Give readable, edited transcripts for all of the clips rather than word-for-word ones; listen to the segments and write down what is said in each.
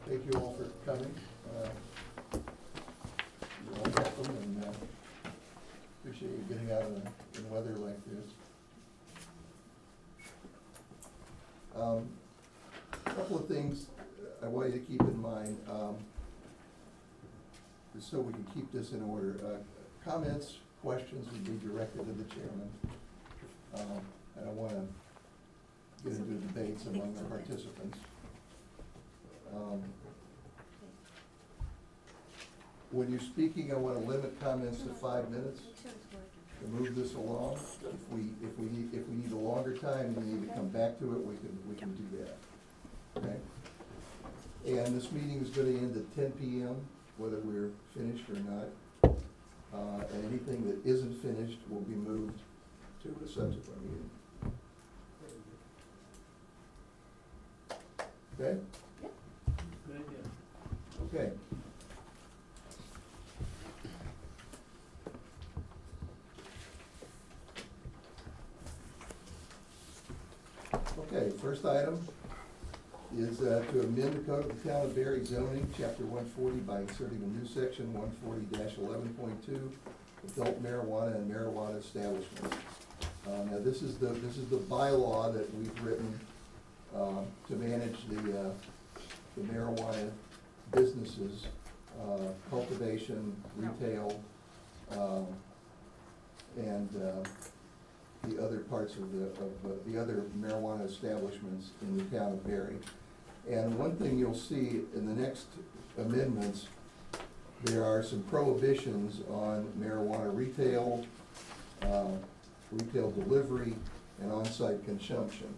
Thank you all for coming. You're all welcome, and appreciate you getting out in weather like this. A couple of things I want you to keep in mind, just so we can keep this in order. Comments, questions would be directed to the chairman. I don't want to get into debates among the participants. When you're speaking, I want to limit comments to 5 minutes to move this along. If we need a longer time and you need to come back to it, we can do that. Okay. And this meeting is going to end at 10 p.m. whether we're finished or not. And anything that isn't finished will be moved to a subsequent meeting. Okay? Good idea. Okay. Okay, first item is to amend the code of the town of Barry zoning, chapter 140, by inserting a new section 140-11.2, adult marijuana and marijuana establishments. Now this is the bylaw that we've written to manage the marijuana businesses, cultivation, retail, and the other parts of the other marijuana establishments in the town of Barry. And one thing you'll see in the next amendments, there are some prohibitions on marijuana retail, retail delivery, and on-site consumption.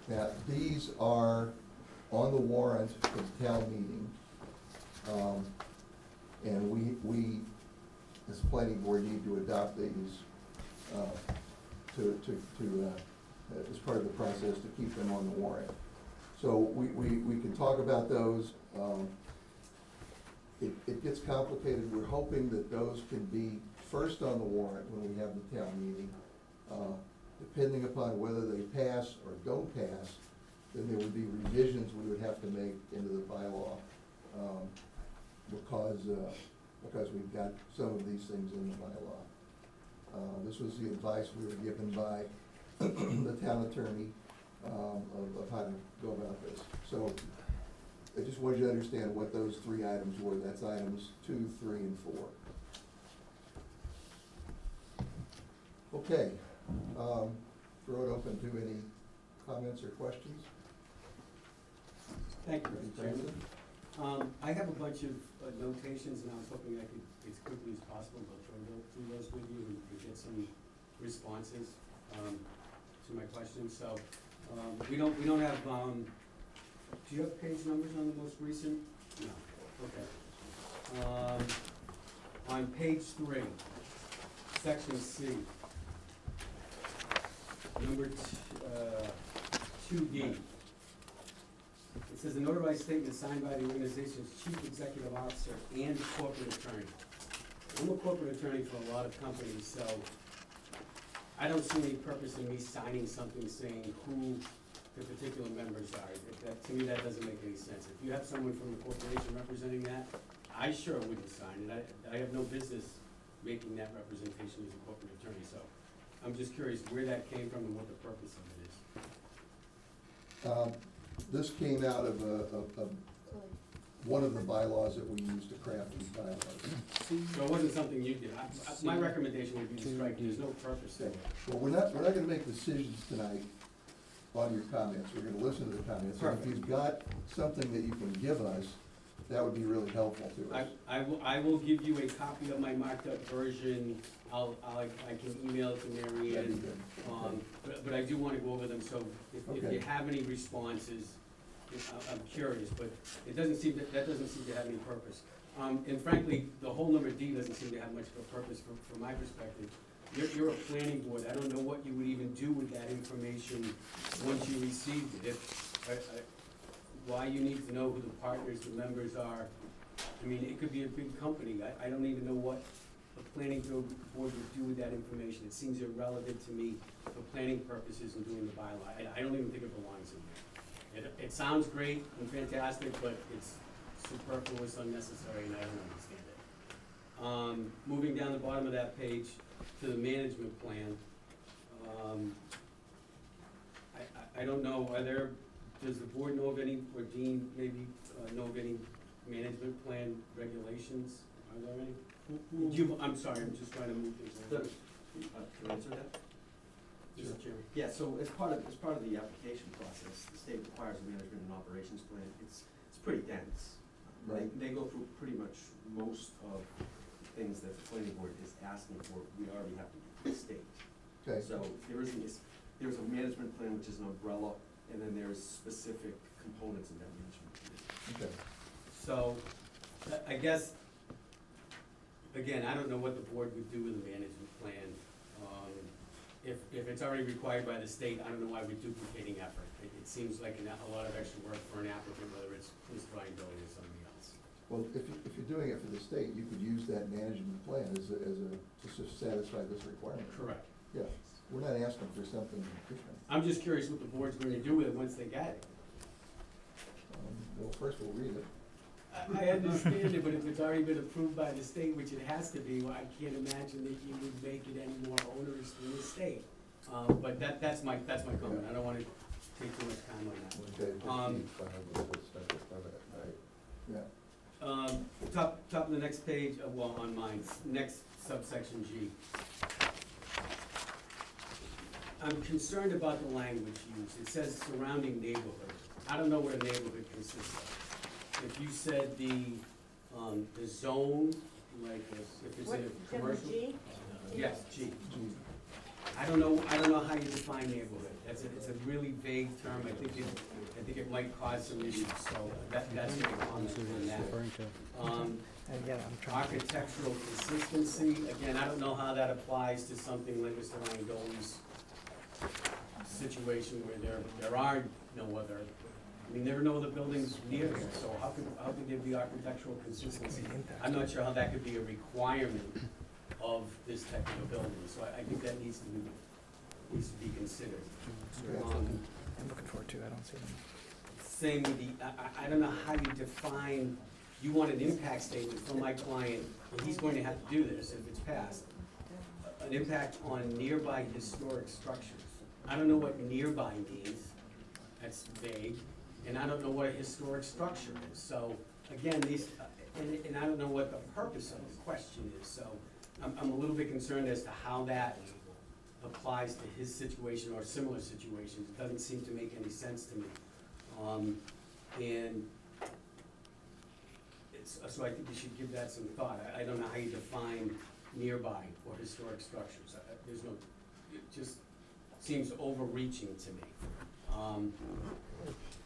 Now, these are on the warrant for the town meeting, and we, as a planning board, need to adopt these as part of the process to keep them on the warrant. So we can talk about those. It gets complicated. We're hoping that those can be first on the warrant when we have the town meeting. Depending upon whether they pass or don't pass, then there would be revisions we would have to make into the bylaw because we've got some of these things in the bylaw. This was the advice we were given by the town attorney of how to go about this. So I just wanted you to understand what those three items were. That's items 2, 3, and 4. Okay. Throw it open to any comments or questions. Thank you, Mr. Chairman. I have a bunch of notations, and I was hoping I could, as quickly as possible, go through those with you and get some responses to my questions. So we don't have. Do you have page numbers on the most recent? No. Okay. On page 3, section C, number 2D. It says a notarized statement signed by the organization's chief executive officer and corporate attorney. I'm a corporate attorney for a lot of companies, so I don't see any purpose in me signing something saying who the particular members are. To me, that doesn't make any sense. If you have someone from the corporation representing that, I sure wouldn't sign it. I have no business making that representation as a corporate attorney, so I'm just curious where that came from and what the purpose of it is. This came out of one of the bylaws that we used to craft these bylaws. So it wasn't something you did. My recommendation would be to strike. There's no purpose to it. Well, we're not going to make decisions tonight on your comments. We're going to listen to the comments. Perfect. So if you've got something that you can give us, that would be really helpful to us. I will give you a copy of my marked up version. I can email it to Mary Ann. But I do want to go over them. So if you have any responses, I'm curious. But it doesn't seem that doesn't seem to have any purpose. And frankly, the whole number D doesn't seem to have much of a purpose from my perspective. You're a planning board. I don't know what you would even do with that information once you received it. Why you need to know who the partners, the members are. I mean, it could be a big company. I don't even know what the planning board would do with that information. It seems irrelevant to me for planning purposes and doing the bylaw. I don't even think it belongs in there. It sounds great and fantastic, but superfluous, unnecessary, and I don't understand it. Moving down the bottom of that page to the management plan, I don't know, does the board know of any, or Dean maybe know of any management plan regulations? Are there any? I'm sorry, I'm just trying to move things along. Can I answer that? Mr. Chairman. Yeah, so as part of the application process, the state requires a management and operations plan. It's pretty dense. Right. They go through pretty much most of the things that the planning board is asking for, we already have to do for the state. Okay. So there's a management plan, which is an umbrella, and then there's specific components of that management plan. Okay. So, I guess, again, I don't know what the board would do with a management plan. If it's already required by the state, I don't know why we're duplicating effort. It seems like a lot of extra work for an applicant, whether it's Mr. Ryan Doty or somebody else. Well, if you're doing it for the state, you could use that management plan to satisfy this requirement. Correct. Yeah, we're not asking for something different. I'm just curious what the board's going to do with it once they get it. Well, first we'll read it. I understand it, but if it's already been approved by the state, which it has to be, well, I can't imagine that you would make it any more onerous than the state. But that's my comment. I don't want to take too much time on that. Okay. Yeah. Top of the next page, well, on mine, next subsection G. I'm concerned about the language used. It says surrounding neighborhood. I don't know what a neighborhood consists of. If you said the zone, like if it's in a commercial. G? Yes, G. I don't know how you define neighborhood. It's a really vague term. I think it might cause some issues, so that's my comment on that. Architectural consistency, again, I don't know how that applies to something like Mr. Langoli's situation where there are no other, I mean, there are no other buildings near here, so how could there be architectural consistency? I'm not sure how that could be a requirement of this type of a building, so I think that needs to be considered. I'm looking forward to, I don't see them. Same with the, I don't know how you define, you want an impact statement from my client, and he's going to have to do this if it's passed, an impact on nearby historic structures. I don't know what nearby means, that's vague, and I don't know what a historic structure is. So, again, and I don't know what the purpose of the question is, so I'm a little bit concerned as to how that applies to his situation or similar situations. It doesn't seem to make any sense to me. And so I think you should give that some thought. I don't know how you define nearby or historic structures. There's no, it just seems overreaching to me.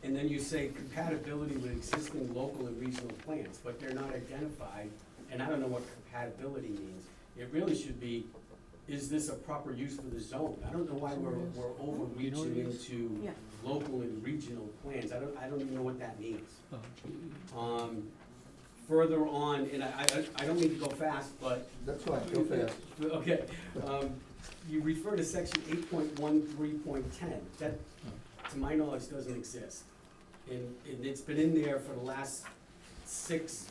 And then you say compatibility with existing local and regional plans, but they're not identified, and I don't know what compatibility means. It really should be, is this a proper use for the zone? I don't know why we're overreaching into local and regional plans. I don't even know what that means. Further on, and I don't mean to go fast, but. That's fine, go fast. Okay, you refer to section 8.13.10. That, to my knowledge, doesn't exist. And it's been in there for the last 6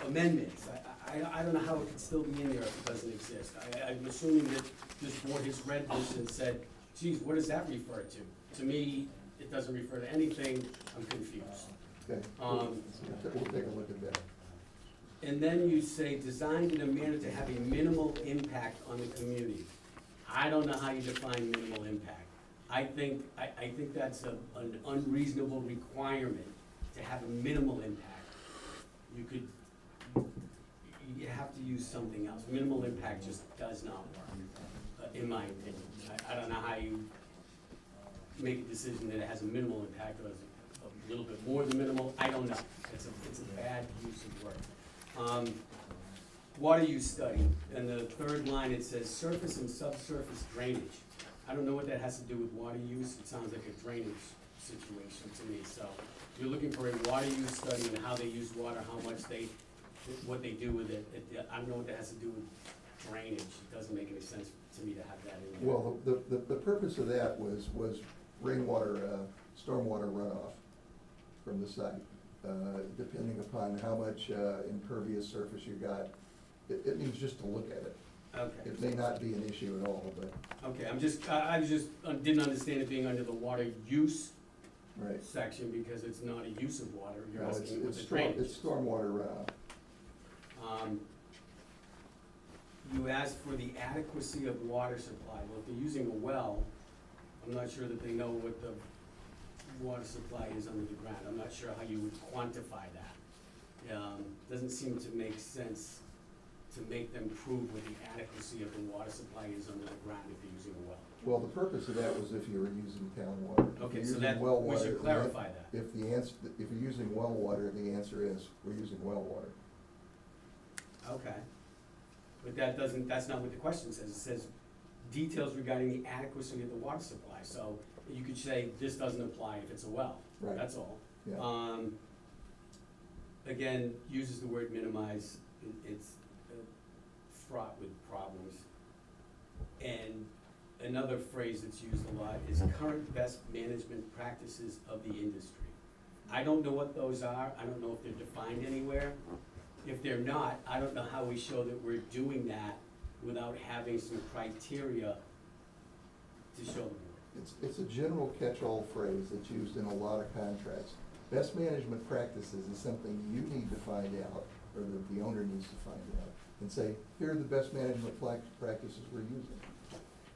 amendments. I don't know how it could still be in there if it doesn't exist. I'm assuming that this board has read this and said, geez, what does that refer to? To me, it doesn't refer to anything. I'm confused. Okay, we'll take a look at that. And then you say designed in a manner to have a minimal impact on the community. I don't know how you define minimal impact. I think that's an unreasonable requirement to have a minimal impact. You have to use something else. Minimal impact just does not work, in my opinion. I don't know how you make a decision that it has a minimal impact or a little bit more than minimal. I don't know. It's a bad use of word. Water use study. In the third line, it says surface and subsurface drainage. I don't know what that has to do with water use. It sounds like a drainage situation to me. So you're looking for a water use study and how they use water, what they do with it. I don't know what that has to do with drainage. It doesn't make any sense to me to have that in there. Well, the purpose of that was rainwater, stormwater runoff from the site. depending upon how much impervious surface you got. It needs just to look at it. Okay. It may not be an issue at all, but, Okay, I didn't understand it being under the water use right. section because it's not a use of water. You're No, asking what it's the storm, drainage. it's stormwater runoff. You asked for the adequacy of water supply. Well, if they're using a well, I'm not sure that they know what the water supply is under the ground. I'm not sure how you would quantify that. Doesn't seem to make sense to make them prove what the adequacy of the water supply is under the ground if they're using a well. Well, the purpose of that was if you were using town water. If Okay, you're so using that, well we water, should clarify that. If you're using well water, the answer is, we're using well water. Okay. But that's not what the question says. It says details regarding the adequacy of the water supply. So you could say this doesn't apply if it's a well. Right. That's all. Yeah. Again, uses the word minimize. It's fraught with problems. And another phrase that's used a lot is current best management practices of the industry. I don't know what those are. I don't know if they're defined anywhere. If they're not, I don't know how we show that we're doing that without having some criteria to show the board. It's a general catch-all phrase that's used in a lot of contracts. Best management practices is something you need to find out, or that the owner needs to find out, and say, here are the best management practices we're using.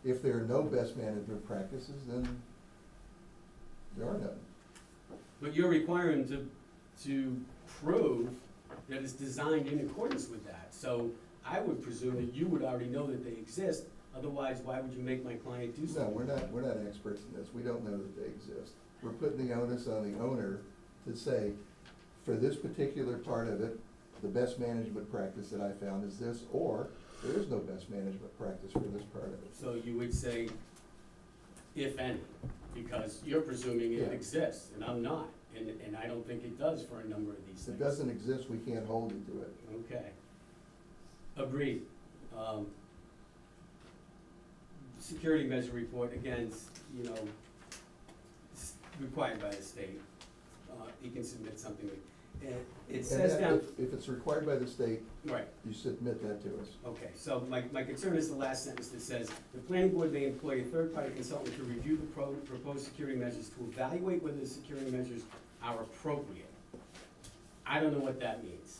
If there are no best management practices, then there are none. But you're requiring to prove that it's designed in accordance with that. So I would presume that you would already know that they exist, otherwise why would you make my client do No, something? we're not experts in this. We don't know that they exist. We're putting the onus on the owner to say, for this particular part of it, the best management practice that I found is this, or there is no best management practice for this part of it. So you would say, if any, because you're presuming Yeah. it exists, and I'm not, and I don't think it does for a number of these If things. it doesn't exist, we can't hold you to it. Okay. Agreed. Security measure report, again, you know, required by the state. You can submit something. It says And down. if it's required by the state, Right. you submit that to us. Okay, so my concern is the last sentence that says, the planning board may employ a third-party consultant to review the proposed security measures to evaluate whether the security measures are appropriate. I don't know what that means,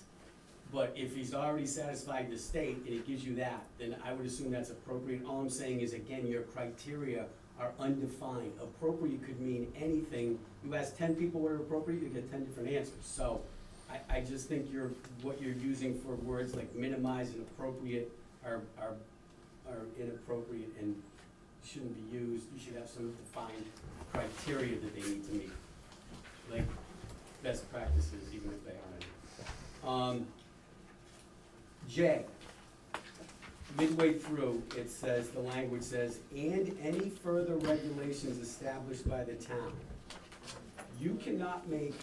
but if he's already satisfied the state and it gives you that, then I would assume that's appropriate. All I'm saying is, again, your criteria are undefined. Appropriate could mean anything. You ask 10 people what are appropriate, you get 10 different answers. So I just think what you're using for words like minimize and appropriate are inappropriate and shouldn't be used. You should have some defined criteria that they need to meet, like best practices, even if they aren't. J, midway through, it says, the language says, and any further regulations established by the town. You cannot make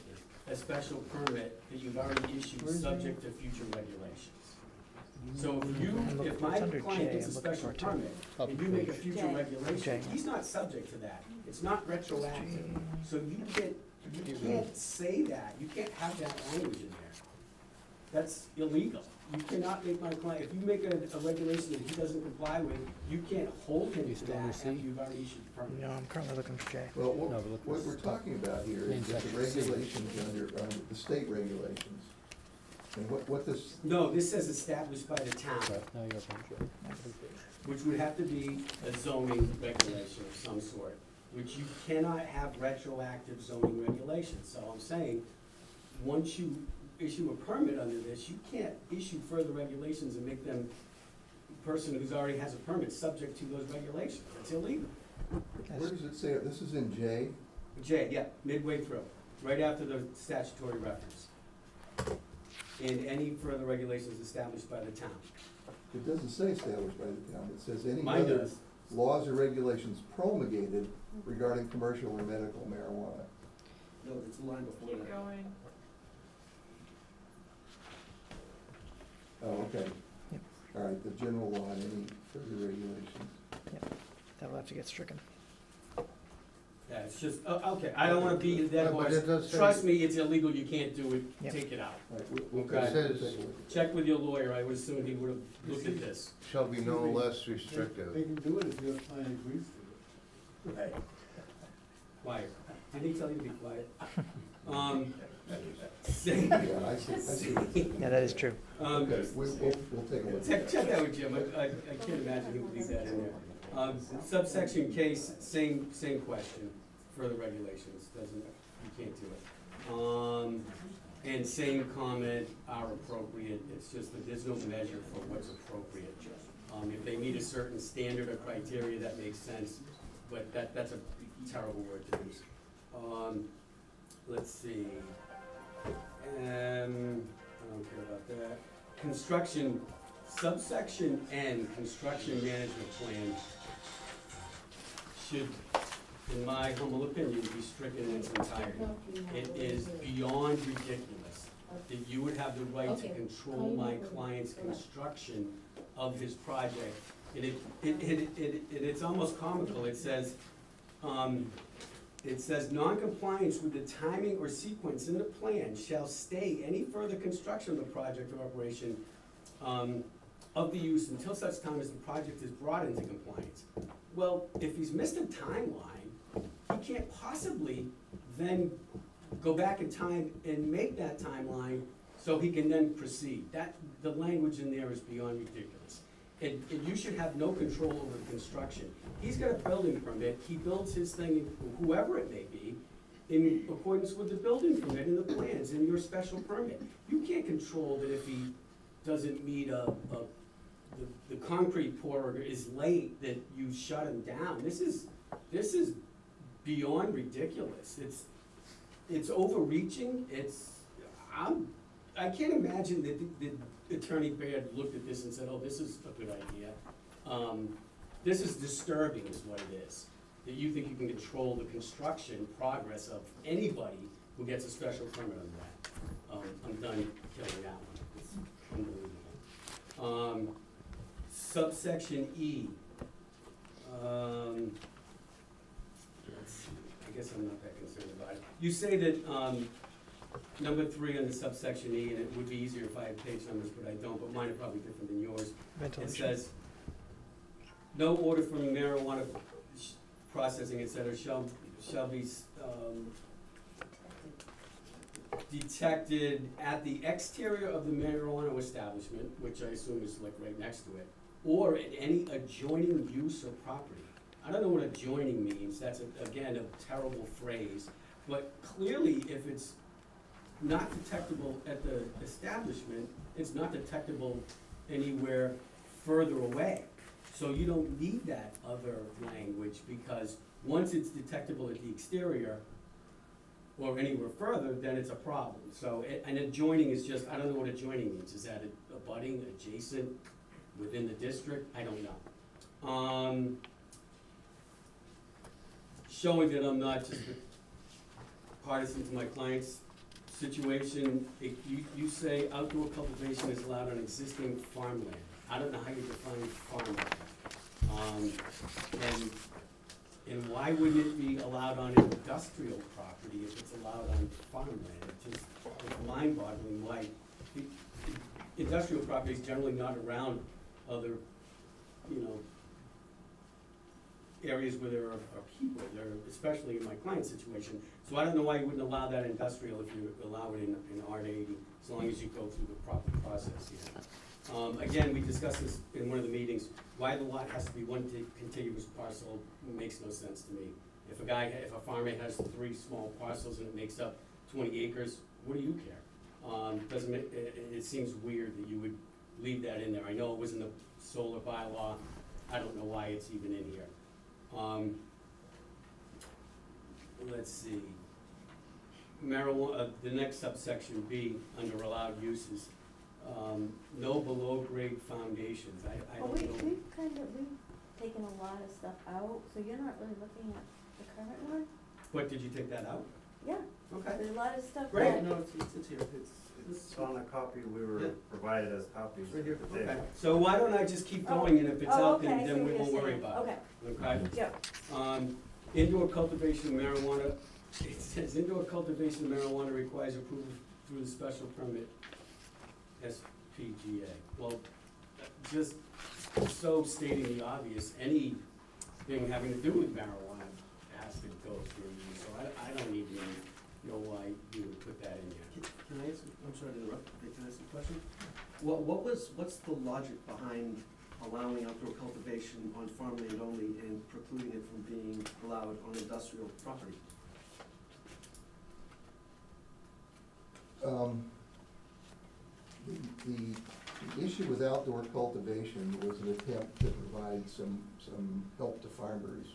a special permit that you've already issued subject to future regulations. So if my client gets a special permit and you make a future regulation, he's not subject to that. It's not retroactive. So you can't say that. You can't have that language in there. That's illegal. You cannot make my client, if you make a regulation that he doesn't comply with, you can't hold him to that after you've already issued the permit. No, I'm currently looking for Jay. Well, No, but look, what we're talking about here main is that the section. regulations under the state regulations. And what this, No, this says established by the town, Right, now you're up on Jay. which would have to be a zoning regulation of some sort, which you cannot have retroactive zoning regulations. So I'm saying, once you issue a permit under this, you can't issue further regulations and make them, a person who's already has a permit, subject to those regulations. It's illegal. where does it say, this is in J? J, yeah, midway through, right after the statutory reference. And any further regulations established by the town. It doesn't say established by the town, it says any Mine other does. laws or regulations promulgated regarding commercial or medical marijuana. No, it's a line before that. Keep going. Oh, okay. Yep. All right, the general law and any further regulations. Yep, that will have to get stricken. Yeah, it's just, okay, I don't wanna be that But horse. it does say- Trust me, it's illegal, you can't do it, Yep. take it out. All right, we'll Okay. take a It says- look. Check with your lawyer, I would assume he would've looked at this. Shall be no less They restrictive. can do it if your client agrees to it. Right. Quiet. Did he tell you to be quiet? Same, Yeah, I see what you're Yeah, that is true. Okay, we'll take a look. check that with Jim, I can't imagine he would leave that in there. Subsection case, same question, further regulations, doesn't, you can't do it. And same comment, are appropriate, it's just that there's no measure for what's appropriate. If they meet a certain standard or criteria, that makes sense, but that's a terrible word to use. Let's see. I don't care about that. Construction, subsection N, construction management plan, should, in my humble opinion, be stricken in its entirety. It is beyond ridiculous that you would have the right to control my client's construction of his project. And it's almost comical, it says, non-compliance with the timing or sequence in the plan shall stay any further construction of the project or operation of the use until such time as the project is brought into compliance. Well, if he's missed a timeline, he can't possibly then go back in time and make that timeline so he can then proceed. The language in there is beyond ridiculous. And you should have no control over the construction. He's got a building permit, he builds his thing, whoever it may be, in accordance with the building permit and the plans and your special permit. You can't control that if he doesn't meet the concrete pourer is late, that you shut him down. This is beyond ridiculous. It's overreaching, I can't imagine that Attorney Baird looked at this and said, oh, this is a good idea. This is disturbing is what it is, that you think you can control the construction progress of anybody who gets a special permit on that. I'm done killing that one, it's unbelievable. Subsection E. Let's see, I guess I'm not that concerned about it. You say that, number 3 on the subsection E, and it would be easier if I had page numbers, but I don't, but mine are probably different than yours. It Ventilation. says, no order from marijuana processing, et cetera, shall be, detected at the exterior of the marijuana establishment, which I assume is like right next to it, or at any adjoining use or property. I don't know what adjoining means, that's again a terrible phrase, but clearly if it's not detectable at the establishment, it's not detectable anywhere further away. So you don't need that other language, because once it's detectable at the exterior or anywhere further, then it's a problem. So, and adjoining is just, I don't know what adjoining means. Is that abutting, adjacent, within the district? I don't know. Showing that I'm not just a partisan to my client's situation, you say outdoor cultivation is allowed on existing farmland. I don't know how you define farmland. And why wouldn't it be allowed on industrial property if it's allowed on farmland? It's mind-boggling why industrial property is generally not around other, areas where there are people, especially in my client's situation. So I don't know why you wouldn't allow that industrial if you allow it in R80, as long as you go through the proper process here. Again, we discussed this in one of the meetings, why the lot has to be one contiguous parcel makes no sense to me. If a farmer has 3 small parcels and it makes up 20 acres, what do you care? Doesn't make, it seems weird that you would leave that in there. I know it was in the solar bylaw, I don't know why it's even in here. Let's see. Marijuana, the next subsection B, under allowed uses, no below grade foundations, I Well, don't know. we've taken a lot of stuff out, so you're not really looking at the current one? What, did you take that out? Yeah, Okay. there's a lot of stuff Great. that, No, it's here, it's on a copy, we were Yeah. provided as copies. Right here, today. okay. So why don't I just keep going, and if it's oh, out, okay, I see then we what won't you're worry saying. about it. Okay, Okay? yep, Indoor cultivation of marijuana, it says indoor cultivation of marijuana requires approval through the special permit SPGA. Well, just so stating the obvious, anything having to do with marijuana has to go through you, so I don't even know why you would put that in there. Can I ask, I'm sorry to interrupt, can I ask a question? What's the logic behind allowing outdoor cultivation on farmland only and precluding it from being allowed on industrial property? The issue with outdoor cultivation was an attempt to provide some help to farmers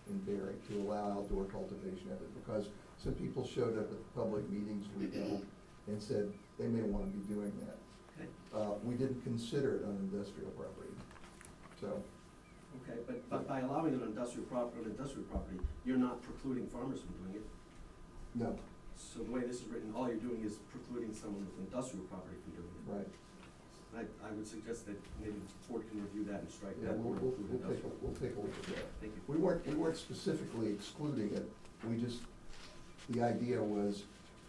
in Barry to allow outdoor cultivation of it, because some people showed up at the public meetings we held and said they may want to be doing that. Okay. We didn't consider it on industrial property, so. Okay, but by allowing it on industrial property, you're not precluding farmers from doing it. No, So the way this is written, all you're doing is precluding someone with industrial property from doing it. right. I would suggest that maybe the board can review that and strike Yeah, that. we'll word, take industrial. we'll take a look at that. Thank you. We weren't specifically excluding it, the idea was,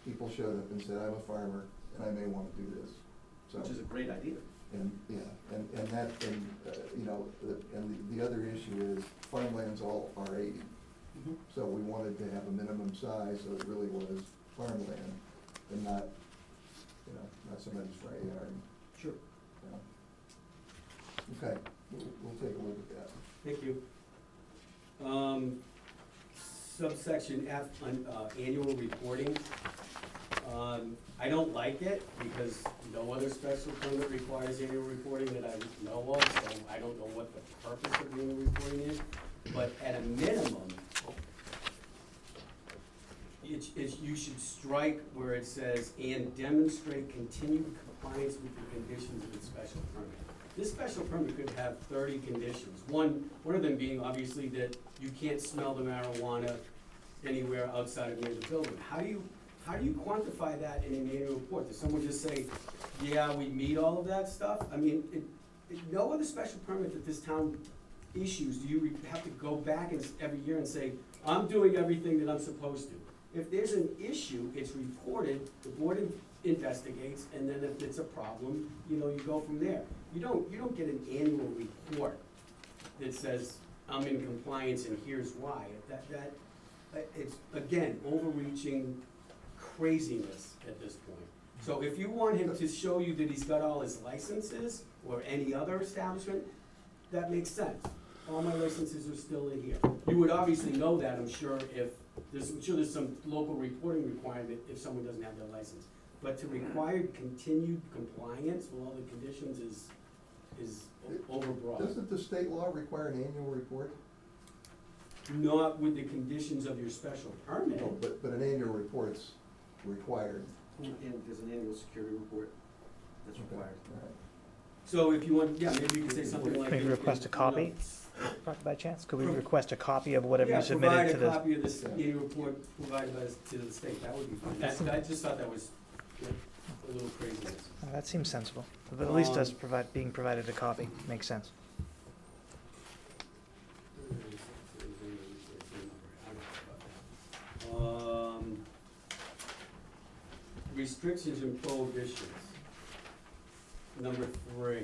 people showed up and said, I'm a farmer, and I may wanna do this, so. Which is a great idea. And, yeah, and that, you know, the other issue is farmland's all R80. So we wanted to have a minimum size, so it really was farmland, and not, you know, not somebody's front yard, Sure. you know. Okay, we'll take a look at that. Thank you. Subsection F, annual reporting. I don't like it because no other special permit requires annual reporting that I know of, so I don't know what the purpose of annual reporting is. But at a minimum, you should strike where it says, and demonstrate continued compliance with the conditions of the special permit. This special permit could have 30 conditions. One of them being obviously that you can't smell the marijuana anywhere outside of near the building. How do you quantify that in an annual report? Does someone just say, yeah, we meet all of that stuff? I mean, no other special permit that this town issues do you have to go back every year and say, I'm doing everything that I'm supposed to. If there's an issue, it's reported, the board investigates, and then if it's a problem, you go from there. You don't get an annual report that says, I'm in compliance and here's why. It's, again, overreaching craziness at this point. So if you want him to show you that he's got all his licenses, or any other establishment, that makes sense. All my licenses are still in here. You would obviously know that, I'm sure, there's some local reporting requirement if someone doesn't have their license. But to require continued compliance with all the conditions is overbroad. Doesn't the state law require an annual report? Not with the conditions of your special permit. No, but an annual report's required. And there's an annual security report that's Okay, required. all right. So if you want, yeah, maybe you could say something like. Can we request a copy? By chance, could we request a copy of whatever you submitted to Yeah, provide a the? copy of this annual report provided to the state, that would be fine. I just thought that was a little craziness. Oh, that seems sensible. But at least us being provided a copy makes sense. Restrictions and prohibitions. Number 3.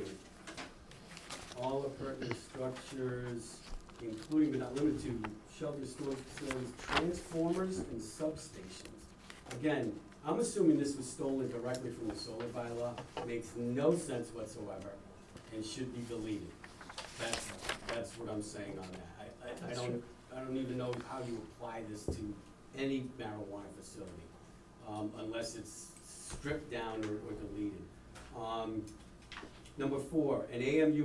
All appurtenant structures, including but not limited to shelter storage facilities, transformers, and substations. Again, I'm assuming this was stolen directly from the solar bylaw. Makes no sense whatsoever and should be deleted. That's what I'm saying on that. I don't even know how you apply this to any marijuana facility, unless it's stripped down or deleted. Number 4, an AMU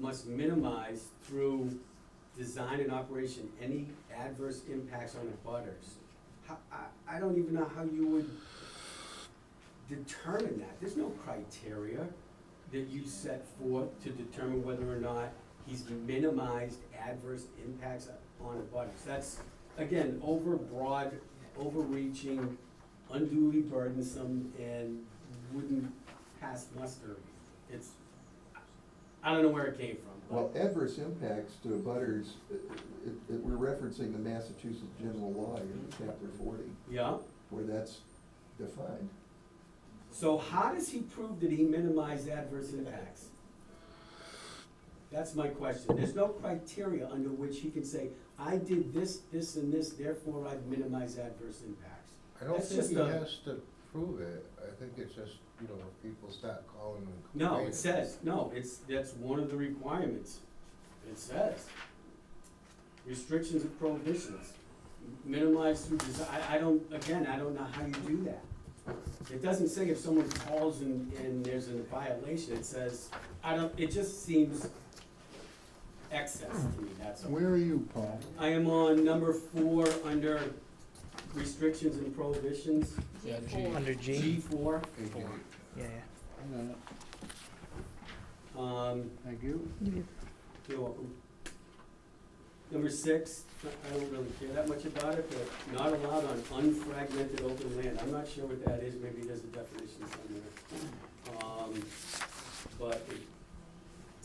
must minimize through design and operation any adverse impacts on the abutters. I don't even know how you would determine that. There's no criteria that you set forth to determine whether or not he's minimized adverse impacts on abutters. That's, again, overbroad, overreaching, unduly burdensome, and wouldn't pass muster. I don't know where it came from, Well, but, adverse impacts to abutters, we're referencing the Massachusetts general law in chapter 40, yeah. where that's defined. So how does he prove that he minimized adverse impacts? That's my question. There's no criteria under which he can say, I did this, this, and this, therefore I've minimized adverse impacts. I don't That's think just he a- has to prove it. I think it's just, you know, if people start calling and No, complaining. it says, no, that's one of the requirements. It says, restrictions and prohibitions, minimize through design. I don't know how you do that. It doesn't say if someone calls and there's a violation, it says, it just seems excess to me, that's all. Where are you, Paul? I am on number 4 under restrictions and prohibitions, Yeah, G. Under G? G4. Hey, Yeah, Hang on, thank you. yeah. You're welcome. Number 6, I don't really care that much about it, but not allowed on unfragmented open land. I'm not sure what that is, maybe there's a definition somewhere. But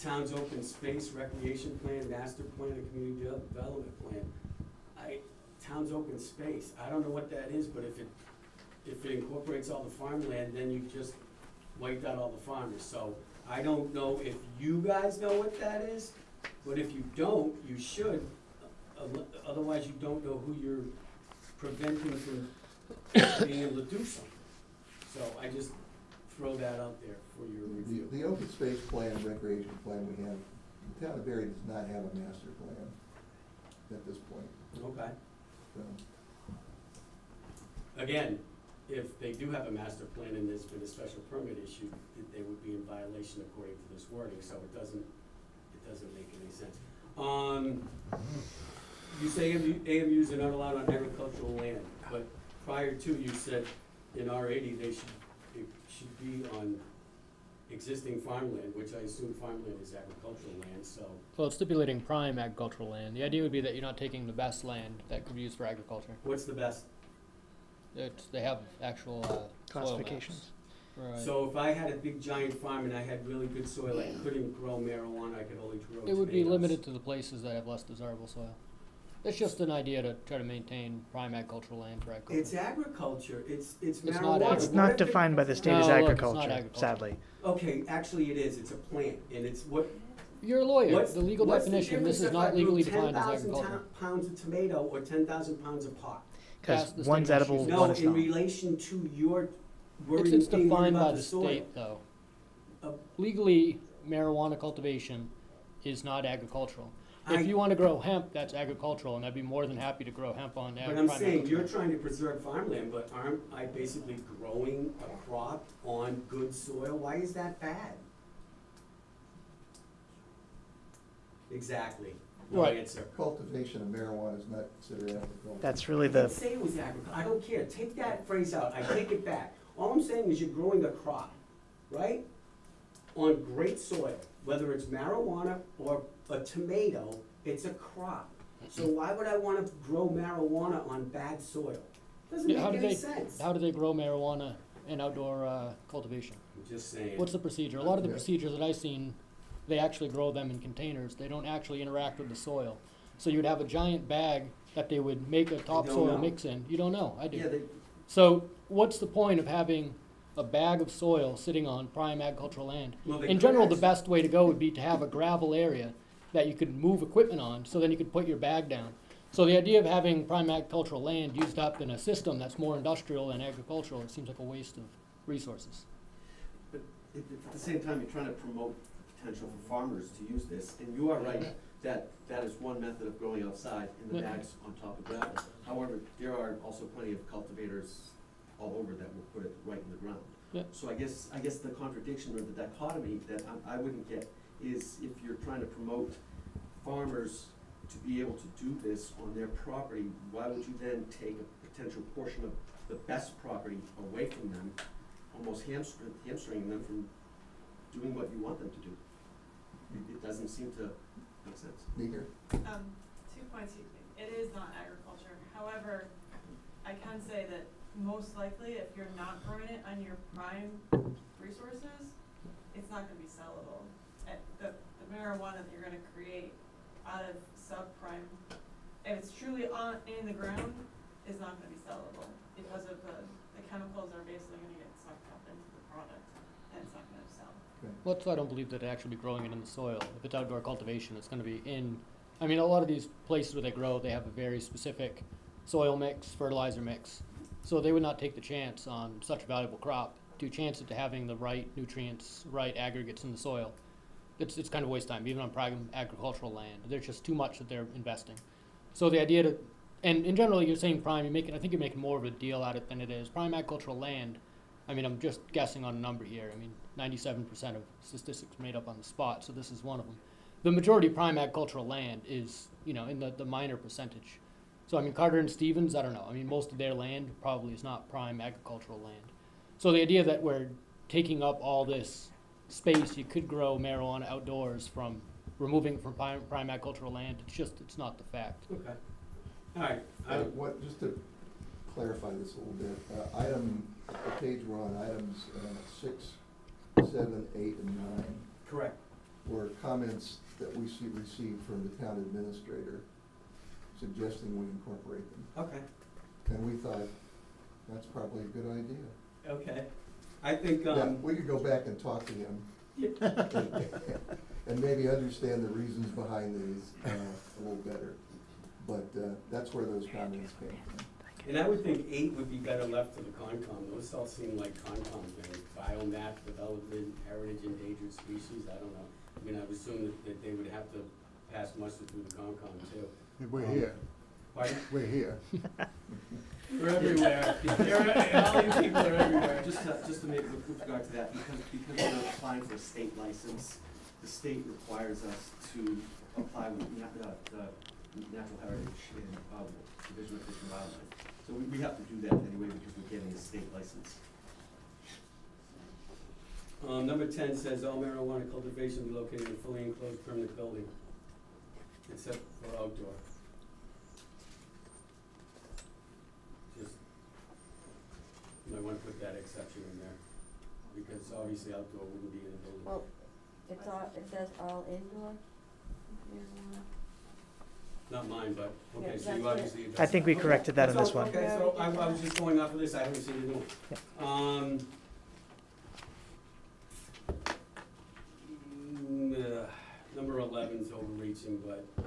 town's open space recreation plan, master plan, and community development plan. Town's open space, I don't know what that is, but if it incorporates all the farmland, then you just wiped out all the farmers. So I don't know if you guys know what that is, but if you don't, you should. Otherwise, you don't know who you're preventing from being able to do something. So I just throw that out there for your review. The open space plan, recreation plan we have, the town of Berry does not have a master plan at this point. Okay. So, Again, if they do have a master plan and there's been a special permit issued, they would be in violation according to this wording, so it doesn't make any sense. You say AMUs are not allowed on agricultural land, but prior to, you said in R80, it should be on existing farmland, which I assume farmland is agricultural land, so. Well, it's stipulating prime agricultural land. The idea would be that you're not taking the best land that could be used for agriculture. What's the best? They have actual soil Classifications. maps. Right. So if I had a big giant farm and I had really good soil, I couldn't grow marijuana, I could only grow tomatoes. It would be limited to the places that have less desirable soil. It's just an idea to try to maintain prime agricultural land for agriculture. It's agriculture, it's not marijuana. agriculture. It's What not if it- defined by the state No, as look, it's not agriculture, agriculture. sadly. Okay, actually it is, it's a plant, and it's what. You're a lawyer. What's The legal what's definition, this is difference if not I grew legally defined as 10,000 agriculture. pounds of tomato or 10,000 pounds of pot? Because That's the one's state edible, issues. No, one is in not. relation to your worrying, It's being worried defined by about the the soil. state, though. Uh, Legally, marijuana cultivation is not agricultural. I- If you want to grow hemp, that's agricultural, and I'd be more than happy to grow hemp on But I'm prime saying, you're agriculture. trying to preserve farmland, but aren't I basically growing a crop on good soil? Why is that bad? Exactly, no Right. answer. cultivation of marijuana is not considered agriculture. That's really I didn't the, say it was agriculture, I don't care, take that phrase out, I take it back. All I'm saying is you're growing a crop, right? On great soil, whether it's marijuana or a tomato, it's a crop. So why would I wanna grow marijuana on bad soil? Doesn't Yeah, make how do any they- sense. How do they grow marijuana in outdoor cultivation? I'm just saying. What's the procedure? A lot of the Yeah. procedures that I've seen, they actually grow them in containers. They don't actually interact with the soil. So you'd have a giant bag that they would make a topsoil know. mix in. You don't know, I do. Yeah, So what's the point of having a bag of soil sitting on prime agricultural land? well, they In could general, the actually- best way to go would be to have a gravel area that you could move equipment on, so then you could put your bag down. So the idea of having prime agricultural land used up in a system that's more industrial than agricultural, it seems like a waste of resources. But at the same time, you're trying to promote the potential for farmers to use this, and you are right, that is one method of growing outside in the Yeah. bags on top of gravel. However, there are also plenty of cultivators all over that will put it right in the ground. Yeah. So I guess the contradiction or the dichotomy that I wouldn't get is if you're trying to promote farmers to be able to do this on their property, why would you then take a potential portion of the best property away from them, almost hamstringing them from doing what you want them to do? It doesn't seem to make sense. Meeker? 2 points. It is not agriculture. However, I can say that most likely, if you're not growing it on your prime resources, it's not gonna be sellable. the marijuana that you're gonna create out of subprime, if it's truly in the ground, is not gonna be sellable because of the chemicals are basically gonna get sucked up into the product and it's not gonna sell. Well, that's why I don't believe that they're actually be growing it in the soil. If it's outdoor cultivation, it's gonna be in, I mean, a lot of these places where they grow, they have a very specific soil mix, fertilizer mix. So they would not take the chance on such a valuable crop to chance it to having the right nutrients, right aggregates in the soil. It's kind of a waste of time, even on prime agricultural land. There's just too much that they're investing. So the idea to, and in general, you're saying prime, I think you're making more of a deal out of it than it is. Prime agricultural land, I mean, I'm just guessing on a number here. I mean, 97% of statistics made up on the spot, so this is one of them. The majority of prime agricultural land is, you know, in the minor percentage. So, I mean, Carter and Stevens, I don't know. I mean, most of their land probably is not prime agricultural land. So the idea that we're taking up all this space, you could grow marijuana outdoors from removing from prime agricultural land, it's not the fact. Okay. All right. Just to clarify this a little bit, the page we're on, items 6, 7, 8, and 9. Correct. Were comments that we received from the town administrator suggesting we incorporate them. Okay. And we thought, that's probably a good idea. Okay. I think, Yeah, we could go back and talk to him. And maybe understand the reasons behind these a little better. But that's where those comments came from. and I would think 8 would be better left to the Concom. Those all seem like Concom things. Biomass development, heritage endangered species, I don't know. I mean, I would assume that they would have to pass muster through the Concom too. We're here. Pardon? We're here. We're everywhere. All these people are everywhere. Just to make, with regard to that, because we're applying for a state license, the state requires us to apply with the Natural Heritage and Division of Fish and Wildlife. So we have to do that anyway because we're getting a state license. Number 10 says all marijuana cultivation be located in a fully enclosed permanent building, except for outdoor. Just, you might want to put that exception in there, because obviously outdoor wouldn't be in a building. Well, it says all indoor marijuana. Not mine, but, okay, Yeah, so that's you it. obviously addressed I think we that. corrected that on So, this one. Okay, so I was just going off of this, I haven't seen the new one. Number 11 is overreaching, but I'm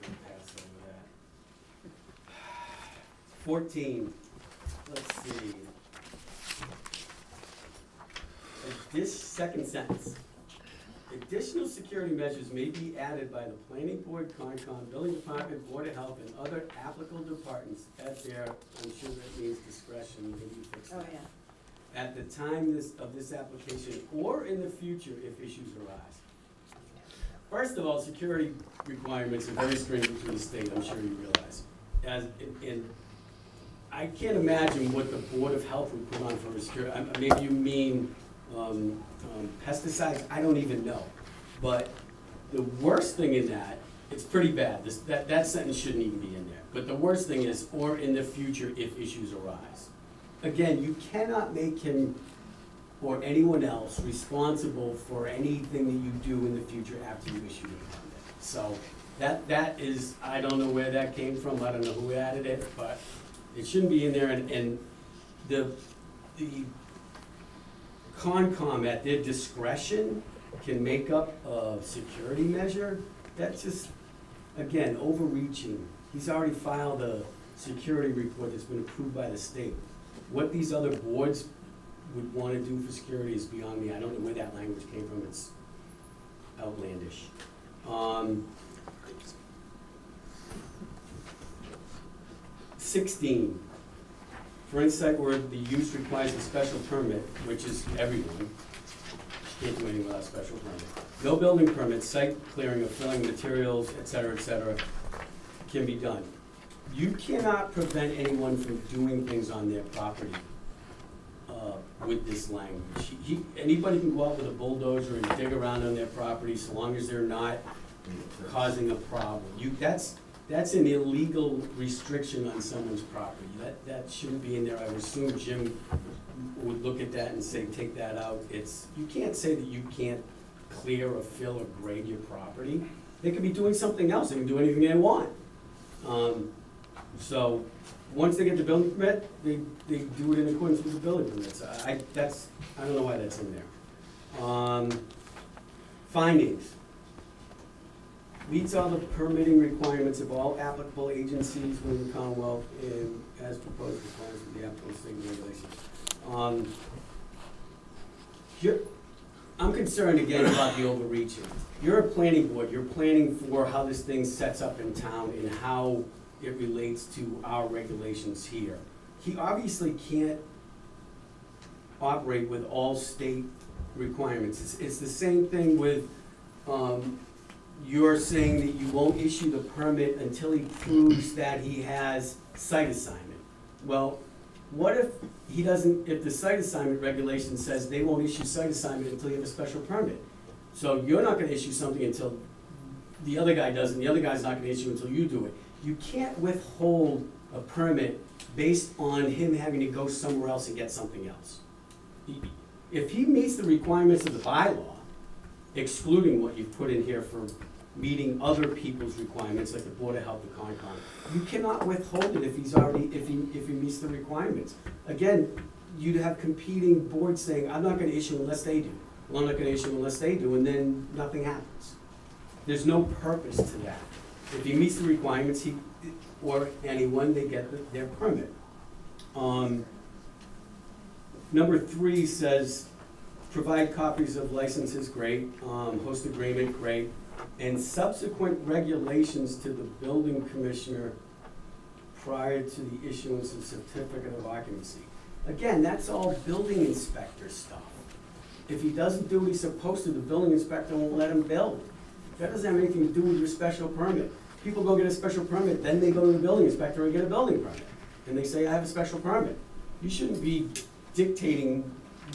gonna pass over that. 14, let's see. This second sentence. Additional security measures may be added by the planning board, Concom, building department, board of health, and other applicable departments at their, I'm sure that means discretion, maybe you fix that. Oh, yeah. At the time of this application, or in the future if issues arise. First of all, security requirements are very stringent through the state, I'm sure you realize. And I can't imagine what the Board of Health would put on for a security, maybe you mean pesticides, I don't even know. But the worst thing in that, it's pretty bad, that sentence shouldn't even be in there. But the worst thing is, or in the future if issues arise. Again, you cannot make him or anyone else responsible for anything that you do in the future after you issue a permit. So that is, I don't know where that came from, I don't know who added it, but it shouldn't be in there, and the Concom at their discretion can make up a security measure. That's just, again, overreaching. He's already filed a security report that's been approved by the state. What these other boards would want to do for security is beyond me. I don't know where that language came from. It's outlandish. 16. For any site where the use requires a special permit, which is everyone, can't do anything without a special permit. No building permit, site clearing of filling materials, et cetera, can be done. You cannot prevent anyone from doing things on their property with this language. Anybody can go out with a bulldozer and dig around on their property so long as they're not causing a problem. That's an illegal restriction on someone's property. That shouldn't be in there. I would assume Jim would look at that and say, take that out. You can't say that you can't clear or fill or grade your property. They could be doing something else, they can do anything they want. So, once they get the building permit, they do it in accordance with the building permits. I don't know why that's in there. Findings. Meets all the permitting requirements of all applicable agencies within the Commonwealth and as proposed compliance with the applicable state regulations. I'm concerned again about the overreaching. You're a planning board, you're planning for how this thing sets up in town and how it relates to our regulations here. He obviously can't operate with all state requirements. It's the same thing with, you're saying that you won't issue the permit until he proves that he has site assignment. Well, what if he doesn't, if the site assignment regulation says they won't issue site assignment until you have a special permit? So you're not gonna issue something until the other guy does, and the other guy's not gonna issue until you do it. You can't withhold a permit based on him having to go somewhere else and get something else. If he meets the requirements of the bylaw, excluding what you've put in here for meeting other people's requirements, like the Board of Health, the Concom, you cannot withhold it if he's already, if he meets the requirements. Again, you'd have competing boards saying, I'm not gonna issue unless they do. Well, I'm not gonna issue unless they do, and then nothing happens. There's no purpose to that. If he meets the requirements, or anyone, they get their permit. Number 3 says, provide copies of licenses, great, host agreement, great, and subsequent regulations to the building commissioner prior to the issuance of certificate of occupancy. Again, that's all building inspector stuff. If he doesn't do what he's supposed to, the building inspector won't let him build. That doesn't have anything to do with your special permit. People go get a special permit, then they go to the building inspector and get a building permit. And they say, I have a special permit. You shouldn't be dictating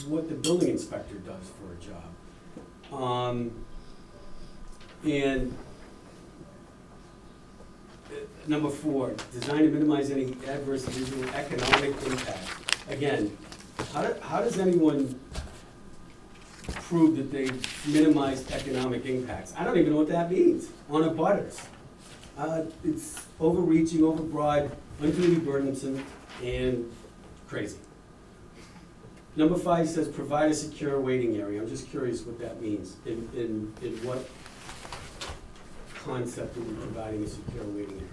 what the building inspector does for a job. And number 4, design to minimize any adverse visual economic impact. Again, how does anyone prove that they minimized economic impacts? I don't even know what that means on abutters. It's overreaching, overbroad, unduly burdensome, and crazy. Number 5 says provide a secure waiting area. I'm just curious what that means. In what concept are we providing a secure waiting area?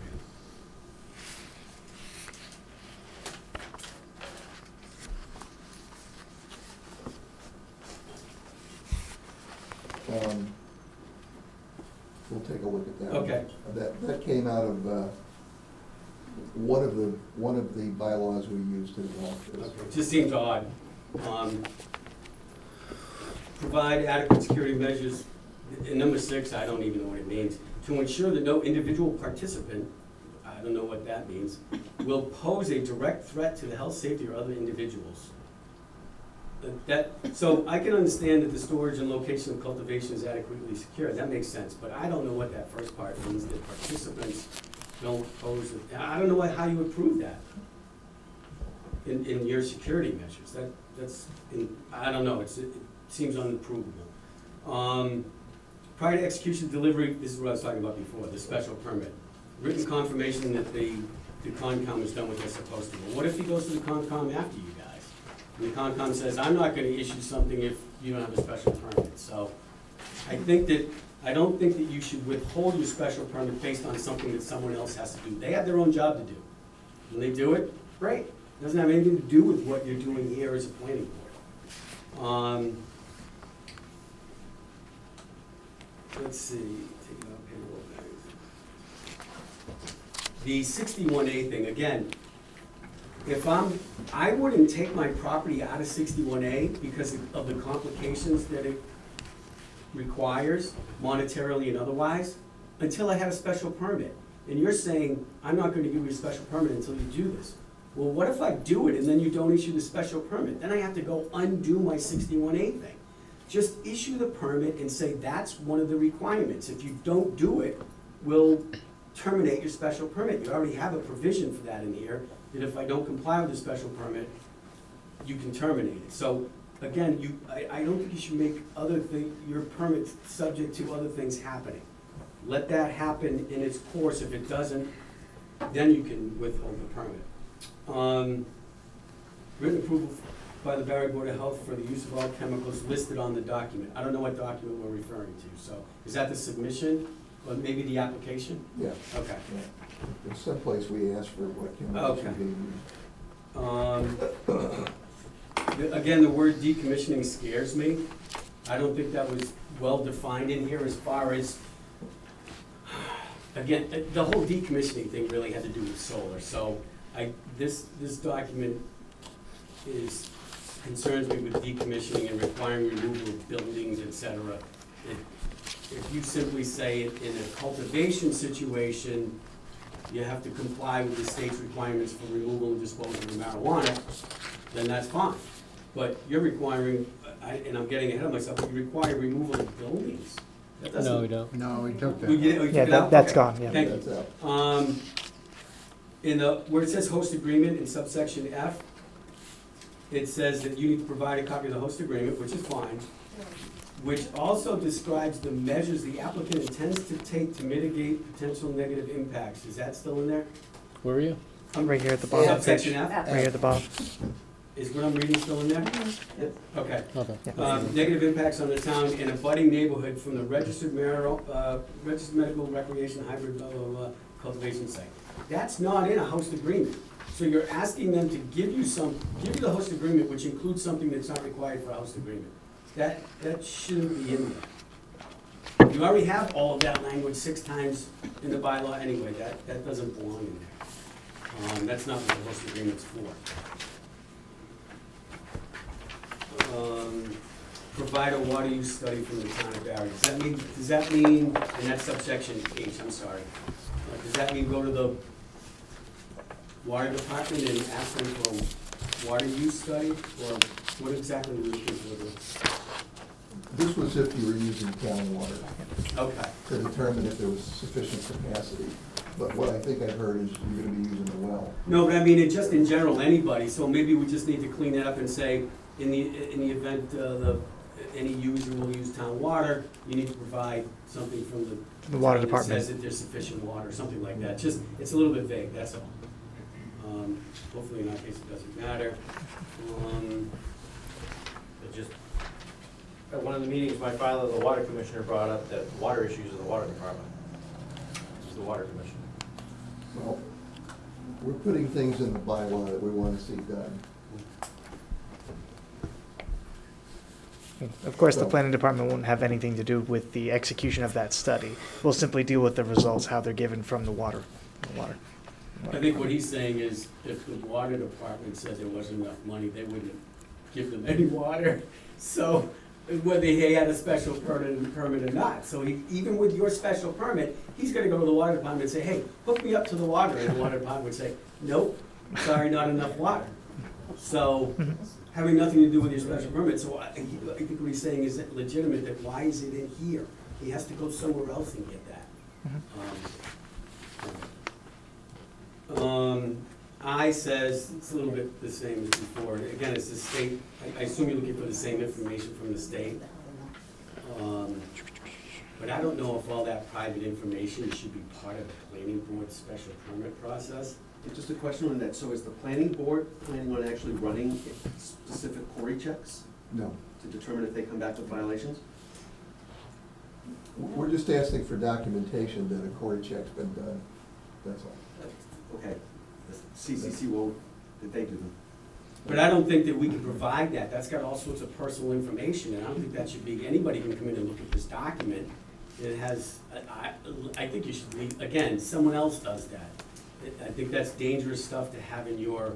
We'll take a look at that. Okay. That came out of, one of the bylaws we used to develop this. Okay. It just seems odd. Provide adequate security measures. In number 6, I don't even know what it means. To ensure that no individual participant, I don't know what that means, will pose a direct threat to the health, safety, or other individuals. So I can understand that the storage and location of cultivation is adequately secure. That makes sense, but I don't know what that first part means, that participants don't pose, I don't know how you would prove that in your security measures. I don't know, it seems unprovable. Prior to execution delivery, this is what I was talking about before, the special permit. Written confirmation that the Concom has done what they're supposed to. Well, what if he goes to the Concom after you guys? And the Concom says, I'm not gonna issue something if you don't have a special permit. So I don't think that you should withhold your special permit based on something that someone else has to do. They have their own job to do. When they do it, great. It doesn't have anything to do with what you're doing here as a planning board. Let's see, take it out payroll bags. The 61A thing, again, if I wouldn't take my property out of 61A because of the complications that it requires, monetarily and otherwise, until I had a special permit. And you're saying, I'm not gonna give you a special permit until you do this. Well, what if I do it and then you don't issue the special permit? Then I have to go undo my 61A thing. Just issue the permit and say that's one of the requirements. If you don't do it, we'll terminate your special permit. You already have a provision for that in here, that if I don't comply with the special permit, you can terminate it. So, again, I don't think you should make your permit subject to other things happening. Let that happen in its course. If it doesn't, then you can withhold the permit. Written approval by the Barry Board of Health for the use of all chemicals listed on the document. I don't know what document we're referring to, so is that the submission, or maybe the application? Yeah. Okay. Yeah. There's someplace we ask for what chemicals Okay. should be used. Again, the word decommissioning scares me. I don't think that was well defined in here as far as, again, the whole decommissioning thing really had to do with solar, so this document concerns me with decommissioning and requiring removal of buildings, et cetera. If you simply say in a cultivation situation, you have to comply with the state's requirements for removal and disposal of marijuana, then that's fine. But you're requiring, and I'm getting ahead of myself, but you require removal of buildings. That doesn't- No, we don't. No, we took that. We took it Yeah, out? that's Okay. gone, yeah. Thank you. That's out. Where it says host agreement in subsection F, it says that you need to provide a copy of the host agreement, which is fine, which also describes the measures the applicant intends to take to mitigate potential negative impacts. Is that still in there? Where are you? Right here at the bottom of the page. Subsection F? Right here at the bottom. Is what I'm reading still in there? Okay. Okay. Yeah. Negative impacts on the town and abutting neighborhood from the registered medical recreation hybrid blah, blah, blah, cultivation site. That's not in a host agreement. So you're asking them to give you the host agreement, which includes something that's not required for a host agreement. That shouldn't be in there. You already have all of that language 6 times in the bylaw anyway. That doesn't belong in there. That's not what the host agreement's for. Provide a water use study from the town of Barry. Does that mean, and that's subsection H, I'm sorry. Does that mean go to the water department and ask them for a water use study? Or what exactly were you looking for? This was if you were using town water Okay. to determine if there was sufficient capacity. But what I think I've heard is you're gonna be using the well. No, but I mean, it just in general, anybody, so maybe we just need to clean that up and say, in the event, any user will use town water, you need to provide something from The water that department. says that there's sufficient water, something like that, just, it's a little bit vague, that's all. Hopefully in our case it doesn't matter. It just, at one of the meetings, my father, the water commissioner, brought up that water issues of the water department. It's the water commissioner. Well, we're putting things in the bylaw that we wanna see done. Of course, the planning department won't have anything to do with the execution of that study. We'll simply deal with the results, how they're given from the water. I think what he's saying is, if the water department said there wasn't enough money, they wouldn't give them any water. So, whether he had a special permit or not, so even with your special permit, he's gonna go to the water department and say, hey, hook me up to the water, and the water department would say, nope, sorry, not enough water. So, having nothing to do with your special permit, so I think what he's saying is legitimate, that why is it in here? He has to go somewhere else and get that. I says, it's a little bit the same as before, again, it's the state, I assume you're looking for the same information from the state. But I don't know if all that private information should be part of the planning board's special permit process. Just a question on that, so is the planning board planning on actually running specific query checks No. to determine if they come back with violations? We're just asking for documentation that a quarry check's been done, that's all. Okay, the CCC will, did they do them? But I don't think that we can provide that, that's got all sorts of personal information, and I don't think that should be, anybody can come in and look at this document. It has, I think you should leave, again, someone else does that. I think that's dangerous stuff to have in your,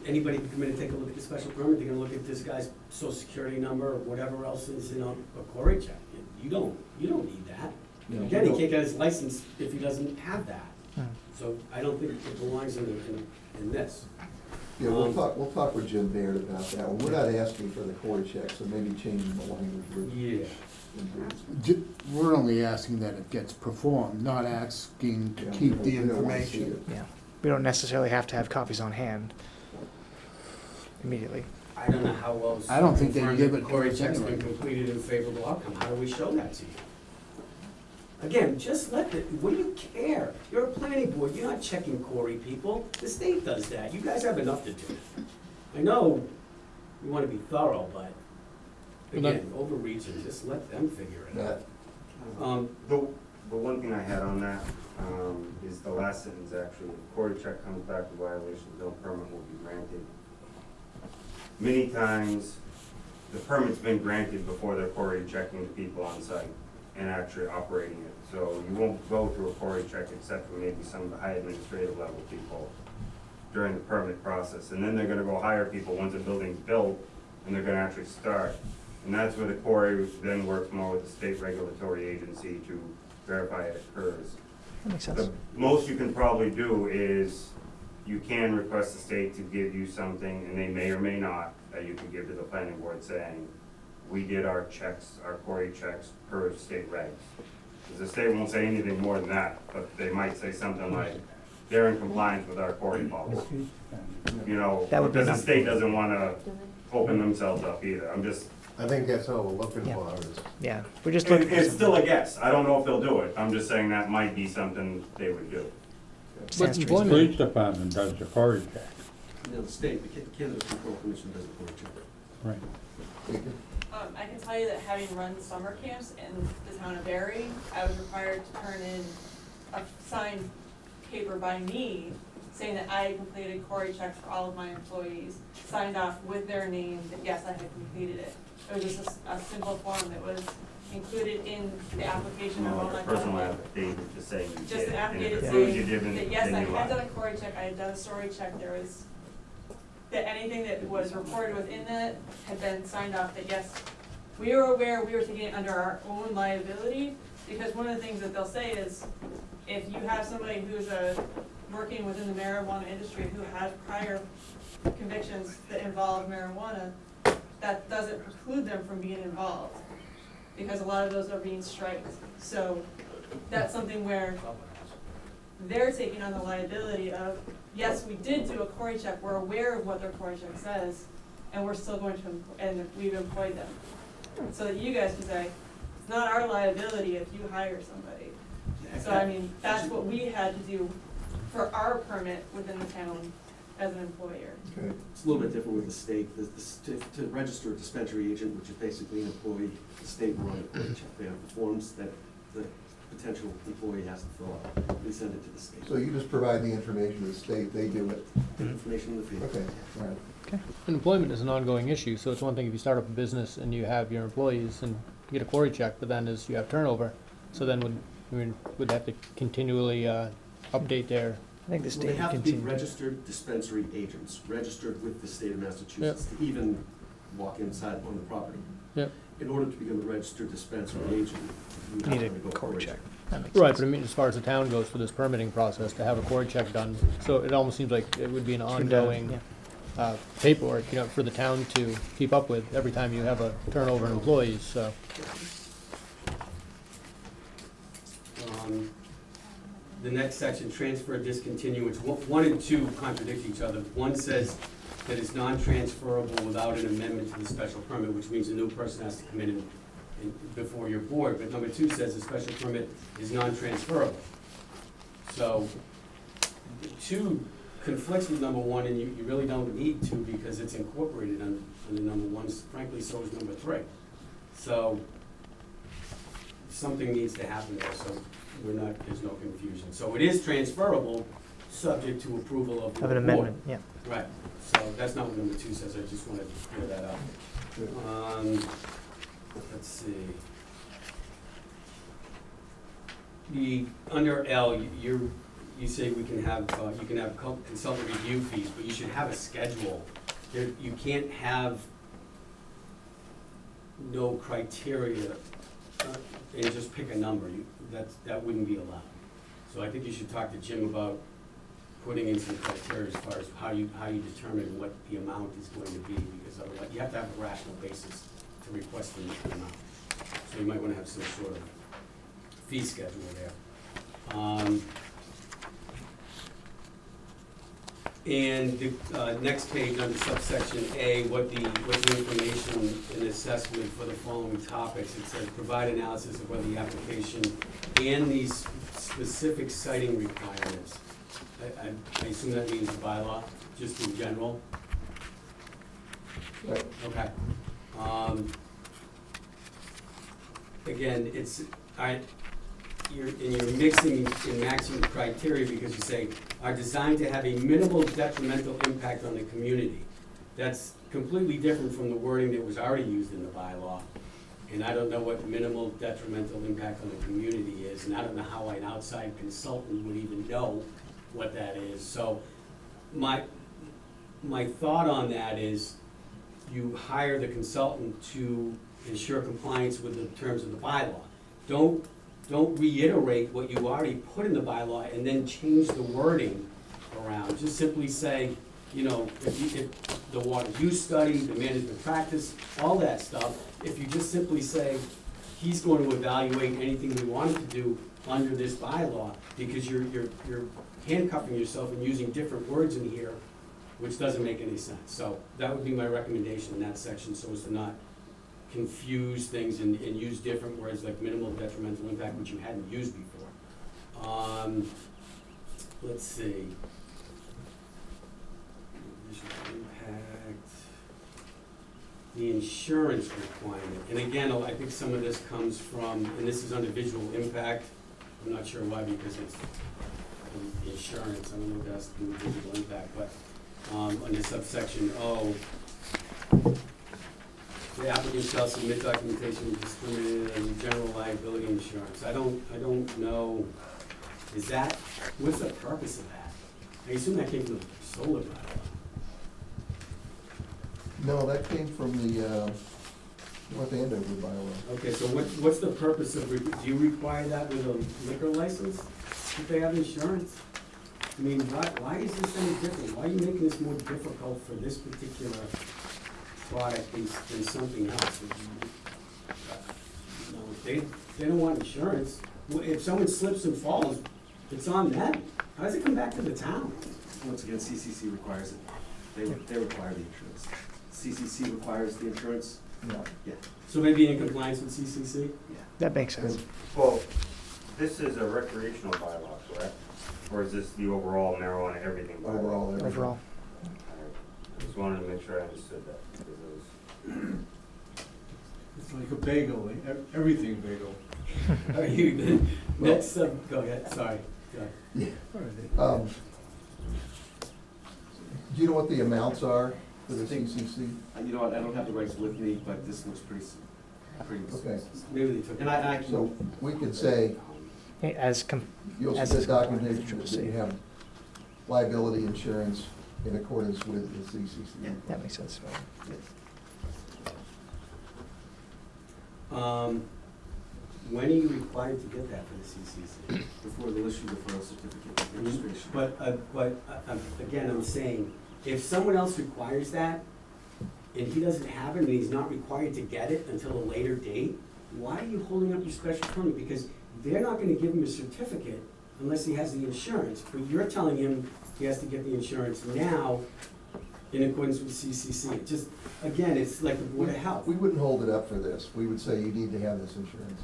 anybody can come in and take a look at the special permit, they can look at this guy's social security number or whatever else is in a quarry check. You don't need that. No, Again, we he don't. can't get his license if he doesn't have that. So I don't think it belongs in this. Yeah, we'll talk with Jim Baird about that one. We're not asking for the quarry check, so maybe changing the language would. Yeah. We're only asking that it gets performed, not asking to keep the We don't wanna see information. it. Yeah, we don't necessarily have to have copies on hand. immediately. I don't know how else. I don't think they confirm give that it to Cory us check's anyway. been completed in favorable outcome. How do we show that to you? Again, just let the, what do you care? You're a planning board, you're not checking Cory people. The state does that. You guys have enough to do. I know you wanna be thorough, but again, overreach and just let them figure it out. The one thing I had on that, is the last sentence actually, if Cory check comes back with violations, no permit will be granted. Many times, the permit's been granted before they're Cory checking the people on site and actually operating it. So you won't go through a Cory check except for maybe some of the high administrative level people during the permit process. And then they're gonna go hire people once a building's built and they're gonna actually start. And that's where the Cory then works more with the state regulatory agency to verify it occurs. That makes sense. The most you can probably do is, you can request the state to give you something, and they may or may not, that you can give to the planning board saying, we did our checks, our Cory checks per state regs. Because the state won't say anything more than that, but they might say something like, they're in compliance with our Cory policy. You know, That would be because the enough. state doesn't wanna open themselves up either. I'm just, I think that's all we're looking Yeah. for is, Yeah, we're just looking for it's still something. a guess. I don't know if they'll do it. I'm just saying that might be something they would do. Stands to employment- reason. Police department does the Cory check. No, the state, the Cannabis Control Commission does a Cory check. Right. I can tell you that having run summer camps in the town of Barry, I was required to turn in a signed paper by me saying that I had completed Cory checks for all of my employees, signed off with their name that yes, I had completed it. It was just a simple form that was included in the application of all my. Personal affidavit just saying you did. Just an And if affidavit it proves you saying didn't, that yes, then I you had lied. done a Cory check, I had done a story check, there was, that anything that was reported within that had been signed off, that yes, we were aware, we were taking it under our own liability, because one of the things that they'll say is, if you have somebody who's working within the marijuana industry who has prior convictions that involve marijuana, that doesn't preclude them from being involved, because a lot of those are being striked. So that's something where they're taking on the liability of, yes, we did do a Cory check, we're aware of what their Cory check says, and we're still going to, and we've employed them. So that you guys can say, it's not our liability if you hire somebody. So I mean, that's what we had to do for our permit within the town as an employer. Okay. It's a little bit different with the state. To register a dispensary agent, which is basically an employee, the state will run a Cory check. They have the forms that the potential employee has to fill out. We send it to the state. So you just provide the information to the state, they do it? Information in the field. Okay, all right. Employment is an ongoing issue, so it's one thing if you start up a business and you have your employees and you get a Cory check, but then as you have turnover, so then would have to continually update their. I think the Well, state they would have to be continue. registered dispensary agents, registered with the state of Massachusetts to even walk inside on the property. Yep. In order to become a registered dispensary agent, you have Need to a undergo Cory check. That makes Right, sense. but I mean, as far as the town goes for this permitting process, to have a Cory check done, so it almost seems like it would be an Should, ongoing yeah. paperwork, for the town to keep up with every time you have a turnover in employees, so. The next section, transfer discontinuance, one and two contradict each other. One says that it's non-transferable without an amendment to the special permit, which means a new person has to come in before your board. But number two says the special permit is non-transferable. So, the two conflicts with number one, and you really don't need to because it's incorporated under number one. Frankly, so is number three. So, something needs to happen there, so there's no confusion. So it is transferable, subject to approval of the Have board. an amendment, yeah. Right, so that's not what number two says, I just wanted to clear that up. Let's see. Under L, you say we can have, you can have consultant review fees, but you should have a schedule. You can't have no criteria and just pick a number. That wouldn't be allowed. So I think you should talk to Jim about putting in some criteria as far as how you determine what the amount is going to be, because otherwise, you have to have a rational basis to request the amount. So you might wanna have some sort of fee schedule there. And the next page under subsection A, what the information and assessment for the following topics, it says provide analysis of whether the application and these specific citing requirements. I assume that means the bylaw, just in general? Right. Okay. Again, you're mixing and matching the criteria because you say, are designed to have a minimal detrimental impact on the community. That's completely different from the wording that was already used in the bylaw. And I don't know what minimal detrimental impact on the community is, and I don't know how an outside consultant would even know what that is. So my thought on that is you hire the consultant to ensure compliance with the terms of the bylaw. Don't reiterate what you already put in the bylaw and then change the wording around. Just simply say, you know, if the water use study, the management practice, all that stuff, if you just simply say, he's going to evaluate anything we want to do under this bylaw, because you're handcuffing yourself and using different words in here, which doesn't make any sense. So that would be my recommendation in that section, so as to not confuse things and use different words like minimal detrimental impact, which you hadn't used before. Let's see. Visual impact. The insurance requirement. And again, I think some of this comes from, and this is under visual impact. I'm not sure why, because it's insurance. I don't know if that's to do with visual impact, but under subsection O, the applicant shall submit documentation discriminated and general liability insurance. I don't know, what's the purpose of that? I assume that came from the solar bylaw. No, that came from the North Andover bylaw. Okay, so what's the purpose of, do you require that with a liquor license, if they have insurance? I mean, why is this any different? Why are you making this more difficult for this particular product than something else? No, they don't want insurance. If someone slips and falls, it's on them. How does it come back to the town? Once again, CCC requires it. They require the insurance. CCC requires the insurance. No. Yeah. So maybe in compliance with CCC? Yeah. That makes sense. Well, this is a recreational bylaw, correct? Or is this the overall marijuana everything bylaw? Overall, everything. Overall. I just wanted to make sure I understood that, because it was. It's like a bagel, everything bagel. Are you, next, go ahead, sorry. Go ahead. Do you know what the amounts are for the CCC? You know what, I don't have the rights with me, but this looks pretty. Okay. Maybe they took it. And I can. So we could say, you'll as submit documentation that you have liability insurance in accordance with the CCC. Yeah. That makes sense. When are you required to get that for the CCC? Before they'll issue the file certificate of registration. But again, I'm saying, if someone else requires that, and he doesn't have it, and he's not required to get it until a later date, why are you holding up your special permit? Because they're not gonna give him a certificate unless he has the insurance, but you're telling him he has to get the insurance now in accordance with CCC. It just, again, it's like the Board of Health. We wouldn't hold it up for this. We would say you need to have this insurance.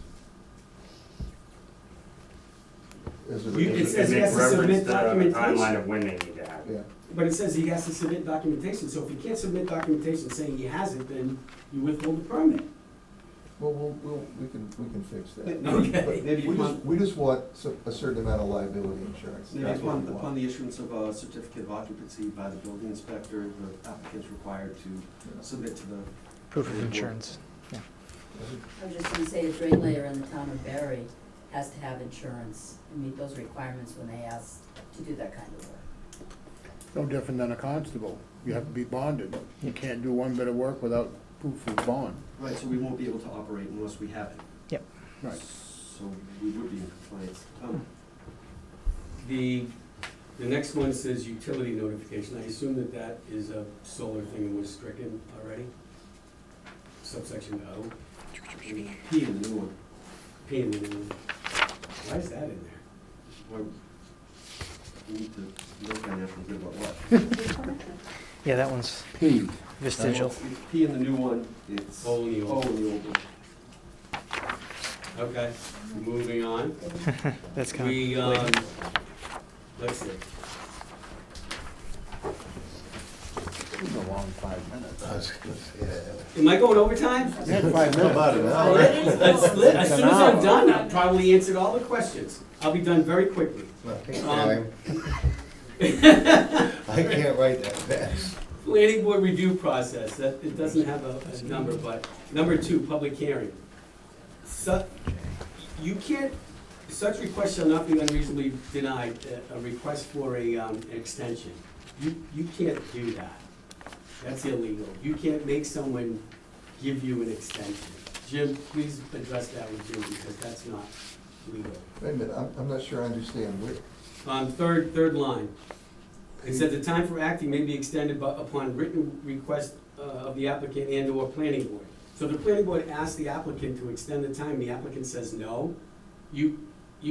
It says he has to submit documentation. Timeline of when they need to have it. Yeah. But it says he has to submit documentation, so if he can't submit documentation saying he has it, then you withhold the permit. Well, we can fix that. Okay. Maybe We just want a certain amount of liability insurance. Maybe That's what we upon want. the issuance of a certificate of occupancy by the building inspector, the applicant's required to submit to the. Proof of insurance. Yeah. I was just gonna say, the drain layer in the town of Barry has to have insurance and meet those requirements when they ask to do that kind of work. No different than a constable. You have to be bonded. You can't do one bit of work without proof of bond. Right, so we won't be able to operate unless we have it. Yep. Right. So we would be in compliance. The next one says utility notification. I assume that is a solar thing and was stricken already? Subsection O. P in the new one. P in the new one. Why is that in there? Or We need to look at it and good about what. Yeah, that one's P. vestigial. It's P in the new one, it's O in the O old. in the old one. Okay, moving on. That's kind We, of. let's see. It was a long 5 minutes. I was gonna say that. Am I going overtime? You had 5 minutes. About an hour. As soon as I'm done, I'll probably answer all the questions. I'll be done very quickly. I can't write that fast. Planning board review process, that, it doesn't have a number, but number 2, public hearing. You can't, such request shall not be unreasonably denied, a request for an extension. You can't do that. That's illegal. You can't make someone give you an extension. Jim, please address that with Jim, because that's not legal. Wait a minute, I'm not sure I understand. Third line. It said the time for acting may be extended upon written request of the applicant and/or planning board. So the planning board asks the applicant to extend the time, the applicant says no. You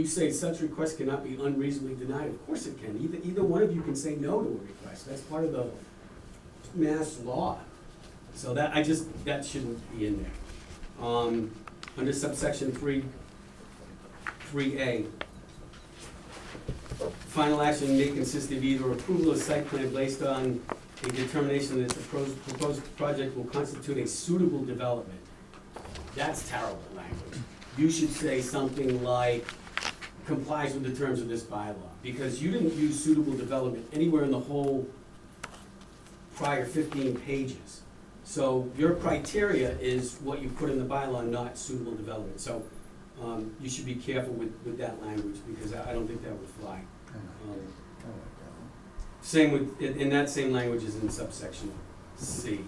say such request cannot be unreasonably denied. Of course it can. Either one of you can say no to a request. That's part of the mass law. So that shouldn't be in there. Under subsection 3A, final action may consist of either approval of site plan based on a determination that the proposed project will constitute a suitable development. That's terrible language. You should say something like complies with the terms of this bylaw, because you didn't use suitable development anywhere in the whole prior 15 pages. So your criteria is what you put in the bylaw, not suitable development. So you should be careful with that language, because I don't think that would fly. Same with, in that same language is in subsection C.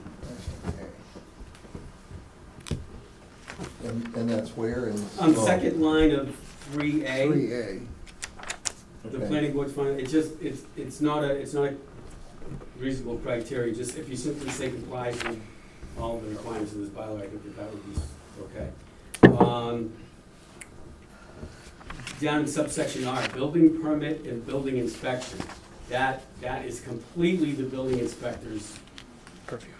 And that's where in? Second line of 3A. 3A. The Okay. planning board's fine, it's not a reasonable criteria, just if you simply say complies with all the requirements of this bylaw, I think that would be okay. Down in subsection R, building permit and building inspection. That is completely the building inspector's Purview.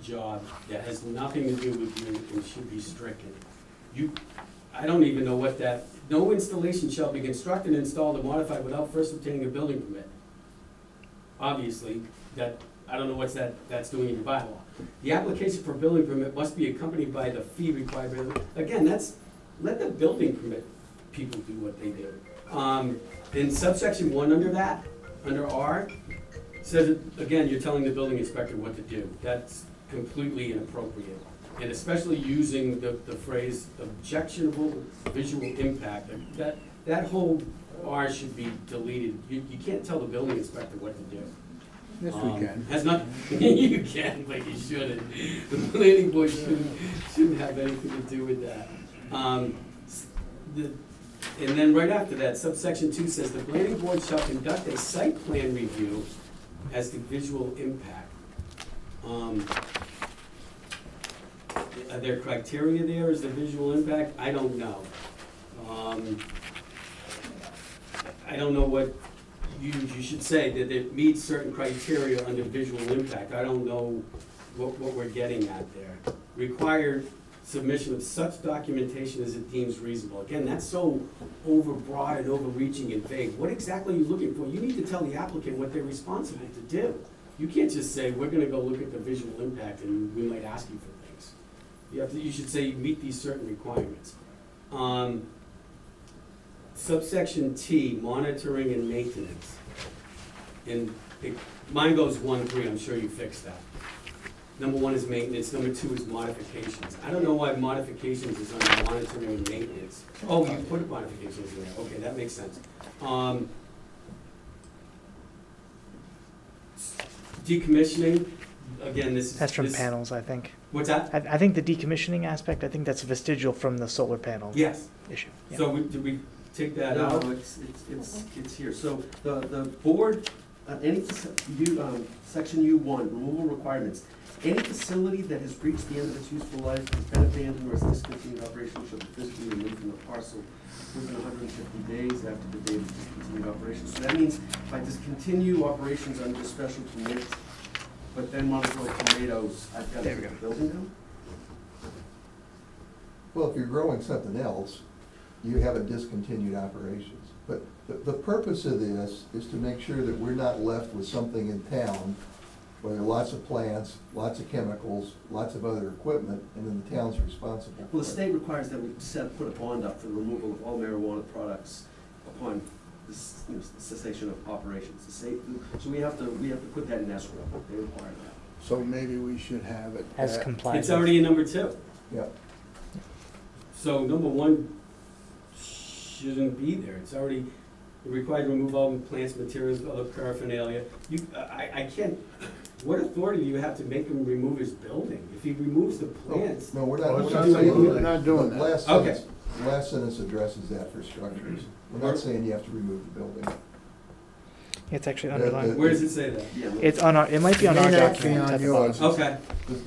job. That has nothing to do with you and should be stricken. I don't even know what that, no installation shall be constructed, installed, or modified without first obtaining a building permit. Obviously, I don't know what's that's doing in your bylaw. The application for building permit must be accompanied by the fee required by the, again, let the building permit people do what they do. In subsection 1 under R, says, again, you're telling the building inspector what to do. That's completely inappropriate. And especially using the phrase objectionable visual impact. That whole R should be deleted. You can't tell the building inspector what to do. Yes, we can. Has not, you can, but you shouldn't. The planning board shouldn't have anything to do with that. And then right after that, subsection 2 says, the planning board shall conduct a site plan review as to visual impact. Are there criteria there as the visual impact? I don't know. I don't know what you should say, that it meets certain criteria under visual impact. I don't know what we're getting at there. Required submission of such documentation as it deems reasonable. Again, that's so overbroad and overreaching and vague. What exactly are you looking for? You need to tell the applicant what they're responsible to do. You can't just say, we're gonna go look at the visual impact and we might ask you for things. You should say you meet these certain requirements. Subsection T, monitoring and maintenance. And mine goes 1, 3, I'm sure you fixed that. Number 1 is maintenance, number 2 is modifications. I don't know why modifications is under monitoring and maintenance. Oh, you put modifications in there, okay, that makes sense. Decommissioning, again, That's from panels, I think. What's that? I think the decommissioning aspect, I think that's vestigial from the solar panel Yes. issue. Yeah. So did we take that out? No, it's here. So the board Section U1, removal requirements. Any facility that has reached the end of its useful life, has been abandoned, or has discontinued operation shall be physically removed from the parcel within 150 days after the date of discontinued operation. So that means if I discontinue operations under special permit, but then want to grow tomatoes, I've got to take the building down? Well, if you're growing something else, you have a discontinued operations. But the purpose of this is to make sure that we're not left with something in town where there are lots of plants, lots of chemicals, lots of other equipment, and then the town's responsible for it. Well, the state requires that we put a bond up for the removal of all marijuana products upon the cessation of operations. So we have to put that in escrow. They require that. So maybe we should have it. As compliant. It's already in number 2. Yep. So number 1 shouldn't be there. It's already required to remove all plants, materials, other paraphernalia. I can't, what authority do you have to make him remove his building? If he removes the plants. No, we're Well, not it's saying not doing- that. we're not doing The that. last Okay. sentence, the last sentence addresses that for structures. We're not saying you have to remove the building. It's actually The- underlined. Where does it say that? Yeah. It's on our, it might be on It our may not be document on at the yours. bottom. Okay.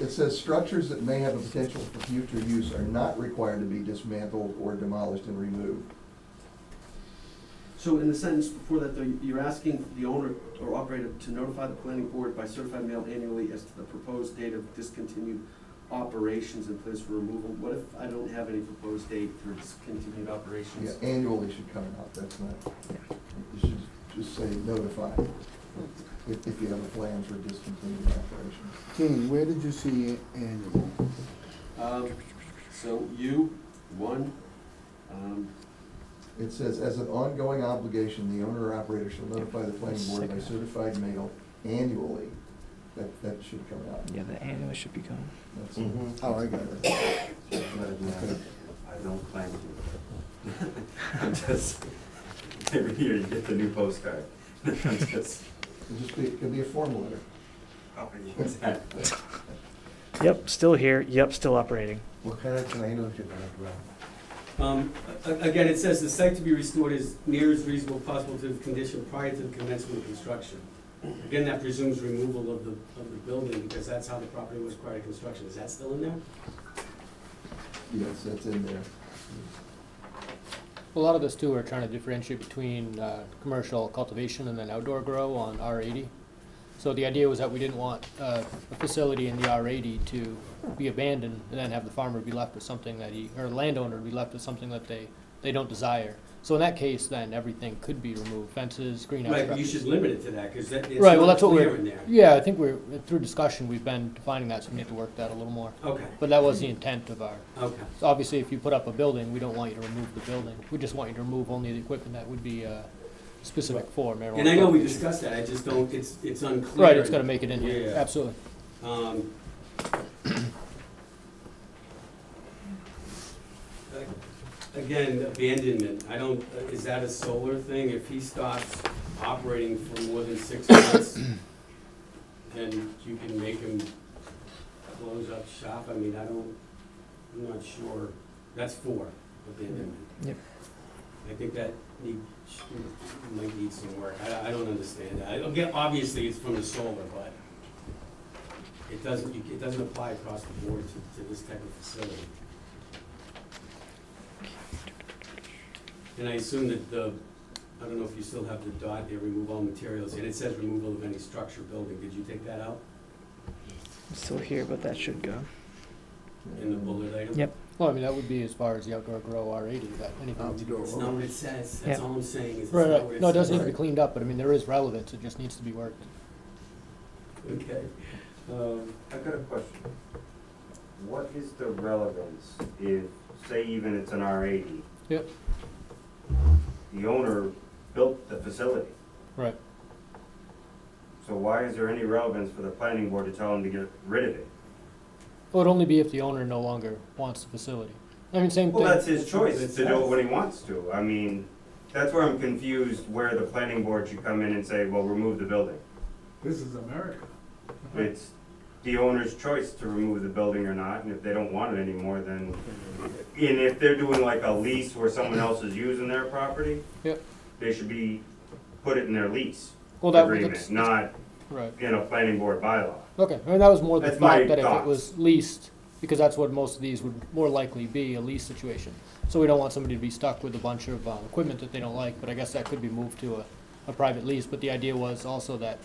It says structures that may have a potential for future use are not required to be dismantled or demolished and removed. So in the sentence before that, though, you're asking the owner or operator to notify the planning board by certified mail annually as to the proposed date of discontinued operations and plans for removal. What if I don't have any proposed date for discontinued Yeah, operations? annually should come out, that's not, you should just say notify if you have a plan for discontinued operations. Gene, where did you see annual? So It says, as an ongoing obligation, the owner or operator shall notify the planning board by certified mail annually. That should come out. Yeah, the annual should be gone. That's Oh, I got it. I don't plan to. I'm just, every year you get the new postcard. I'm just, It could be a form letter. oh, exactly. Yep, still here. Yep, still operating. What kind of tomatoes you gonna grow? Again, it says the site to be restored as near as reasonable possible to the condition prior to the commencement of construction. Again, that presumes removal of the building, because that's how the property was prior to construction. Is that still in there? Yes, that's in there. A lot of this too, we're trying to differentiate between commercial cultivation and then outdoor grow on R80. So the idea was that we didn't want a facility in the R80 to be abandoned and then have the farmer be left with something that or landowner be left with something that they don't desire. So in that case, then everything could be removed, fences, greenhouse Right, but you structures. should limit it to that, because it's Right, well, not that's what clear we're, in there. yeah, I think through discussion, we've been defining that, so we need to work that a little more. Okay, But that was the intent of our, okay. so obviously, if you put up a building, we don't want you to remove the building. We just want you to remove only the equipment that would be specific for marijuana. And I know we cultivation. discussed that, I just don't, it's unclear. Right, it's gotta make it in here, Yeah. absolutely. Again, abandonment, I don't, is that a solar thing? If he stops operating for more than 6 months, then you can make him close up shop? I mean, I'm not sure. That's 4, abandonment. Yep. I think that might need some work. I don't understand that. Again, obviously, it's from the solar, but it doesn't apply across the board to this type of facility. And I assume that I don't know if you still have the dot there, remove all materials, and it says removal of any structure, building. Did you take that out It's still here, but that should go. in the bullet item? Yep. Well, I mean, that would be as far as the outdoor grow R80, that anything. Outdoor That's not what it says. That's Yeah. all I'm saying is it's Right, not what right. it No, it does says. need to be cleaned up, but I mean, there is relevance, it just needs to be worked. Okay. I've got a question. What is the relevance if, say even it's an R80? Yep. The owner built the facility. Right. So why is there any relevance for the planning board to tell him to get rid of it? Well, it'd only be if the owner no longer wants the facility. I mean, same thing. Well, that's his That's what choice it to do it says. when he wants to. I mean, that's where I'm confused, where the planning board should come in and say, well, remove the building. This is America. It's the owner's choice to remove the building or not, and if they don't want it anymore, then, and if they're doing like a lease where someone else is using their property, Yep. they should put it in their lease. Well, that- agreement, that's- not Right. in a planning board bylaw. Okay, I mean, that was more the That's my thought that if it thoughts. was leased, because that's what most of these would more likely be, a lease situation. So we don't want somebody to be stuck with a bunch of equipment that they don't like, but I guess that could be moved to a private lease. But the idea was also that,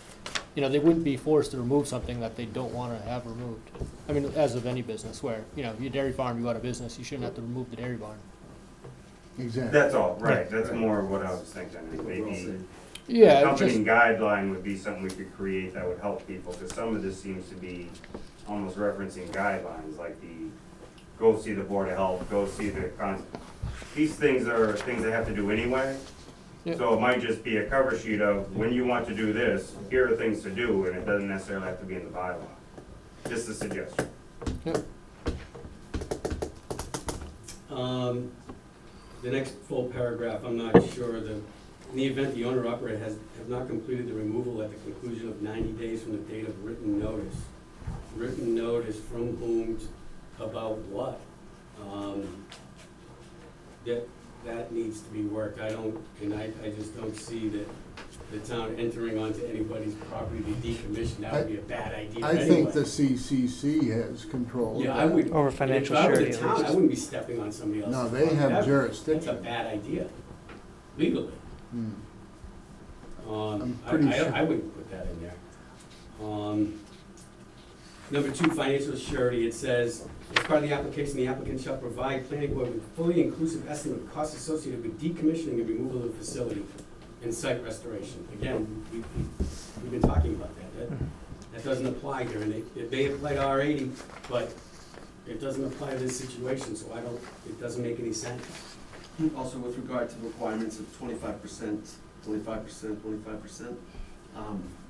you know, they wouldn't be forced to remove something that they don't wanna have removed. I mean, as of any business where, you know, your dairy farm, you go out of business, you shouldn't have to remove the dairy barn. Exactly. That's all, right, that's more what I was thinking, maybe. Yeah, The it just, accompanying guideline would be something we could create that would help people, because some of this seems to be almost referencing guidelines, like the, go see the Board of Health, go see the these things are things they have to do anyway. Yeah. So it might just be a cover sheet of, when you want to do this, here are things to do, and it doesn't necessarily have to be in the bylaw. Just a suggestion. The next full paragraph, I'm not sure, in the event the owner operator have not completed the removal at the conclusion of 90 days from the date of written notice. Written notice from whom, about what? That needs to be worked. I just don't see that the town entering onto anybody's property to decommission, that would be a bad idea I anyway. think the CCC has control of Yeah, that. I would. Over financial if I were surety, the at town, least. I wouldn't be stepping on somebody else's No, they property. have That's jurisdiction. a bad idea, legally. Hmm. Um, I'm pretty I sure. wouldn't put that in there. Number 2, financial surety, it says, as part of the application, the applicant shall provide planning board with fully inclusive estimate of costs associated with decommissioning and removal of the facility and site restoration. Again, we've been talking about that. That doesn't apply here, and it may apply to R80, but it doesn't apply to this situation, so it doesn't make any sense. Also, with regard to the requirements of 25%, 25%, 25%,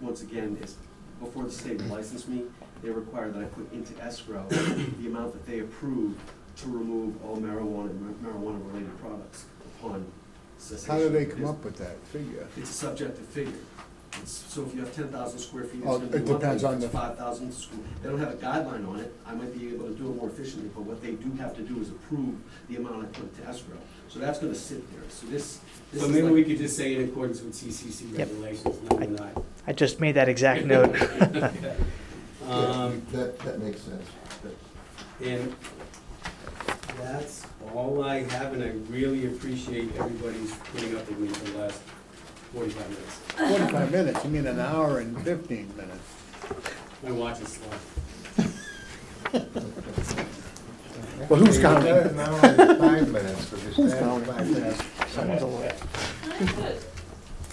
once again, is before the state will license me, they require that I put into escrow the amount that they approve to remove all marijuana and marijuana-related products upon cessation. How do they come up with that figure? It's a subjective figure. So if you have 10,000 square feet, it's Oh, gonna be it depends monthly. on If it's the- 5,000 square, they don't have a guideline on it. I might be able to do it more efficiently, but what they do have to do is approve the amount I put into escrow. So that's gonna sit there. So this So is maybe like- we could just say in accordance with CCC Yep. regulations, no, we're not. I just made that exact note. That makes sense. And that's all I have, and I really appreciate everybody's putting up with me for the last 45 minutes. 45 minutes, you mean an hour and 15 minutes? My watch is slow. Well, who's You counting? got it now in 5 minutes, because you Who's started counting? 5 minutes. Someone's a lawyer. Can I ask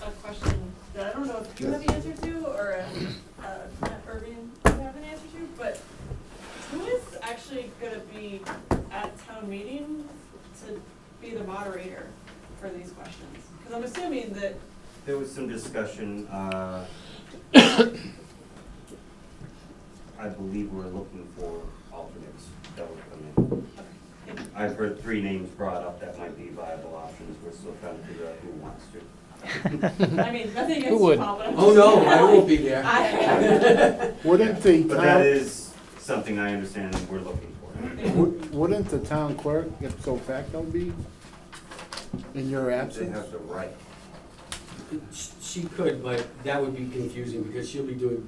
a question that I don't know if you have the answer to, or Matt Irving would have an answer to, but who is actually gonna be at town meeting to be the moderator for these questions? Because I'm assuming that, There was some discussion, I believe we're looking for alternates that would come in. I've heard 3 names brought up that might be viable options, we're still trying to figure out who wants to. I mean, nothing Who against would? Paul, but I'm Oh, just no, saying, I like, won't be there. Wouldn't the But that town, is something I understand we're looking for. wouldn't the town clerk ipso facto be in your They absence? have the right. She could, but that would be confusing, because she'll be doing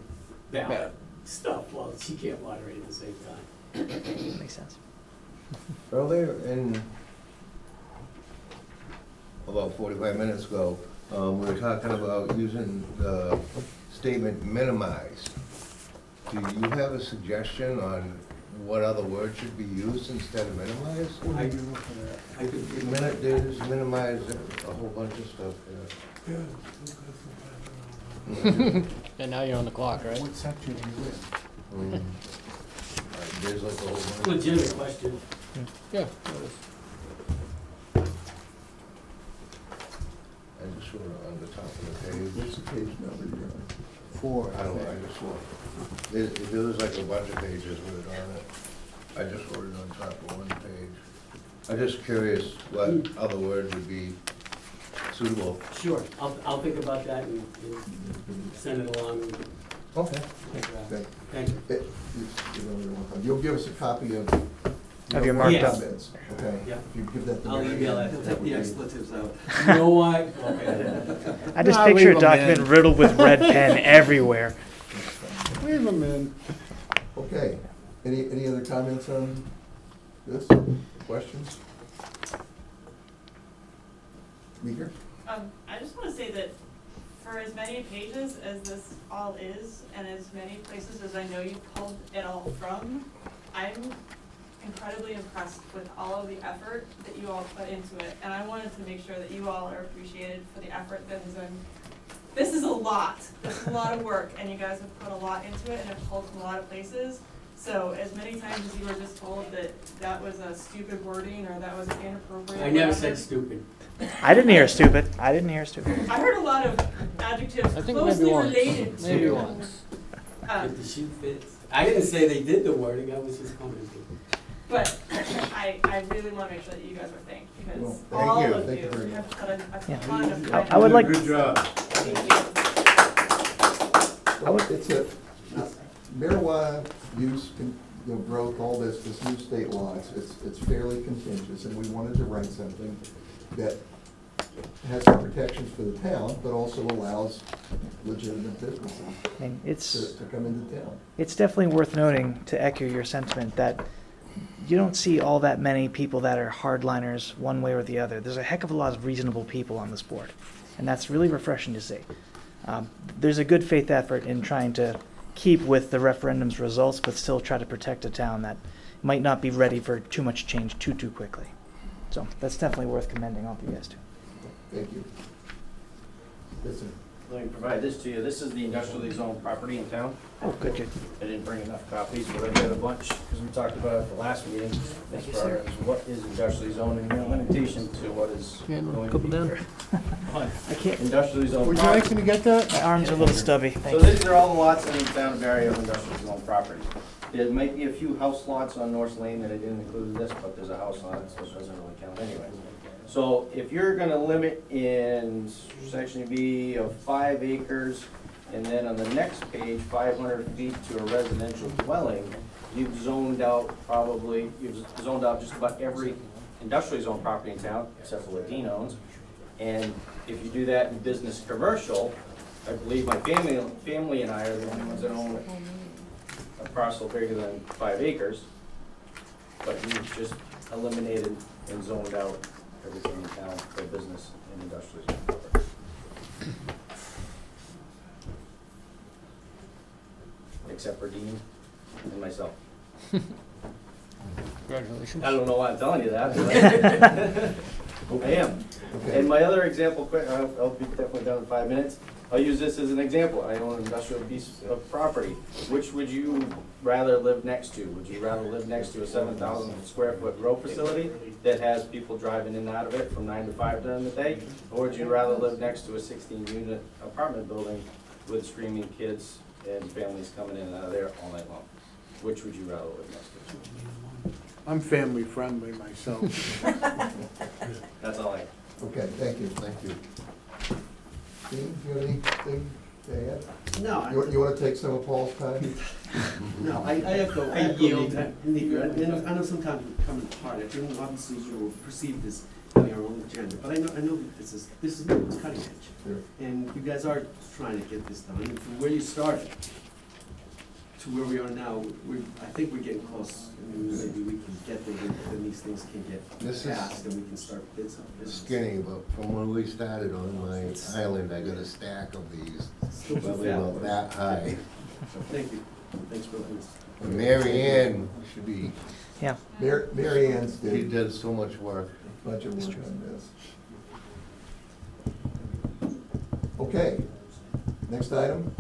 ballot stuff while she can't moderate at the same time. Makes sense. Earlier in, about 45 minutes ago, we were talking about using the statement minimize. Do you have a suggestion on what other word should be used instead of minimize? I could, There's minimize a whole bunch of stuff there. and now you're on the clock, right? What section are you in? There's like a whole bunch. legitimate question. Yeah. I just saw it on the top of the page. What's the page number you're on? 4, I don't know, I just saw it. There was like a bunch of pages with it on it. I just wrote it on top of one page. I'm just curious what other word would be suitable. Sure, I'll think about that and send it along. Okay. Okay. Thank you. You'll give us a copy of Of your No marked Yes. up. comments, okay? Yeah. If you give that to I'll Mary email Ann, it. He'll that take would the be- expletives out. You know what? Okay. I just Nah, picture leave a 'em document in. riddled with red pen everywhere. Leave them in. Okay, any other comments on this, questions? Meeker? I just wanna say that for as many pages as this all is, and as many places as I know you pulled it all from, I'm incredibly impressed with all of the effort that you all put into it, and I wanted to make sure that you all are appreciated for the effort that is in. This is a lot, this is a lot of work, and you guys have put a lot into it, and it pulled from a lot of places. So as many times as you were just told that that was a stupid wording, or that was inappropriate, I never whatever, said stupid. I didn't hear stupid. I didn't hear stupid. I heard a lot of adjectives I think maybe closely once, related to. maybe once. If the shoe fits. I didn't say they did the wording, I was just commenting. But I really wanna make sure that you guys are thanked, Well, because thank all you. of Thank you very you much. have put a Yeah. ton of time. I would like. Good job. Thank you. Well, it's a, marijuana use, growth, all this new state law, it's fairly contentious, and we wanted to write something that has some protections for the town, but also allows legitimate businesses And it's to come into town. it's definitely worth noting, to echo your sentiment, that you don't see all that many people that are hardliners one way or the other. There's a heck of a lot of reasonable people on this board, and that's really refreshing to see. There's a good faith effort in trying to keep with the referendum's results, but still try to protect a town that might not be ready for too much change too quickly. So that's definitely worth commending all of you guys to. Thank you. Listen, Let me provide this to you. This is the industrially zoned property in town. Oh, good. I didn't bring enough copies, but I've got a bunch, because we talked about it at the last meeting, as far as what is industrially zoned and the limitation to what is Yeah, going to couple be down. here. I can't. Industrially zoned Would you like property. me to get that? My arms are a little stubby. So Thank you. these are all the lots in the town of Barry of industrial zoned property. There might be a few house lots on North Lane that I didn't include in this, but there's a house on it, so it doesn't really count anyway. So if you're gonna limit in section B of 5 acres, and then on the next page, 500 feet to a residential dwelling, you've zoned out just about every industrially zoned property in town, except for what Dean owns. And if you do that in business commercial, I believe my family and I are the only ones that own a parcel bigger than 5 acres. But you've just eliminated and zoned out everything in town for business and industrial zone property. Except for Dean and myself. Congratulations. I don't know why I'm telling you that, but I am. okay. And my other example, quick, I'll be definitely done in 5 minutes. I'll use this as an example. I own an industrial piece of property. Which would you rather live next to? Would you rather live next to a 7,000 square foot grow facility that has people driving in and out of it from 9 to 5 during the day? Or would you rather live next to a 16-unit apartment building with screaming kids and families coming in and out of there all night long? Which would you rather live next to? I'm family friendly myself. That's all I have. Okay, thank you. Dean, you have anything to add? No, You wanna take some of Paul's time? no, I echo. I yield. I know sometimes we come apart, I think obviously you'll perceive this having our own agenda, but I know that this is new, it's cutting edge. Sure. And you guys are trying to get this done, and from where you started to where we are now, I think we're getting close. I mean, maybe we can get there, and these things can This get is passed, and we can start bids on business. skinny, but from when we started on my island, I got a stack of these, Still too probably fat, about that high. So thank you, thanks for letting us. And Mary Ann should be, Yeah. Mary Ann's she did does so much work. a bunch of work on this. Okay, next item.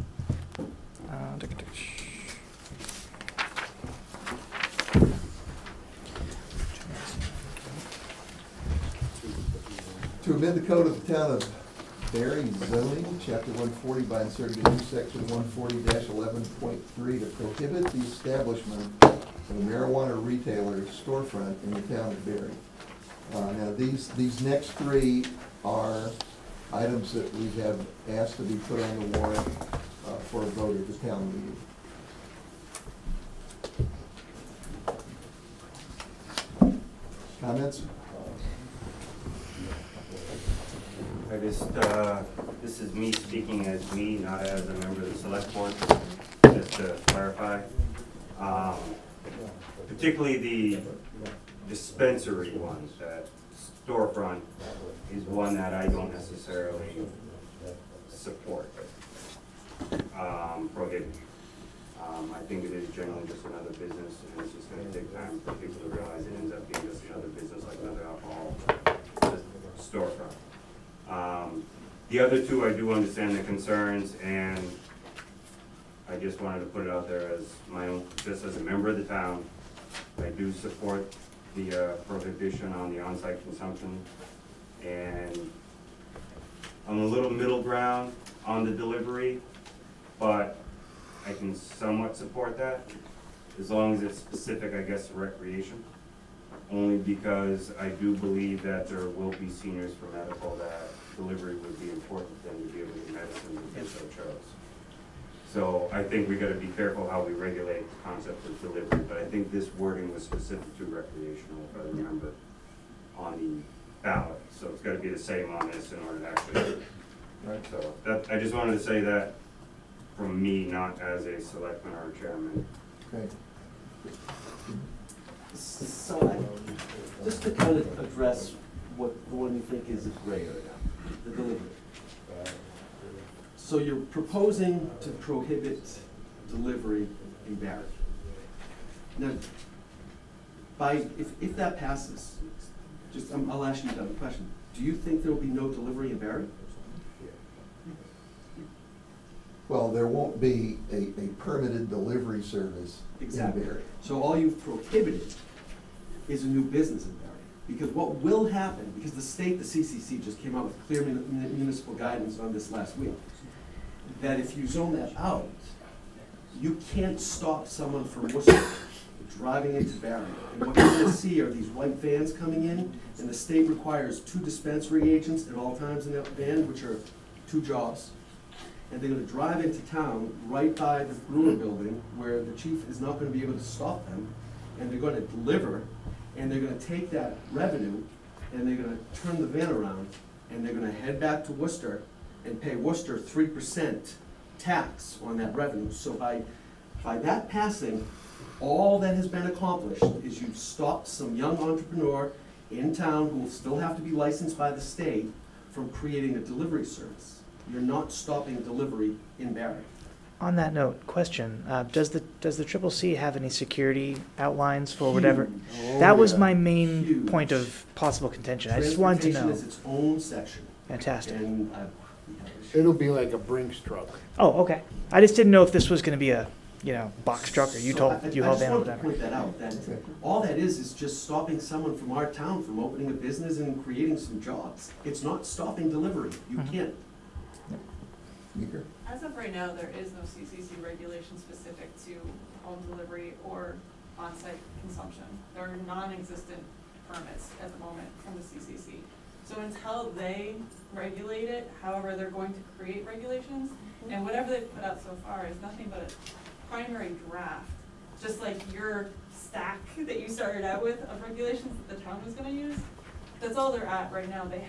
To amend the code of the town of Barry zoning, chapter 140, by inserting a new section 140-11.3 to prohibit the establishment of a marijuana retailer storefront in the town of Barry. Now, these next three are items that we have asked to be put on the warrant for a vote at the town meeting. comments? I just, this is me speaking as me, not as a member of the select board, just to clarify. Particularly the dispensary one, that storefront is one that I don't necessarily support, prohibit. I think it is generally just another business, and it's just gonna take time for people to realize it ends up being just another business like another alcohol storefront. The other two, I do understand the concerns, and I just wanted to put it out there as my own, just as a member of the town. I do support the prohibition on the on-site consumption, and I'm a little middle ground on the delivery, but I can somewhat support that, as long as it's specific, I guess, to recreation. Only because I do believe that there will be seniors for medical that delivery would be important for them to be able to get medicine if they so chose. So I think we gotta be careful how we regulate the concept of delivery, but I think this wording was specific to recreational, if I remember, on the ballot. So it's gotta be the same on this in order to actually, right? So that, I just wanted to say that from me, not as a selectman or a chairman. Okay. So, just to kind of address what the one you think is a gray area, the delivery. So you're proposing to prohibit delivery in Barry. Now, if that passes, just, I'll ask you another question. Do you think there will be no delivery in Barry? Well, there won't be a permitted delivery service in Exactly. Barry. So all you've prohibited is a new business in Barry. Because what will happen, because the state, the CCC, just came out with clear municipal guidance on this last week, that if you zone that out, you can't stop someone from Worcester driving into Barry. And what you're gonna see are these white vans coming in, and the state requires 2 dispensary agents at all times in that van, which are 2 jobs. And they're gonna drive into town right by the brewer building where the chief is not gonna be able to stop them. And they're gonna deliver, and they're gonna take that revenue, and they're gonna turn the van around, and they're gonna head back to Worcester and pay Worcester 3% tax on that revenue. So by that passing, all that has been accomplished is you've stopped some young entrepreneur in town who will still have to be licensed by the state from creating a delivery service. You're not stopping delivery in Barry. On that note, question, does the CCC have any security outlines for whatever? That was my main Huge. point of possible contention. I just wanted to know. Transportation is its own section. Fantastic. And It'll be like a Brinks truck. Oh, okay. I just didn't know if this was gonna be a, box truck or I U-Haul just van or wanted to whatever. point that out, that all that is just stopping someone from our town from opening a business and creating some jobs. It's not stopping delivery. You Mhm. can't. Meeker? As of right now, there is no CCC regulation specific to home delivery or on-site consumption. There are non-existent permits at the moment from the CCC. So until they regulate it, however, they're going to create regulations, and whatever they've put out so far is nothing but a primary draft, just like your stack that you started out with of regulations that the town was gonna use. That's all they're at right now. They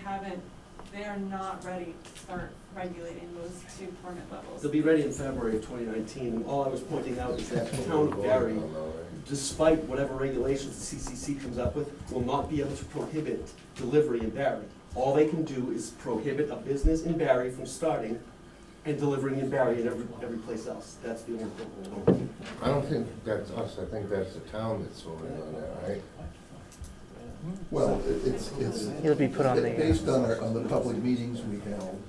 are not ready to start regulating those 2 permit levels. They'll be ready in February of 2019, and all I was pointing out is that the town of Barry, despite whatever regulations the CCC comes up with, will not be able to prohibit delivery in Barry. All they can do is prohibit a business in Barry from starting and delivering in Barry and every place else. That's the only thing. I don't think that's us, I think that's the town that's voting on that, right? Well, it's. It'll be put on the, Based on the public meetings we held,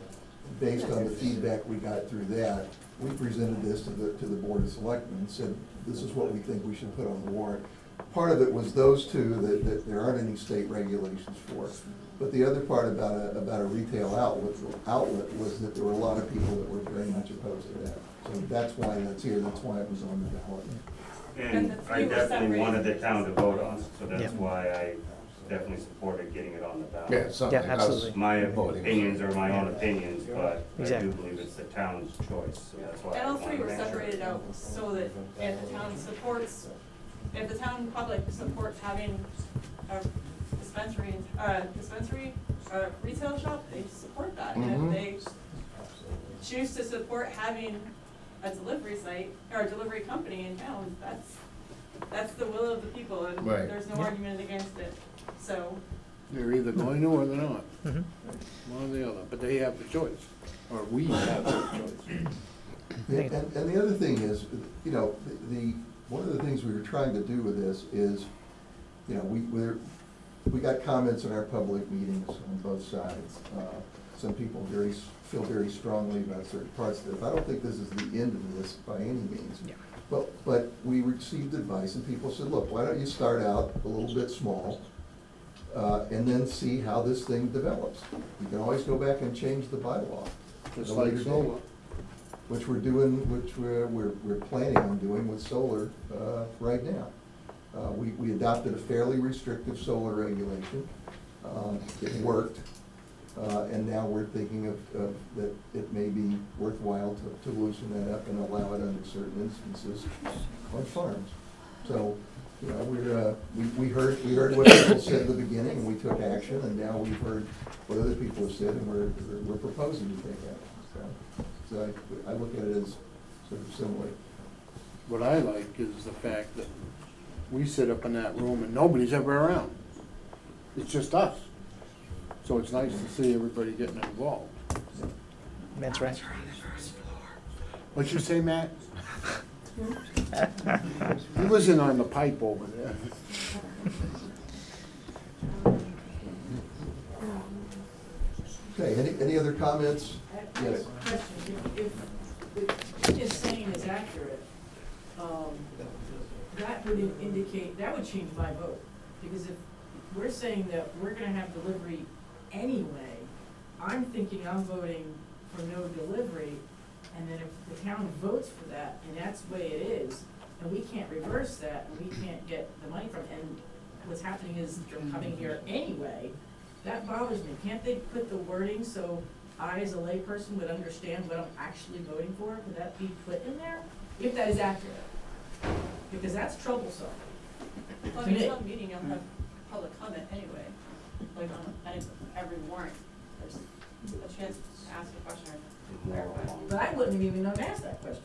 based on the feedback we got through that, we presented this to the Board of Selectmen and said, this is what we think we should put on the warrant. Part of it was those 2 that there aren't any state regulations for. But the other part about a retail outlet was that there were a lot of people that were very much opposed to that. So that's why that's here, that's why it was on the ballot. And I definitely wanted the town to vote on it, so Yeah. that's why I definitely supported getting it on the ballot. Yeah, something Yeah, else. absolutely. My Voting. opinions are my own opinions, but I Exactly. do believe it's the town's choice, so that's why I And all wanted 3 to were make sure. separated out so that if the town public supports having a retail shop, they support that. And if they choose to support having a delivery site, or a delivery company in town, that's the will of the people, and Right. there's no argument against it, so. They're either going to or they're not, Mhm. one or the other, but they have the choice, or we have the choice. Yeah, and the other thing is, you know, one of the things we were trying to do with this is, you know, we got comments in our public meetings on both sides. Some people feel very strongly about certain parts of it. I don't think this is the end of this by any means. Yeah. But we received advice and people said, look, why don't you start out a little bit small, and then see how this thing develops. You can always go back and change the bylaw. Just at a like later date, solar. which we're doing, which we're planning on doing with solar, right now. We adopted a fairly restrictive solar regulation. It worked, and now we're thinking of that it may be worthwhile to loosen that up and allow it under certain instances on farms. So, you know, we heard what people said at the beginning, and we took action, and now we've heard what other people have said, and we're proposing to take action. So I look at it as sort of similar. What I like is the fact that we sit up in that room and nobody's ever around. It's just us. So it's nice to see everybody getting involved. That's right. What'd you say, Matt? He was in on the pipe over there. Okay, any other comments? I have Yes. a question. If what you're saying is accurate, that would indicate, that would change my vote. Because if we're saying that we're gonna have delivery anyway, I'm thinking I'm voting for no delivery, and then if the town votes for that, and that's the way it is, and we can't reverse that, and we can't get the money from, and what's happening is they're coming here anyway, that bothers me. Can't they put the wording so I, as a layperson, would understand what I'm actually voting for? Could that be put in there? If that is accurate. Because that's troublesome. Well, To in me. some meeting, you'll have public comment anyway, like on every warrant, there's a chance to ask a question or clarify. But I wouldn't even know to ask that question.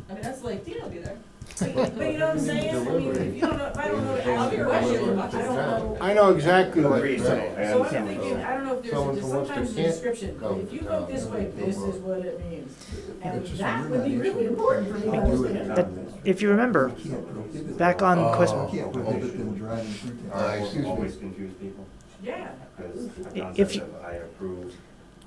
I mean, that's like, Dina will be there. But you know what I'm saying? I mean, if you don't know, if I don't know to ask a question, I don't know. I know exactly what you're saying. So I'm thinking, I don't know if Someone there's from Worcester sometimes a can't description, go if you to vote town. this way, this is what it means. And It's just that we're would not be really actually important for me to trying to do it. understand. But if you remember, We can't prohibit back them. on We question, can't prohibit them driving through town. Excuse Always me. confuse people, Yeah. because the If concept you- of I approve.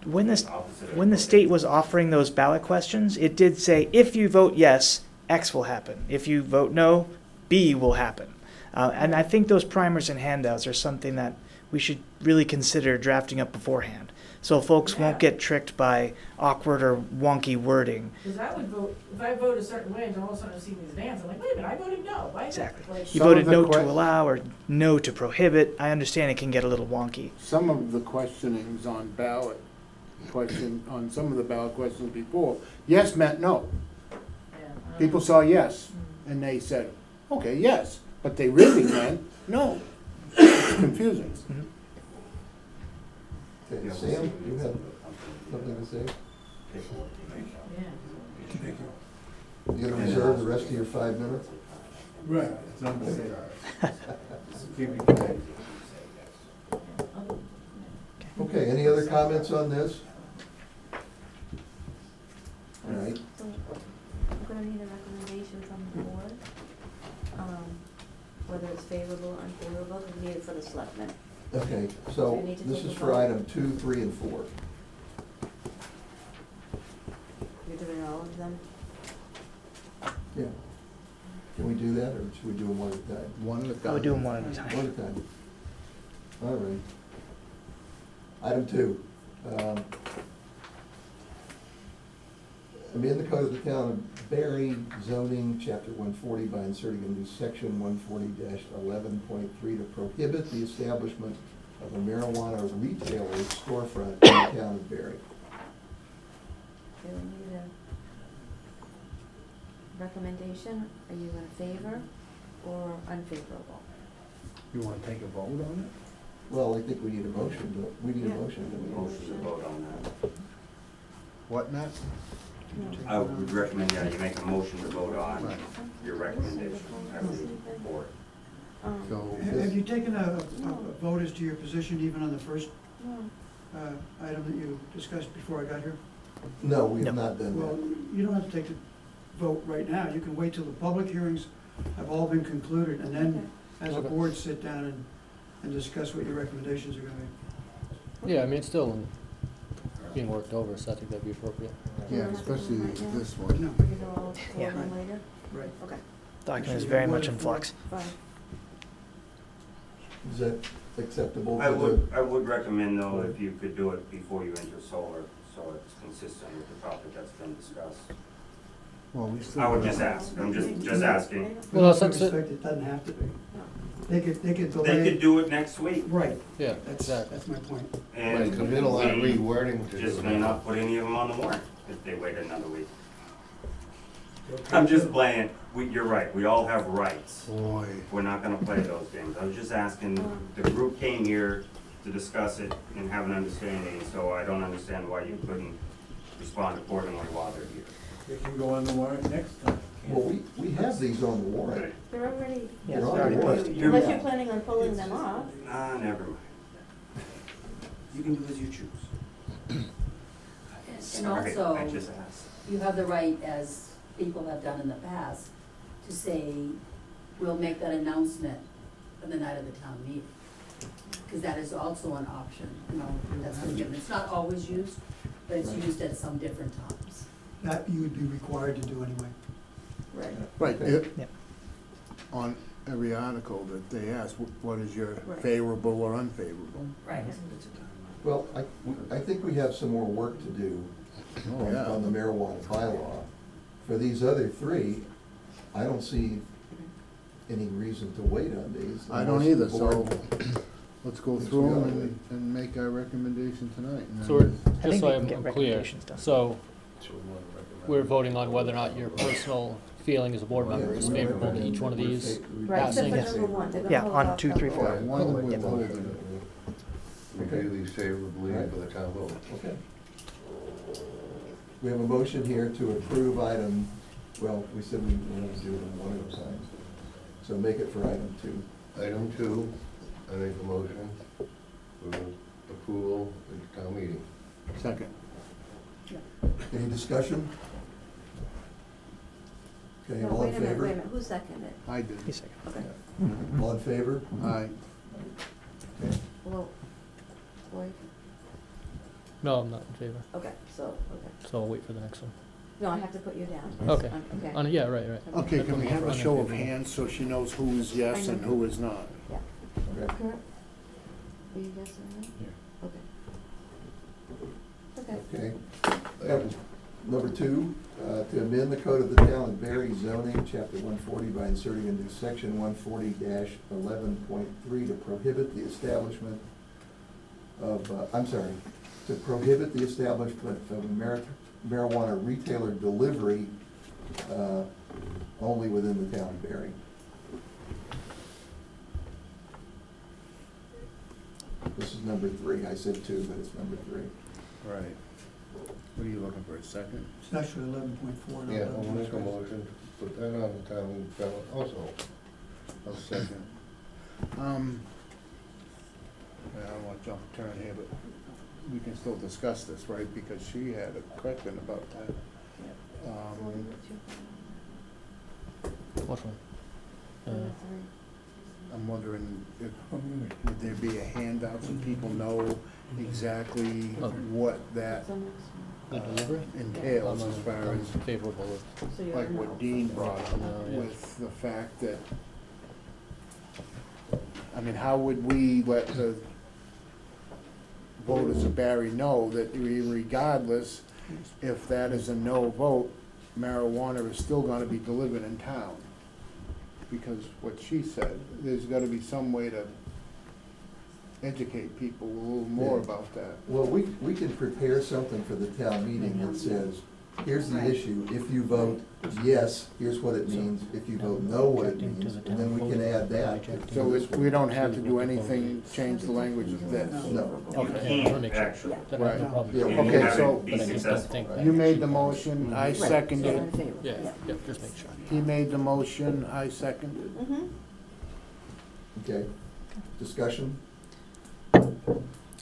when is the opposite of when the state was offering those ballot questions, it did say if you vote yes, X will happen. If you vote no, B will happen. And I think those primers and handouts are something that we should really consider drafting up beforehand, so folks won't get tricked by awkward or wonky wording. Because I would vote, if I vote a certain way and all of a sudden I see these vans, I'm like, wait a minute, I voted no. Why is that? Exactly. Like, You Some voted of the no que- to allow or no to prohibit. I understand it can get a little wonky. Some of the questionings on some of the ballot questions before, yes meant no. yeah, People saw yes, and they said, okay, yes, but they really meant no. It's confusing. Okay, Sam, you have something to say? yeah. You gonna reserve the rest of your 5 minutes? Right. Okay, any other comments on this? All right, So, I'm gonna need a recommendation from the board, whether it's favorable or unfavorable, we need it for the selectmen. okay, So so you need to this take is a for vote. item 2, 3, and 4. You're doing all of them? Yeah. Can we do that, or should we do them one at a time? One at a time. I would do them one at a One time. at a time. All right. Item 2. Amend the code of the town of Barry zoning, chapter 140, by inserting a new section 140-11.3 to prohibit the establishment of a marijuana retailer storefront in the town of Barry. Do we need a recommendation? Are you in favor or unfavorable? You wanna take a vote on Well, I think we need a motion, but we need a Yeah. motion. don't we? Motion to vote on that. it? What, Matt? I would recommend, yeah, you make a motion to vote on Right. your recommendation as a board. So, Have you taken a vote as to your position even on the first No. item that you discussed before I got here? No, we have No. not done Well, that. you don't have to take the vote right now. You can wait till the public hearings have all been concluded, and then, as a Okay. board, sit down and discuss what your recommendations are gonna be. Yeah, I mean, it's still being worked over, so I think that'd be appropriate. yeah, especially this one. No, We can do all Yeah. of them later? right. Okay, Document is very much in flux. fine. Is that acceptable? I to the- would recommend though, if you could do it before you enter solar, so it's consistent with the topic that's been discussed. Well, we still. I would gotta- just ask, I'm just asking. With Well, all due since it- respect, it doesn't have to be. They could delay. They could do it next week, Right, Yeah, that's exactly. my point. and Right, 'cause we had a lot of we rewording to do. just may not put any of them on the warrant if they wait another week. I'm just playing, you're right, we all have rights. Boy, We're not gonna play those games. I was just asking, the group came here to discuss it and have an understanding, so I don't understand why you couldn't respond accordingly while they're here. it can go on the warrant next time. Well, we have these on the warrant. They're already, Yeah, They're on already the warrant. posted. unless you're planning on pulling them off. Ah, never mind. You can do as you choose. And Sorry, I also, just asked. you have the right, as people have done in the past, to say, we'll make that announcement on the night of the town meeting. Because that is also an option, you know, that's been given. It's not always used, but it's used at some different times. That you would be required to do anyway. Right. Right, Okay. Yeah. on every article that they ask, what is your Right. favorable or unfavorable? Right. Well, I think we have some more work to do Oh, yeah. on the marijuana bylaw. For these other three, I don't see any reason to wait on these. I don't unless either, the so board- let's go Yes, through we them gotta and make our recommendation tonight. and So then- we're, I just think so we can I'm get clear, recommendations done. so we're voting on whether or not your personal feeling as a board member is favorable to each one of these. Right, except for Passing. number one, they're gonna Yeah, hold on off 2, 3, couple. 4. Yeah, one Oh, we're yeah. holding. Review these favorably for the town vote. Okay. We have a motion here to approve item, well, we said we wanted to do them one at a time. So make it for item 2. Item 2, I make a motion for approval at the town meeting. Second. Any discussion? Okay, No, all in wait a minute, favor? wait a minute, who seconded it? I did. He's second. Okay, All in favor? Aye. Okay. well, Lloyd, No, I'm not in favor, okay, so, okay. so I'll wait for the next one. No, I have to put you down. Okay. Okay. Yeah, right, right. Okay, can we have a Unfavorable. show of hands so she knows who is yes and who is not? Yeah. Okay. Kurt, are you yes or no? Okay. Okay. Okay. Item number 2, to amend the code of the town of Berry zoning, chapter 140, by inserting a new section 140-11.3 to prohibit the establishment of, to prohibit the establishment of marijuana retailer delivery only within the town of Berry. This is number 3. I said 2, but it's number 3. Right. What are you looking for, a second? It's actually 11.4. Yeah, I'll make a motion to put that on the town ballot also. A second. I don't want to jump a turn here, but we can still discuss this, right? Because she had a question about that. Which one? I'm wondering if, would there be a handout so people know exactly Oh. what that The delivery? entails as far I'm as, favorable of, So you're like no. what Dean brought up No, yeah. with the fact that, I mean, how would we let the voters of Barry know that regardless, if that is a no vote, marijuana is still gonna be delivered in town? Because what she said, there's gotta be some way to educate people a little more Yeah. about that. Well, we can prepare something for the town meeting that says Here's the Right. issue, if you vote yes, here's what it means, if you vote no, what it means, and then we can add that. to So this we one. don't have to do anything, change the language of this? No. You Okay. can't actually. Then Right. I have no problem. Yeah, You Okay, can have so- it be But I just don't successful. think that You made should the be- motion, I Right, seconded so it. in favor. Yeah, yeah, just make sure. He made the motion, I seconded. Mm-hmm. Okay, discussion?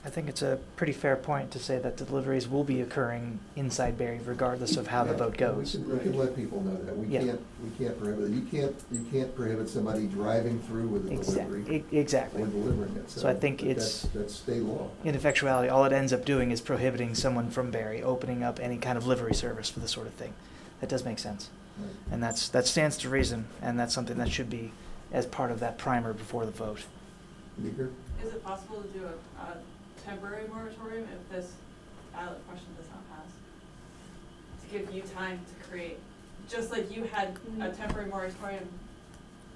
I think it's a pretty fair point to say that the deliveries will be occurring inside Barry regardless of how the vote goes. We can let people know that, we Yeah. can't prohibit it, you can't prohibit somebody driving through with a delivery Exactly. or delivering it, So I think but it's- that's state law. In effectuality, all it ends up doing is prohibiting someone from Barry opening up any kind of livery service for this sort of thing. That does make sense. Right. And that stands to reason, and that's something that should be as part of that primer before the vote. Meeker? Is it possible to do a temporary moratorium if this ballot question does not pass? To give you time to create, just like you had a temporary moratorium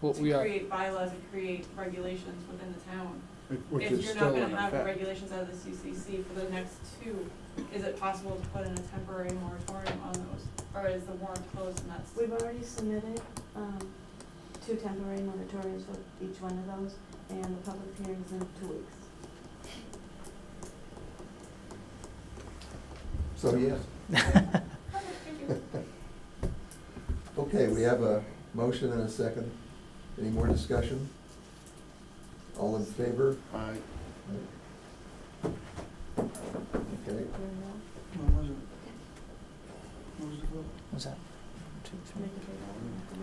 Well, to we are, create bylaws and create regulations within the town. Which If is you're still not in gonna have effect. regulations out of the CCC for the next two, is it possible to put in a temporary moratorium on those? Or is the warrant closed and that's? We've already submitted, 2 temporary moratoriums for each one of those, and the public hearing's in 2 weeks. So, yes. Okay, we have a motion and a second. Any more discussion? All in favor? Aye. Okay, What was it? What was the vote? Was that 2, 3? Is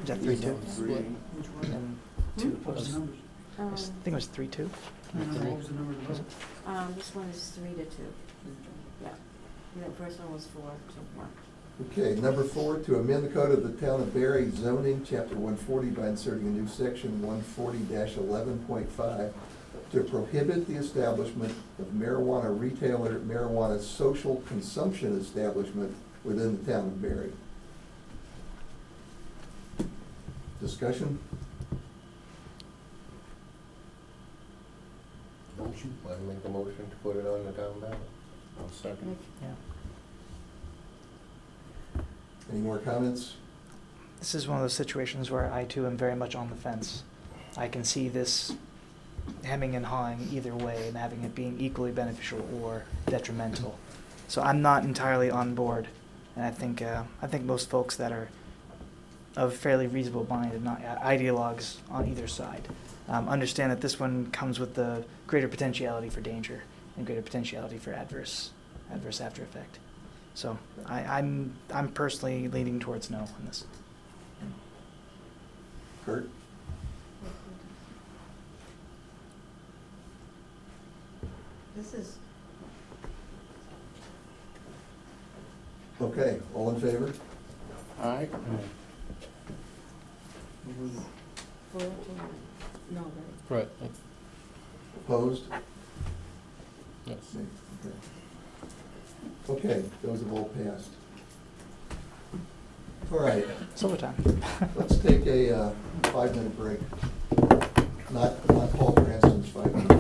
Is that 3-2? Three. Which one? And 2 What was opposed. the numbers? I think it was 3-2. No, what was the number of the vote? This one is 3-2. Yeah. And the first one was 4-1. okay, number 4, to amend the code of the town of Barry zoning, chapter 140, by inserting a new section 140-11.5 to prohibit the establishment of marijuana retailer, marijuana social consumption establishment within the town of Barry. Discussion? Motion? Want to make a motion to put it on the town ballot? I'll second. Yeah. Any more comments? This is one of those situations where I too am very much on the fence. I can see this hemming and hawing either way and having it being equally beneficial or detrimental. So I'm not entirely on board, and I think most folks that are of fairly reasonable mind and not ideologues on either side understand that this one comes with the greater potentiality for danger and greater potentiality for adverse after effect. So I'm personally leaning towards no on this. Kurt? This is, Okay, all in favor? Aye. What was it? 4-1. No, right. right, Opposed? yes. Okay. Okay, those have all passed. All right, Silver time. let's take a 5-minute break. Not Paul Cranston's 5 minutes.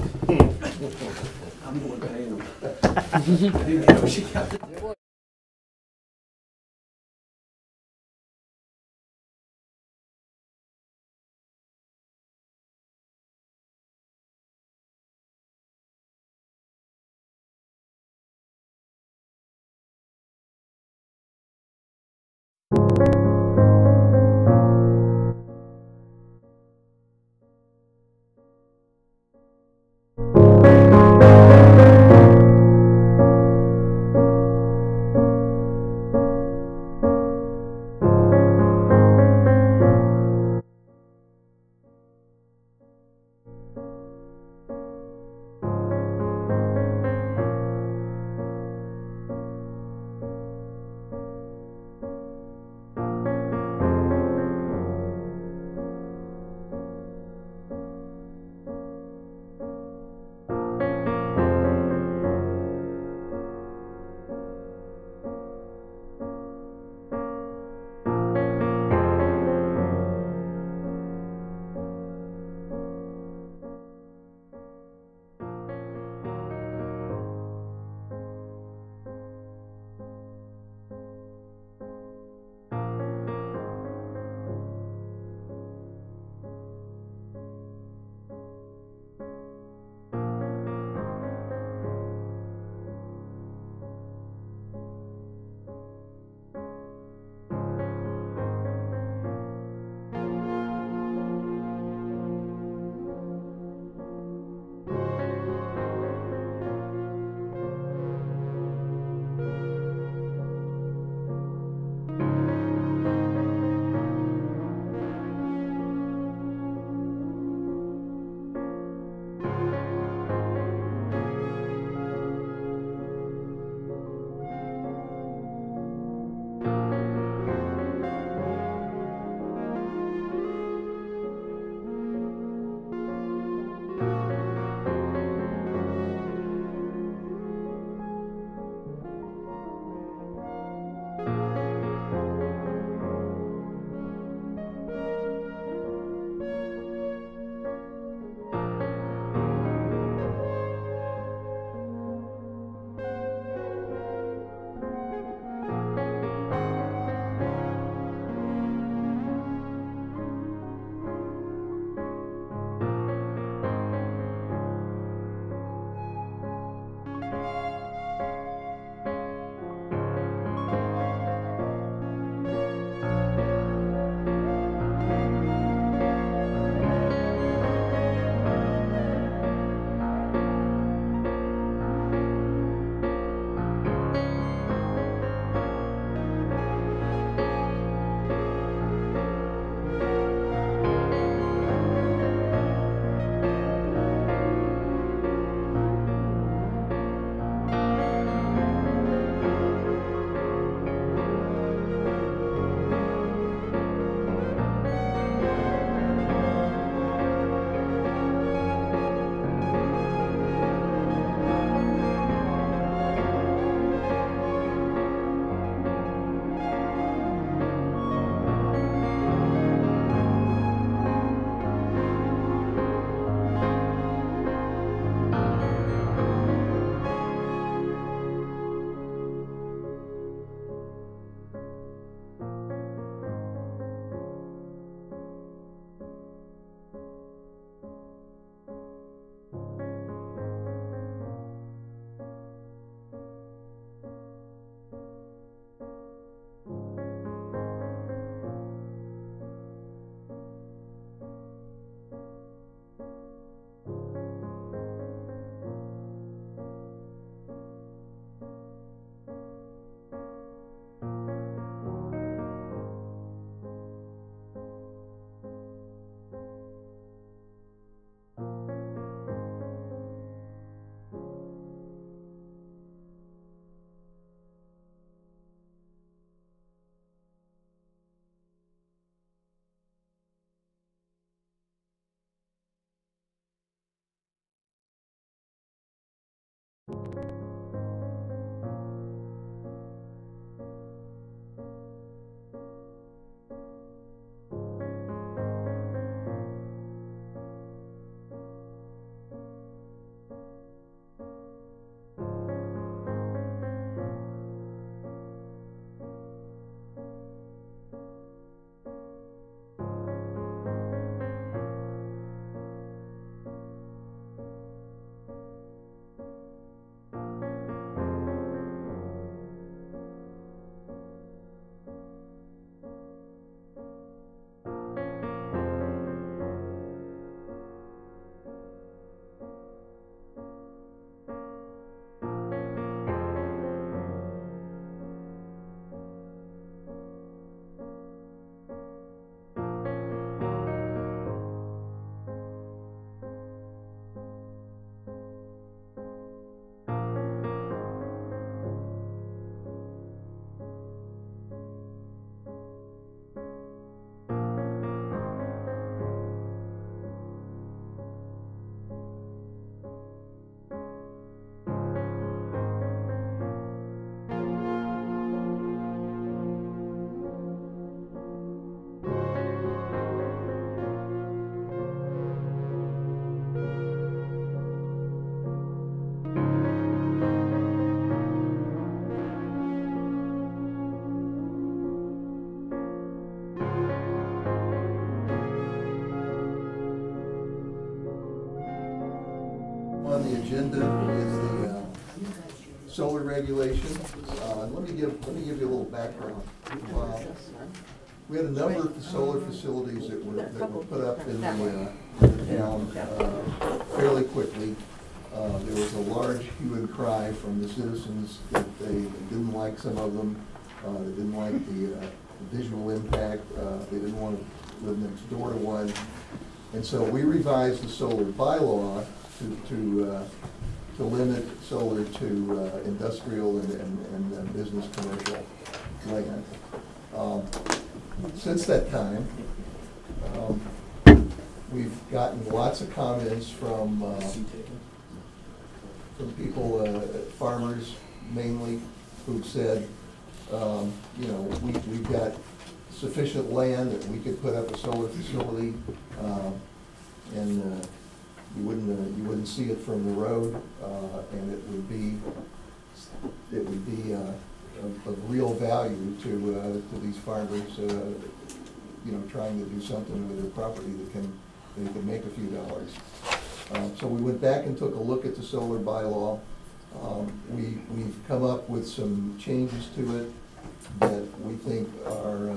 I'm the one paying them. I didn't know she kept it. On the agenda is the solar regulation. Let me give you a little background. We had a number of solar facilities that were put up in the town fairly quickly. There was a large hue and cry from the citizens that they didn't like some of them. They didn't like the visual impact. They didn't want to live next door to one. And so we revised the solar bylaw to limit solar to industrial and business commercial land. Since that time, we've gotten lots of comments from people, farmers mainly, who've said, you know, we've got sufficient land that we could put up a solar facility, and you wouldn't see it from the road, and it would be of real value to these farmers, you know, trying to do something with their property that they can make a few dollars. So we went back and took a look at the solar bylaw. We've come up with some changes to it that we think are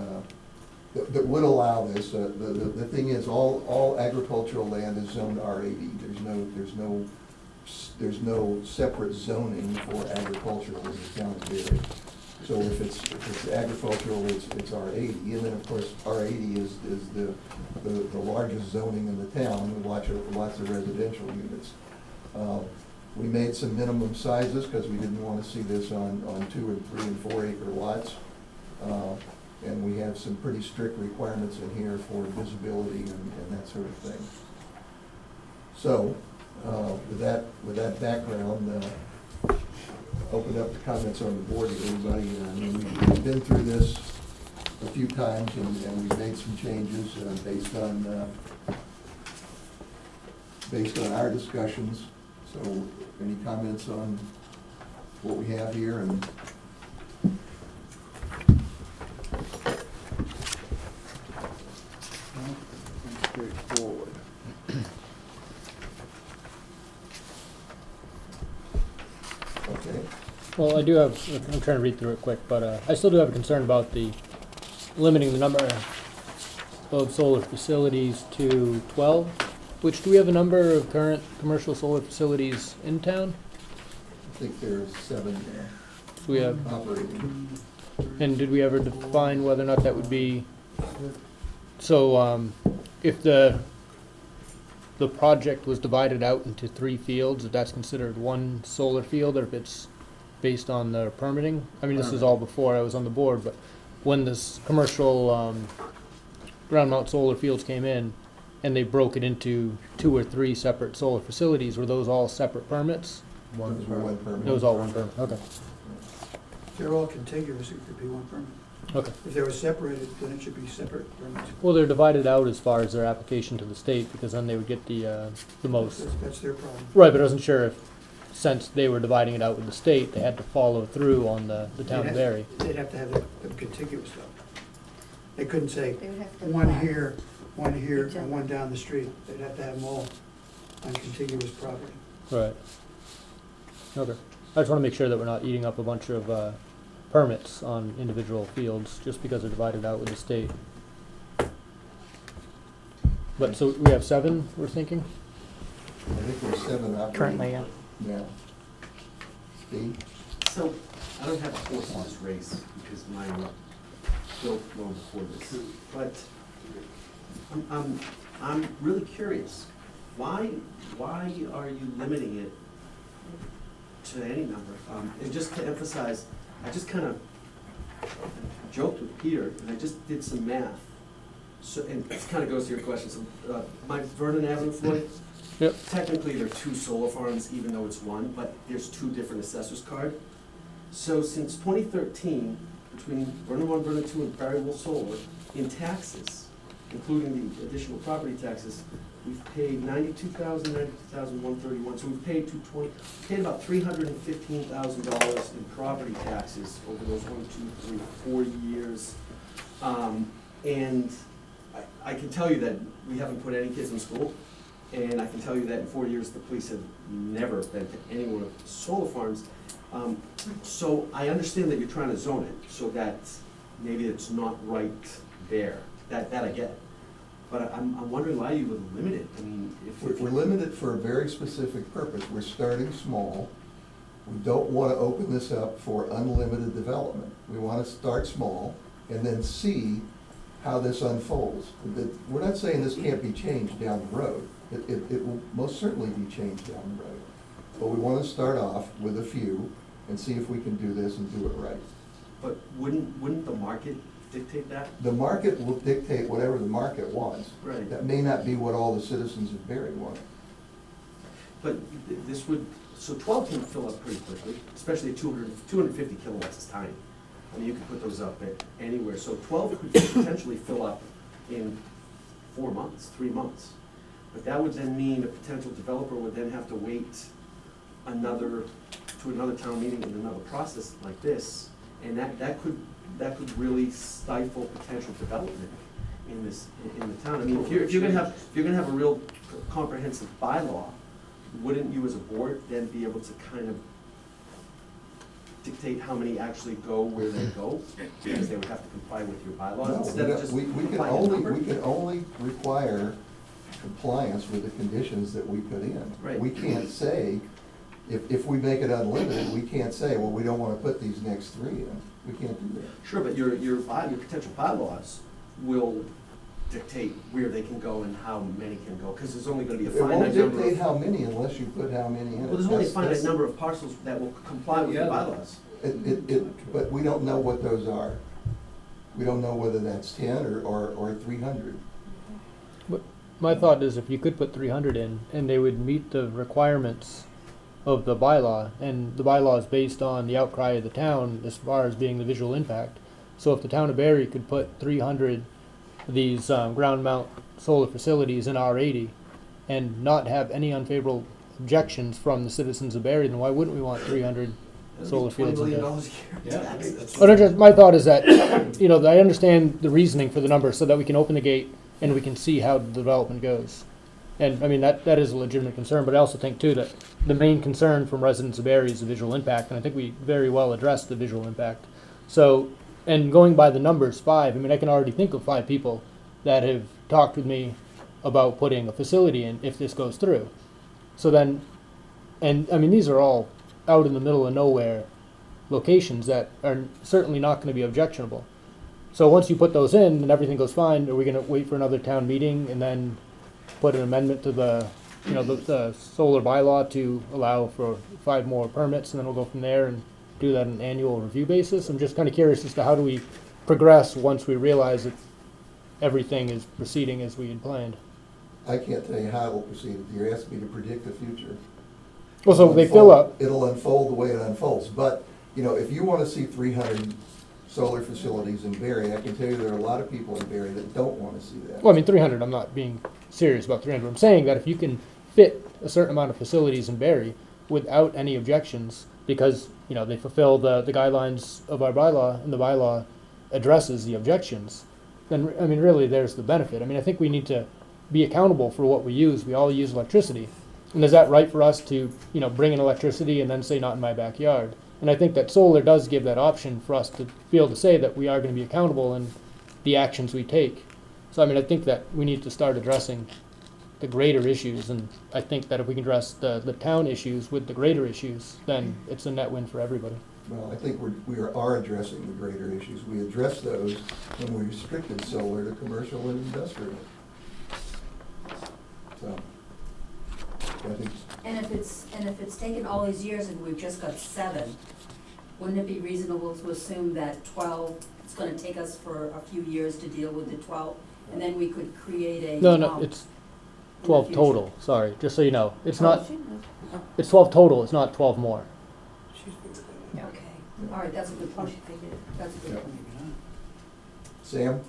that would allow this. The thing is, all agricultural land is zoned R80. There's no separate zoning for agricultural in the town of Berry. So if it's agricultural, it's R80, and then of course R80 is the largest zoning in the town with lots of residential units. We made some minimum sizes because we didn't want to see this on 2 and 3 and 4 acre lots. And we have some pretty strict requirements in here for visibility and that sort of thing. So, with that background, open up the comments on the board to everybody. I mean, we've been through this a few times, and we've made some changes based on our discussions. So, any comments on what we have here? And straightforward. okay. Well, I'm trying to read through it quick, but I still do have a concern about the limiting the number of solar facilities to 12. Which, do we have a number of current commercial solar facilities in town? I think there's 7 So we have, operating. and did we ever define whether or not that would be, so if the project was divided out into 3 fields, if that's considered one solar field, or if it's based on the permitting? I mean, this is all before I was on the board, but when this commercial ground mount solar fields came in, and they broke it into 2 or 3 separate solar facilities, were those all separate permits? Those were one permit. It was all one permit, okay, If they're all contiguous, it could be one permit. okay. If they were separated, then it should be separate permits. Well, they're divided out as far as their application to the state, because then they would get the most. That's their problem. Right, but I wasn't sure if, since they were dividing it out with the state, they had to follow through on the town of Barry. They'd have to have them contiguous though. They couldn't say They would have to one apply. here, Each and one down the street. They'd have to have them all on contiguous property. Right. Okay. I just want to make sure that we're not eating up a bunch of permits on individual fields just because they're divided out with the state. But, so we have 7, we're thinking? I think there's 7 operating. Currently, yeah. Now. Steve? So, I don't have a horse in this race, because mine were built long before this, but I'm really curious. Why are you limiting it to any number? And just to emphasize, I just kind of joked with Peter, and I just did some math. So, and this kind of goes to your question, so, my Vernon Avenue, Floyd? Yep. Technically, there are 2 solar farms, even though it's one, but there's 2 different assessors card. So since 2013, between Vernon 1, Vernon 2, and Barrywell Solar, in taxes, including the additional property taxes, we've paid $92,131. So we've paid about $315,000 in property taxes over those 4 years. And I can tell you that we haven't put any kids in school. And I can tell you that in 4 years, the police have never been to any one of the solar farms. So I understand that you're trying to zone it so that maybe it's not right there. That I get. But I'm wondering why you would limit it. I mean, if We're limited for a very specific purpose. We're starting small. We don't want to open this up for unlimited development. We want to start small and then see how this unfolds. We're not saying this can't be changed down the road. It will most certainly be changed down the road. But we want to start off with a few and see if we can do this and do it right. But wouldn't the market dictate that? The market will dictate whatever the market wants. Right. That may not be what all the citizens of Barry want. But this would, so 12 can fill up pretty quickly, especially at 250 kilowatts is tiny. I mean, you could put those up at anywhere. So 12 could potentially fill up in 4 months, 3 months. But that would then mean a potential developer would then have to wait to another town meeting and another process like this. And that could really stifle potential development in the town. I mean, if you're gonna have a real comprehensive bylaw, wouldn't you as a board then be able to kind of dictate how many actually go where they go? Because they would have to comply with your bylaws No, instead of just we can applying a number? only require compliance with the conditions that we put in. Right. We can't say, if we make it unlimited, we can't say, well, we don't want to put these next 3 in. We can't do that. Sure, but your potential bylaws will dictate where they can go and how many can go, because there's only gonna be a It won't finite number dictate of. how many unless you put how many in it. Well, there's only a That's- finite that's- number of parcels that will comply with your bylaws. But we don't know what those are. We don't know whether that's 10 or 300. My thought is if you could put 300 in and they would meet the requirements of the bylaw, and the bylaw is based on the outcry of the town as far as being the visual impact. So if the town of Barry could put 300 of these ground mount solar facilities in R80 and not have any unfavorable objections from the citizens of Barry, then why wouldn't we want 300 solar fields in $20 there? million a year in taxes. But my thought is that, I understand the reasoning for the number so that we can open the gate and we can see how the development goes. And, I mean, that is a legitimate concern, but I also think, too, that the main concern from residents of Barry is the visual impact, and I think we very well addressed the visual impact. So, and going by the numbers, 5, I mean, I can already think of 5 people that have talked with me about putting a facility in if this goes through. So then, and, I mean, these are all out in the middle of nowhere locations that are certainly not going to be objectionable. So once you put those in and everything goes fine, are we going to wait for another town meeting and then put an amendment to the solar bylaw to allow for 5 more permits, and then we'll go from there and do that on an annual review basis? I'm just kind of curious as to how do we progress once we realize that everything is proceeding as we had planned. I can't tell you how it will proceed. You're asking me to predict the future. Well, so they fill up. It'll unfold the way it unfolds, but, you know, if you wanna see 300 solar facilities in Barry, I can tell you there are a lot of people in Barry that don't wanna see that. Well, I mean, 300, I'm not being serious about 300. I'm saying that if you can fit a certain amount of facilities in Barry without any objections, because, you know, they fulfill the guidelines of our bylaw, and the bylaw addresses the objections, then, I mean, really, there's the benefit. I mean, I think we need to be accountable for what we use. We all use electricity. And is that right for us to, you know, bring in electricity and then say not in my backyard? And I think that solar does give that option for us to be able to say that we are going to be accountable in the actions we take. So, I mean, I think that we need to start addressing the greater issues, and I think that if we can address the town issues with the greater issues, then it's a net win for everybody. Well, I think we are addressing the greater issues. We addressed those when we restricted solar to commercial and industrial. So, I think, And if it's taken all these years and we've just got 7, wouldn't it be reasonable to assume that 12, it's gonna take us for a few years to deal with the 12, and then we could create a. No, it's 12 total, sorry, just so you know. It's not, it's 12 total, it's not 12 more. Okay, all right, that's a good point. That's a good Yeah. point. Sam?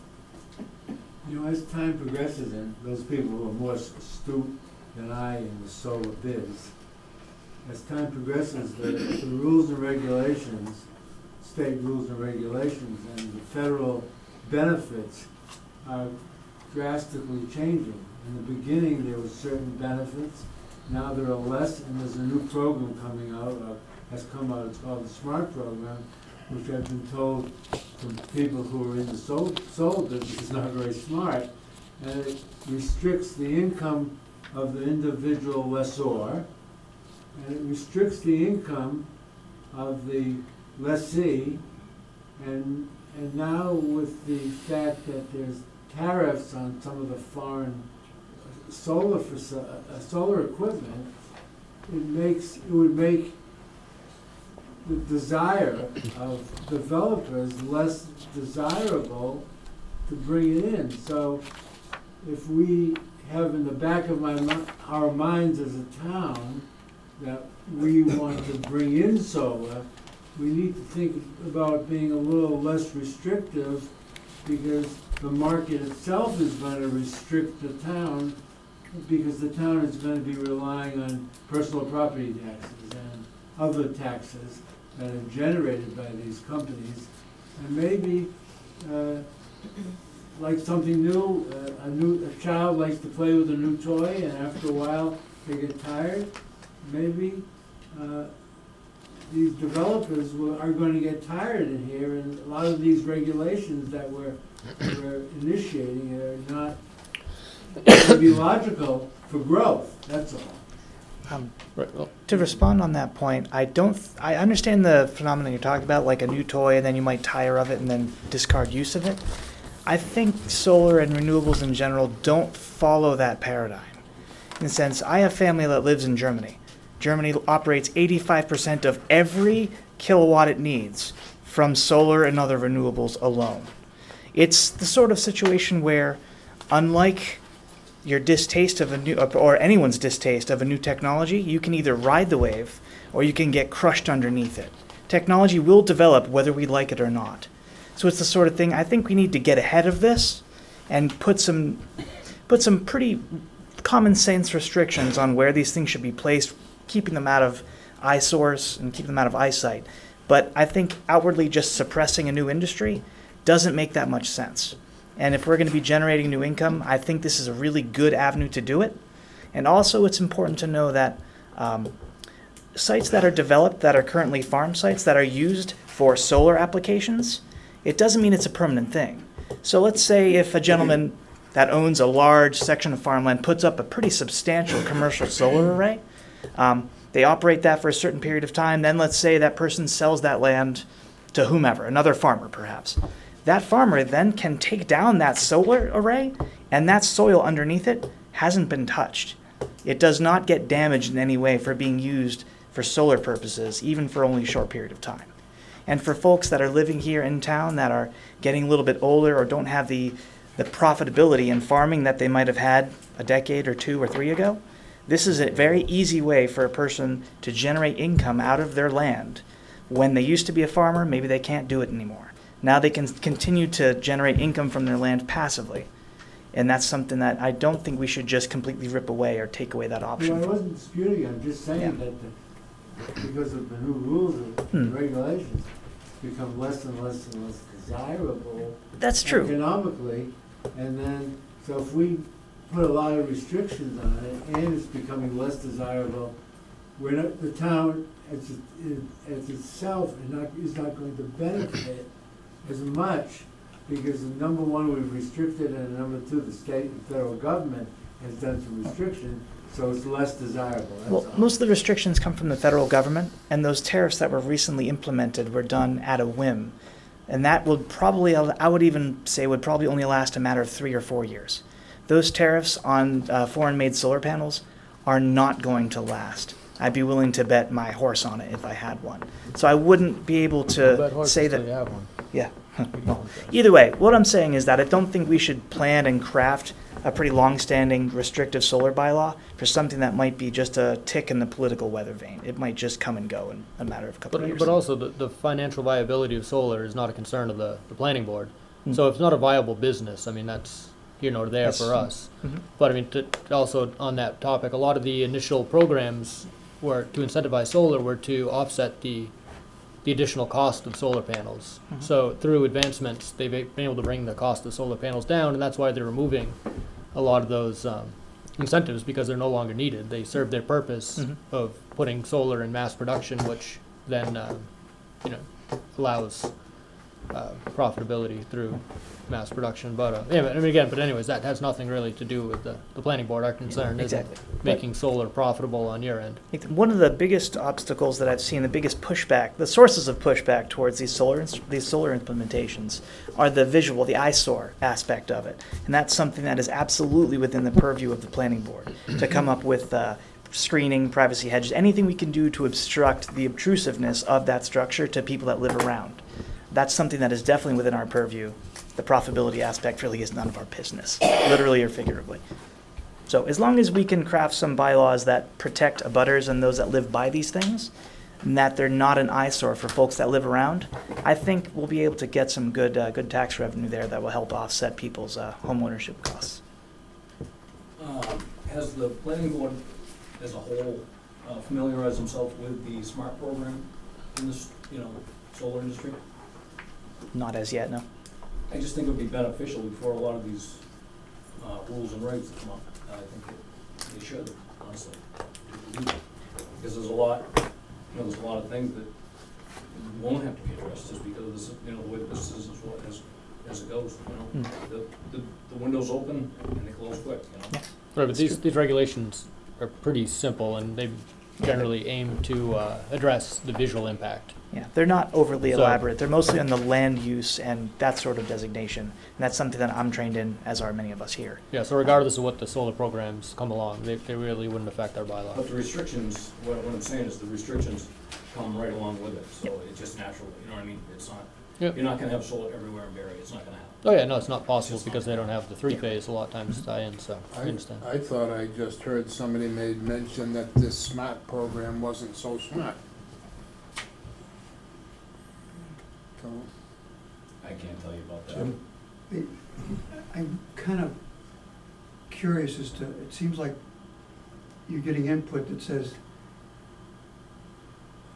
You know, as time progresses, and those people who are more astute than I in the solar biz, as time progresses, the rules and regulations, state rules and regulations, and the federal benefits are drastically changing. In the beginning, there were certain benefits. Now there are less, and there's a new program coming out, has come out, it's called the SMART program, which I've been told from people who are in the solar business is not very smart, and it restricts the income of the individual lessor, and it restricts the income of the lessee, and now with the fact that there's tariffs on some of the foreign solar equipment, it would make the desire of developers less desirable to bring it in. So if we have in the back of our minds as a town that we want to bring in solar, we need to think about being a little less restrictive, because the market itself is going to restrict the town, because the town is going to be relying on personal property taxes and other taxes that are generated by these companies. And maybe, like something new, a child likes to play with a new toy, and after a while they get tired. Maybe these developers are going to get tired in here, and a lot of these regulations that we're initiating are not going to be logical for growth. That's all. Right, well, To respond on that point, I understand the phenomenon you're talking about, like a new toy and then you might tire of it and then discard use of it. I think solar and renewables in general don't follow that paradigm. In the sense, I have family that lives in Germany. Germany operates 85% of every kilowatt it needs from solar and other renewables alone. It's the sort of situation where, unlike your distaste of a new, or anyone's distaste of a new technology, you can either ride the wave or you can get crushed underneath it. Technology will develop whether we like it or not. So it's the sort of thing, I think we need to get ahead of this and put some pretty common sense restrictions on where these things should be placed, keeping them out of eyesores and keeping them out of eyesight. But I think outwardly just suppressing a new industry doesn't make that much sense. And if we're going to be generating new income, I think this is a really good avenue to do it. And also it's important to know that sites that are developed, that are currently farm sites, that are used for solar applications, it doesn't mean it's a permanent thing. So let's say if a gentleman that owns a large section of farmland puts up a pretty substantial commercial solar array, they operate that for a certain period of time, then let's say that person sells that land to whomever, another farmer perhaps. That farmer then can take down that solar array, and that soil underneath it hasn't been touched. It does not get damaged in any way for being used for solar purposes, even for only a short period of time. And for folks that are living here in town that are getting a little bit older or don't have the profitability in farming that they might have had a decade or 2 or 3 ago, This is a very easy way for a person to generate income out of their land. When they used to be a farmer, maybe they can't do it anymore. Now they can continue to generate income from their land passively. And that's something that I don't think we should just completely rip away or take away that option. Well, I wasn't disputing it, I'm just saying Yeah. that because of the new rules and regulations, become less and less and less desirable. That's true. Economically, and then, so if we put a lot of restrictions on it, and it's becoming less desirable, we're not, the town as itself is not going to benefit as much, because number one, we've restricted, and number two, the state and federal government has done some restriction, so it's less desirable, that's Well, all. most of the restrictions come from the federal government, and those tariffs that were recently implemented were done at a whim. And that would probably, I would even say, would probably only last a matter of 3 or 4 years. Those tariffs on foreign-made solar panels are not going to last. I'd be willing to bet my horse on it if I had one. So I wouldn't be able to say that. Yeah. Well, either way, what I'm saying is that I don't think we should plan and craft a pretty long-standing restrictive solar bylaw for something that might be just a tick in the political weather vane. It might just come and go in a matter of a couple of years. But also, the financial viability of solar is not a concern of the planning board. So if it's not a viable business, I mean, that's here nor there for us. But I mean, also on that topic, a lot of the initial programs were to incentivize solar were to offset the additional cost of solar panels. So through advancements, they've been able to bring the cost of solar panels down, and that's why they're removing a lot of those incentives, because they're no longer needed. They serve their purpose of putting solar in mass production, which then allows profitability through mass production. But yeah, but, I mean, again, but anyways, that has nothing really to do with the planning board. Our concern is making solar profitable on your end. One of the biggest obstacles that I've seen, the biggest pushback, the sources of pushback towards these solar implementations are the visual, the eyesore aspect of it. And that's something that is absolutely within the purview of the planning board to come up with screening, privacy hedges, anything we can do to obstruct the obtrusiveness of that structure to people that live around. That's something that is definitely within our purview. The profitability aspect really is none of our business, literally or figuratively. So as long as we can craft some bylaws that protect abutters and those that live by these things, and that they're not an eyesore for folks that live around, I think we'll be able to get some good tax revenue there that will help offset people's home ownership costs. Has the planning board as a whole familiarized themselves with the SMART program in this, solar industry? Not as yet, no. I just think it would be beneficial before a lot of these rules and regs come up. I think they should, honestly. Because there's a lot, there's a lot of things that won't have to be addressed just because of this, the way the business is as it goes, The windows open and they close quick, Right, but these regulations are pretty simple, and they generally aim to address the visual impact. Yeah, they're not overly elaborate. They're mostly on the land use and that sort of designation. And that's something that I'm trained in, as are many of us here. Yeah, so regardless of what the solar programs come along, they really wouldn't affect our bylaw. But the restrictions, what I'm saying is the restrictions come right along with it, so it's just natural, you know what I mean? It's not, you're not gonna have solar everywhere in Barry, it's not gonna happen. Oh yeah, no, it's not possible because they don't have the three-phase a lot of times to tie in, so I understand. I thought I just heard somebody made mention that this SMART program wasn't so smart. So, I can't tell you about that. I'm kind of curious as to, it seems like you're getting input that says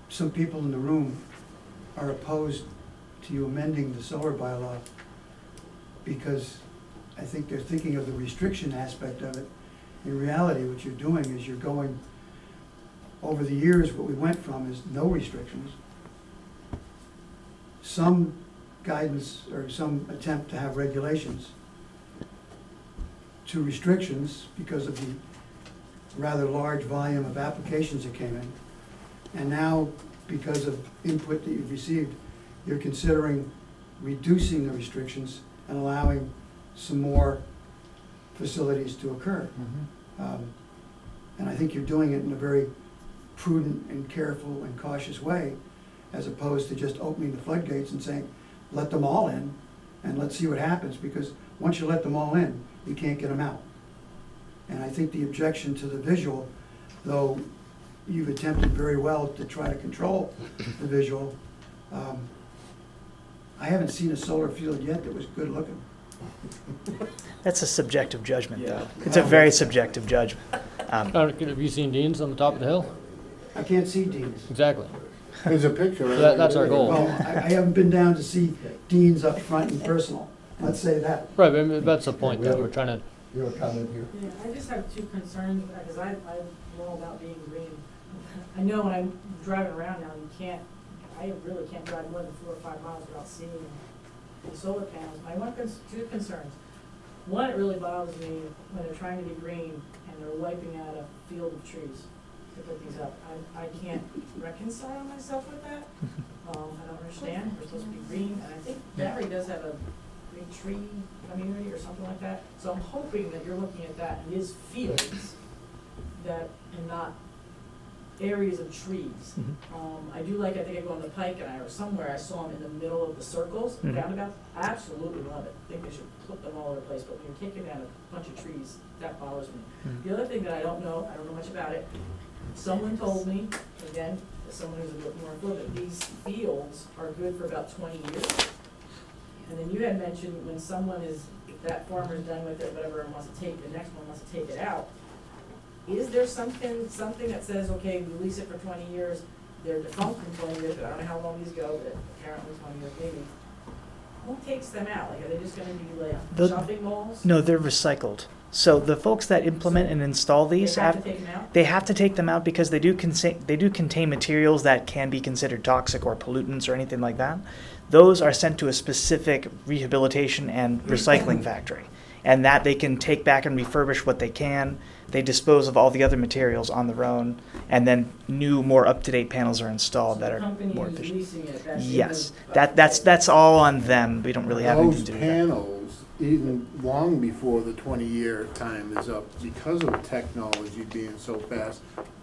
some people in the room are opposed to you amending the solar bylaw because I think they're thinking of the restriction aspect of it. In reality, what you're doing is you're going, over the years, what we went from is no restrictions, some guidance or some attempt to have regulations, to restrictions because of the rather large volume of applications that came in. And now, because of input that you've received, you're considering reducing the restrictions and allowing some more facilities to occur. And I think you're doing it in a very prudent and careful and cautious way, as opposed to just opening the floodgates and saying, let them all in and let's see what happens, because once you let them all in, you can't get them out. And I think the objection to the visual though you've attempted very well to try to control the visual. I haven't seen a solar field yet that was good looking. That's a subjective judgment, though. Yeah. It's a very subjective judgment. Have you seen Dean's on the top of the hill? I can't see Dean's. Exactly. There's a picture. So that's our goal. Well, I haven't been down to see Dean's up front and personal, let's say that. Right, but I mean, that's the point, that we're trying to, You have a comment here? Yeah, I just have two concerns, because I'm all about being green. I know when I'm driving around now, I really can't drive more than 4 or 5 miles without seeing the solar panels. I want two concerns. One, it really bothers me when they're trying to be green and they're wiping out a field of trees to put these up. I can't reconcile myself with that. I don't understand, we're supposed to be green, and I think Barry does have a green tree community or something like that. So I'm hoping that you're looking at that in his fields that, and not areas of trees. I do like, I think I go on the Pike and somewhere I saw them in the middle of the circles, roundabouts. I absolutely love it. I think they should put them all over the place, but when you're taking down a bunch of trees, that bothers me. The other thing that I don't know much about it, someone told me, again, as someone who's a bit more informed, that these fields are good for about 20 years. And then you had mentioned when someone is, if that farmer's done with it, whatever, and wants to take, the next one wants to take it out, is there something that says, okay, we lease it for 20 years, they're defunct in 20 years, but I don't know how long these go, but apparently 20 years maybe. Who takes them out? Like, are they just gonna be like shopping malls? No, they're recycled. So the folks that implement and install these, They have to take them out? they have to take them out because they do contain materials that can be considered toxic or pollutants or anything like that. Those are sent to a specific rehabilitation and recycling factory, and that they can take back and refurbish what they can. They dispose of all the other materials on their own, and then new, more up-to-date panels are installed that are more efficient. Leasing it, that's Yes, that's all on them. We don't really have anything Those to do with that. panels, even long before the 20-year time is up, because of technology being so fast,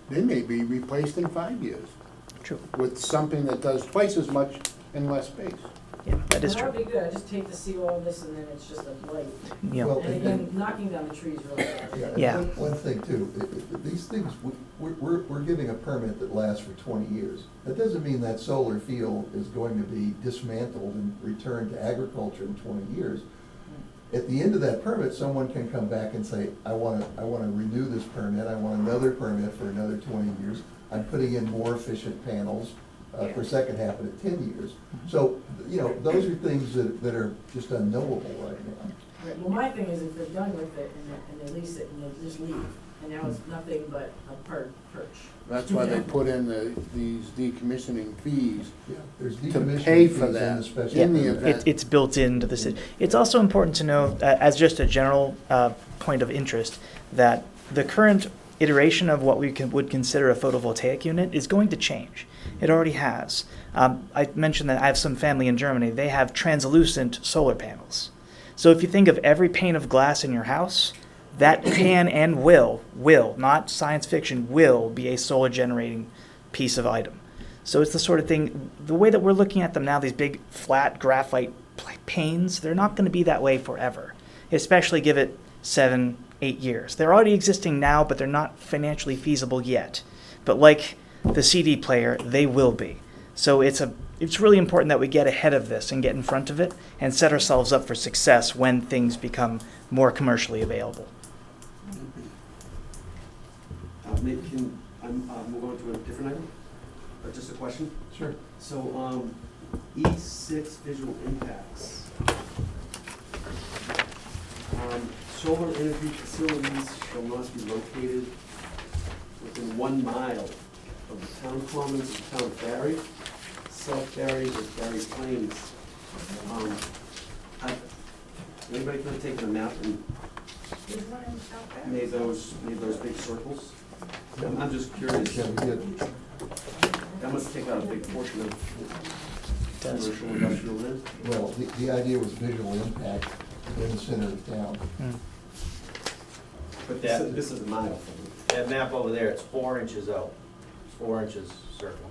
they may be replaced in 5 years. True. With something that does twice as much in less space. Yeah, that is That true. would be good. I just hate to see all this and then it's just a blight. Yeah. Well, And again, knocking down the trees really bad. Yeah. One thing too, these things, we're giving a permit that lasts for 20 years. That doesn't mean that solar field is going to be dismantled and returned to agriculture in 20 years. At the end of that permit, someone can come back and say, I want to renew this permit, I want another permit for another 20 years. I'm putting in more efficient panels for second half at 10 years. So, you know, those are things that are just unknowable right now. Right, well, my thing is if they're done with it and they lease it and they just leave, and now it's nothing but a perch. That's why they put in these decommissioning fees Yeah, there's to decommissioning pay fees for in that the special in the permit. event. It's built into the city. It's also important to know, as just a general point of interest, that the current iteration of what we would consider a photovoltaic unit is going to change. It already has. I mentioned that I have some family in Germany. They have translucent solar panels. So if you think of every pane of glass in your house, that can and will, not science fiction, will be a solar generating piece of item. So it's the sort of thing, the way that we're looking at them now, these big flat graphite panes, they're not going to be that way forever, especially give it 7, 8 years. They're already existing now, but they're not financially feasible yet. But like the CD player, they will be. So it's really important that we get ahead of this and get in front of it and set ourselves up for success when things become more commercially available. Maybe can I move on to a different item, or just a question? Sure. So, E6 visual impacts. Solar energy facilities shall not be located within 1 mile of the town commons of the town of Barry, South Barry, or Barry Plains. Anybody could have taken a map and made those big circles? I'm just curious. Yeah, we did. That must take out a big portion of commercial industrial land. Well, the idea was visual impact in the center of town. But This is a mile from it. that map over there, it's 4 inches out. It's 4 inches circle.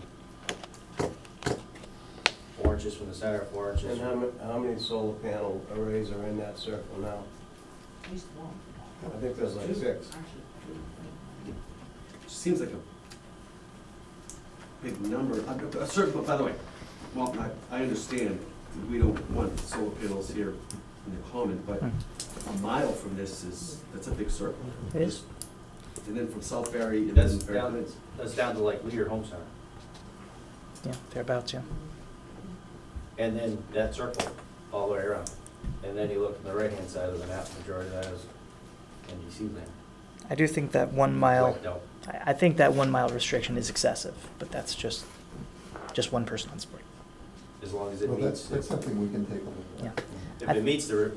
4 inches from the center, 4 inches. And how many solar panel arrays are in that circle now? At least one. I think there's like 6. Actually, seems like a big number, a certain, by the way, well, I understand we don't want solar panels here in the common, but a mile from this that's a big circle. It is. And then from South Barry and That's then Fair down, Heights. that's down to like Lear Home Center. Yeah, thereabouts, yeah. And then that circle all the way around. And then you look on the right-hand side of the map, majority of that is NDC land. I do think that 1 mile, Wiped out. I think that 1 mile restriction is excessive, but that's just one person on sport. As long as it Well, meets, that's something we can take a look at. Yeah. if it meets the,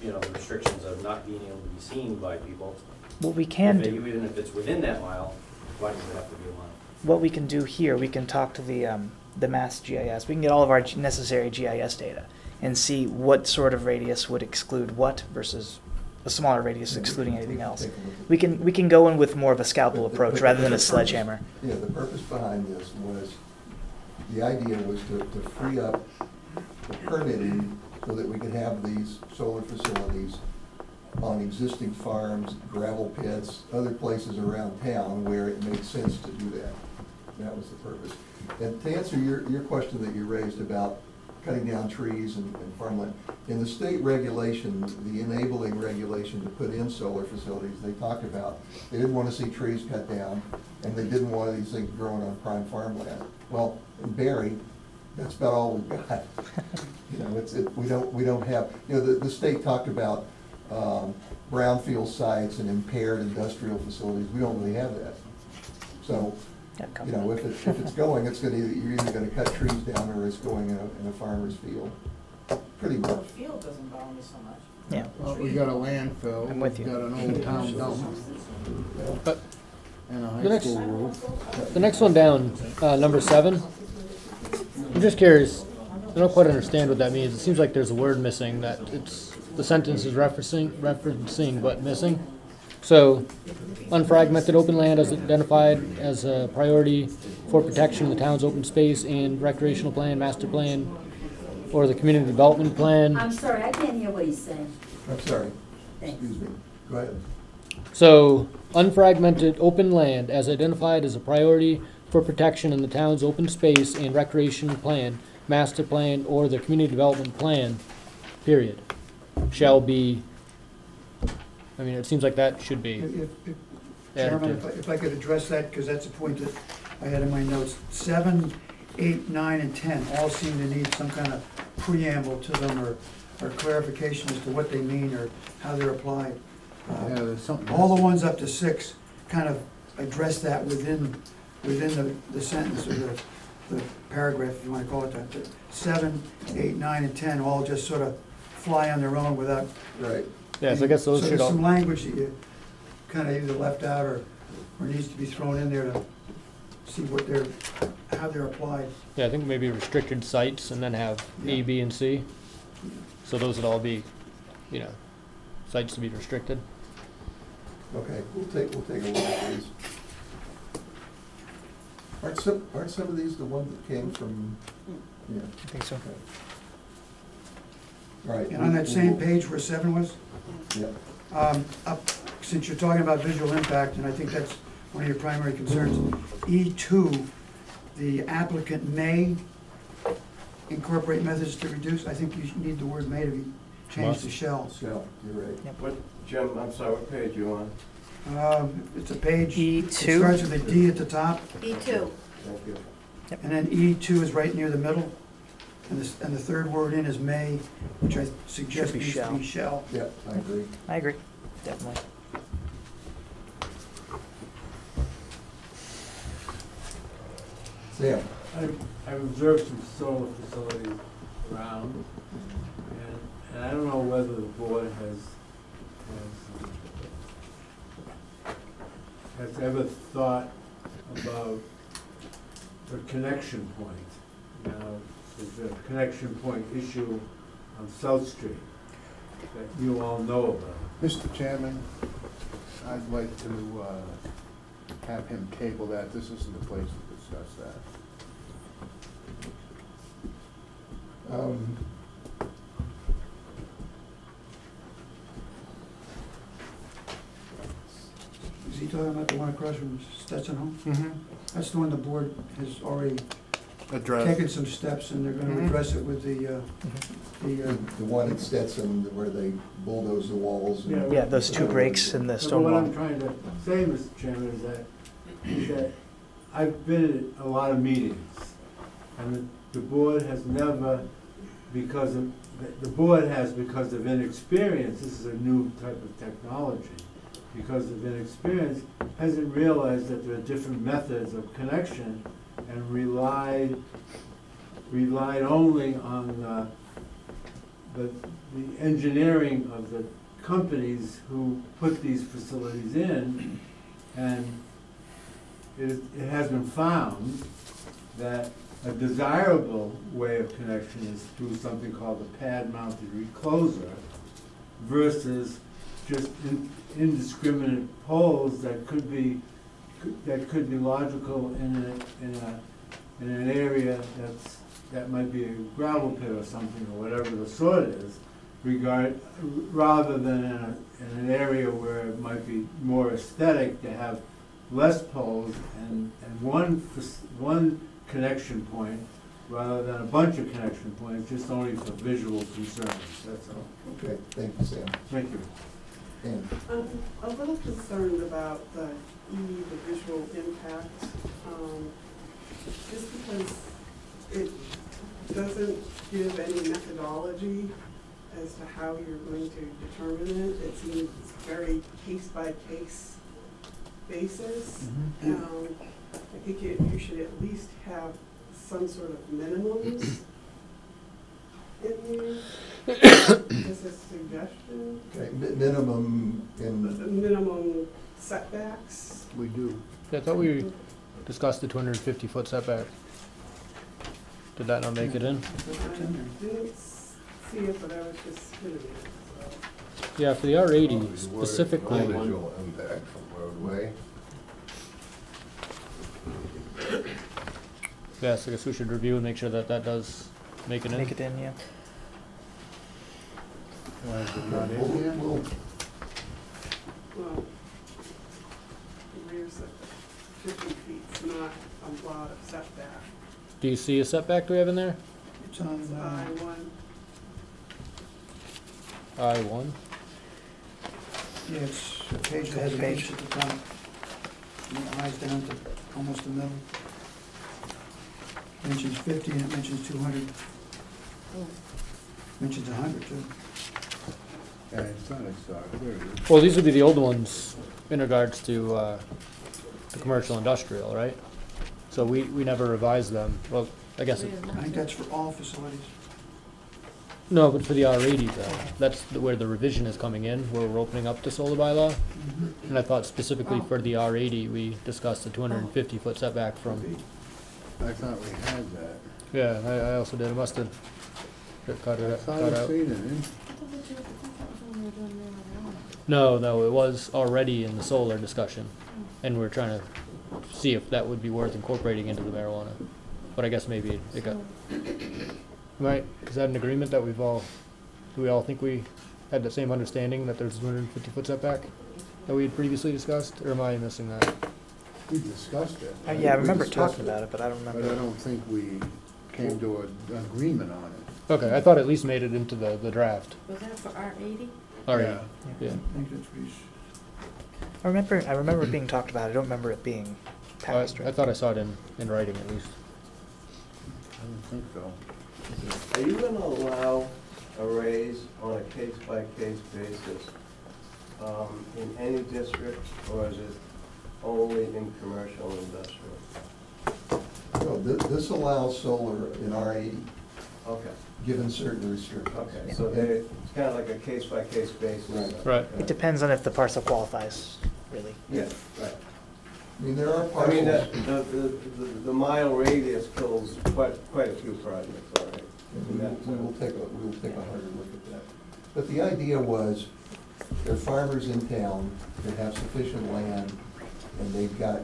you know, the restrictions of not being able to be seen by people. What we can do, Even if it's within that mile, why does it have to be a mile? what we can do here, we can talk to the Mass GIS. We can get all of our necessary GIS data and see what sort of radius would exclude what versus a smaller radius excluding anything else. We can go in with more of a scalpel approach rather than a sledgehammer. Yeah, the purpose behind this was, the idea was to free up the permitting so that we could have these solar facilities on existing farms, gravel pits, other places around town where it made sense to do that. That was the purpose. And to answer your question that you raised about cutting down trees and farmland, in the state regulation, the enabling regulation to put in solar facilities, they talked about, they didn't want to see trees cut down, and they didn't want these things growing on prime farmland. Well, in Barry, that's about all we've got. You know, we don't have, you know, the state talked about brownfield sites and impaired industrial facilities. We don't really have that. So, you know, if it's going, you're either gonna cut trees down or it's going in a farmer's field, pretty much. The field doesn't bother me so much. Yeah. Well, we got a landfill. I'm with you. We got an old town dump. But And a the high next- school roof. the next one down, number 7, I'm just curious, I don't quite understand what that means. It seems like there's a word missing that the sentence is referencing but missing. So, unfragmented open land as identified as a priority for protection in the town's open space and recreational plan, master plan, or the community development plan. I'm sorry, I can't hear what he's saying. I'm sorry, Thanks. excuse me, go ahead. So, unfragmented open land as identified as a priority for protection in the town's open space and recreation plan, master plan, or the community development plan, period, shall be, I mean, it seems like that should be Chairman, added to. if I could address that, because that's a point that I had in my notes. 7, 8, 9, and 10 all seem to need some kind of preamble to them or clarification as to what they mean or how they're applied. Yeah, there's something. All the ones up to 6 kind of address that within the sentence or the paragraph, if you want to call it that. But 7, 8, 9, and 10 all just sort of fly on their own without. Right. Yeah, so I guess those So should there's all, some language that you kind of either left out or needs to be thrown in there to see how they're applied. yeah, I think maybe restricted sites and then have A, Yeah. B, and C. So those would all be, you know, sites to be restricted. Okay, we'll take a look at these. Aren't some of these the ones that came from, yeah, I think so. okay. All right. And on that same page where 7 was, Yeah, since you're talking about visual impact, and I think that's one of your primary concerns, E2, the applicant may incorporate methods to reduce, I think you need the word may to be changed to Must. shall. so, you're right. What, Jim, I'm sorry, what page you on? It's a page, it E2? starts with a D at the top, E2. Thank you. and then E2 is right near the middle, and the third word in is may, which I suggest Should be needs to be shall. Yeah, I agree. I agree, definitely. Sam? I've observed some solar facilities around, and I don't know whether the board has ever thought about the connection point. Now, there's a connection point issue on South Street that you all know about. Mr. Chairman, I'd like to have him table that. This isn't the place to discuss that. he talking about the one across from Stetson Home? Mm-hmm. That's the one the board has already Address. taken some steps, and they're gonna Mhm. address it with the The one at Stetson where they bulldoze the walls. and- Yeah, those two breaks in the But stone what wall. I'm trying to say, Mr. Chairman, is that I've been at a lot of meetings, and the board has never, because of inexperience, this is a new type of technology, because of inexperience, hasn't realized that there are different methods of connection, and relied only on the engineering of the companies who put these facilities in, and it has been found that a desirable way of connection is through something called a pad-mounted recloser versus just indiscriminate poles that could be logical in an area that might be a gravel pit or something, or whatever the sort is, rather than in an area where it might be more aesthetic to have less poles and one connection point rather than a bunch of connection points, just only for visual concerns, that's all. Okay, thank you, Sam. Thank you. And I'm a little concerned about the visual impact, just because it doesn't give any methodology as to how you're going to determine it. It seems very case-by-case basis. I think you should at least have some sort of minimums in there as a suggestion. Okay, minimum in. Minimum setbacks. We do. Yeah, I thought we discussed the 250-foot setback. Did that not make it in? I didn't see it, but I was just skimming it, so. Yeah, for the R80 specifically. Visual impact from roadway. Yeah, so I guess we should review and make sure that that does make it in. Make it in, yeah. Why is it not in here? We'll, Well, the rear setback, 50 feet's not a lot of setback. Do you see a setback we have in there? It's on, It's I-1. I-1? yeah, it's a page that has an H at the top. And the I's down to almost the middle. Mentions 50 and it mentions 200. Mentions 100 too. Yeah, it's not, I saw it, there it is. Well, these would be the old ones in regards to the commercial industrial, right? So we never revised them. Well, I guess, I think that's for all facilities. no, but for the R80 though, that's where the revision is coming in, where we're opening up the solar bylaw. And I thought specifically for the R80, we discussed the 250-foot setback from, I thought we had that. yeah, I also did, it must have cut I it thought cut I out. seen it, No, it was already in the solar discussion, and we're trying to see if that would be worth incorporating into the marijuana. But I guess maybe it got, right, is that an agreement that do we all think we had the same understanding that there's a 250-foot setback that we had previously discussed, or am I missing that? we discussed it. Yeah, I remember discussed talking it. about it, but I don't But remember. I don't think we came to an agreement on it. Okay, I thought at least made it into the draft. Was that for R80? Alright, Yeah. yeah. I think that's what he's. I remember it being talked about. I don't remember it being passed. I thought I saw it in writing at least. I don't think so. Are you gonna allow arrays on a case-by-case basis in any district, or is it only in commercial and industrial? no, this allows solar in R80, Okay, given certain restrictions. okay, so it's kind of like a case-by-case basis. Right. It depends on if the parcel qualifies, really. Yeah, right. I mean, there are I mean, parcels. the mile radius kills quite a few projects, all right. We will take a harder look at that. But the idea was, there are farmers in town that have sufficient land, and they've got,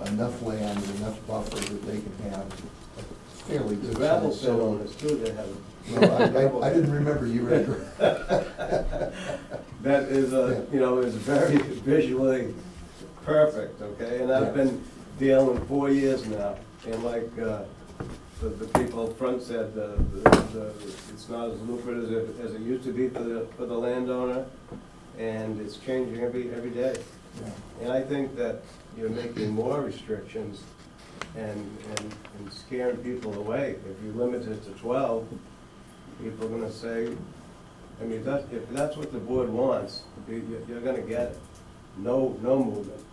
enough land and enough buffer that they can have fairly The good gravel size pit solar. owners too, they have. Well, I didn't remember you were. That is you know, is very visually perfect, okay? And I've been dealing 4 years now, and like, the people up front said, it's not as lucrative as it used to be for the landowner, and it's changing every day. Yeah. And I think that you're making more restrictions and scaring people away. If you limit it to 12, people are gonna say, I mean, if that's what the board wants, you're gonna get it. No movement.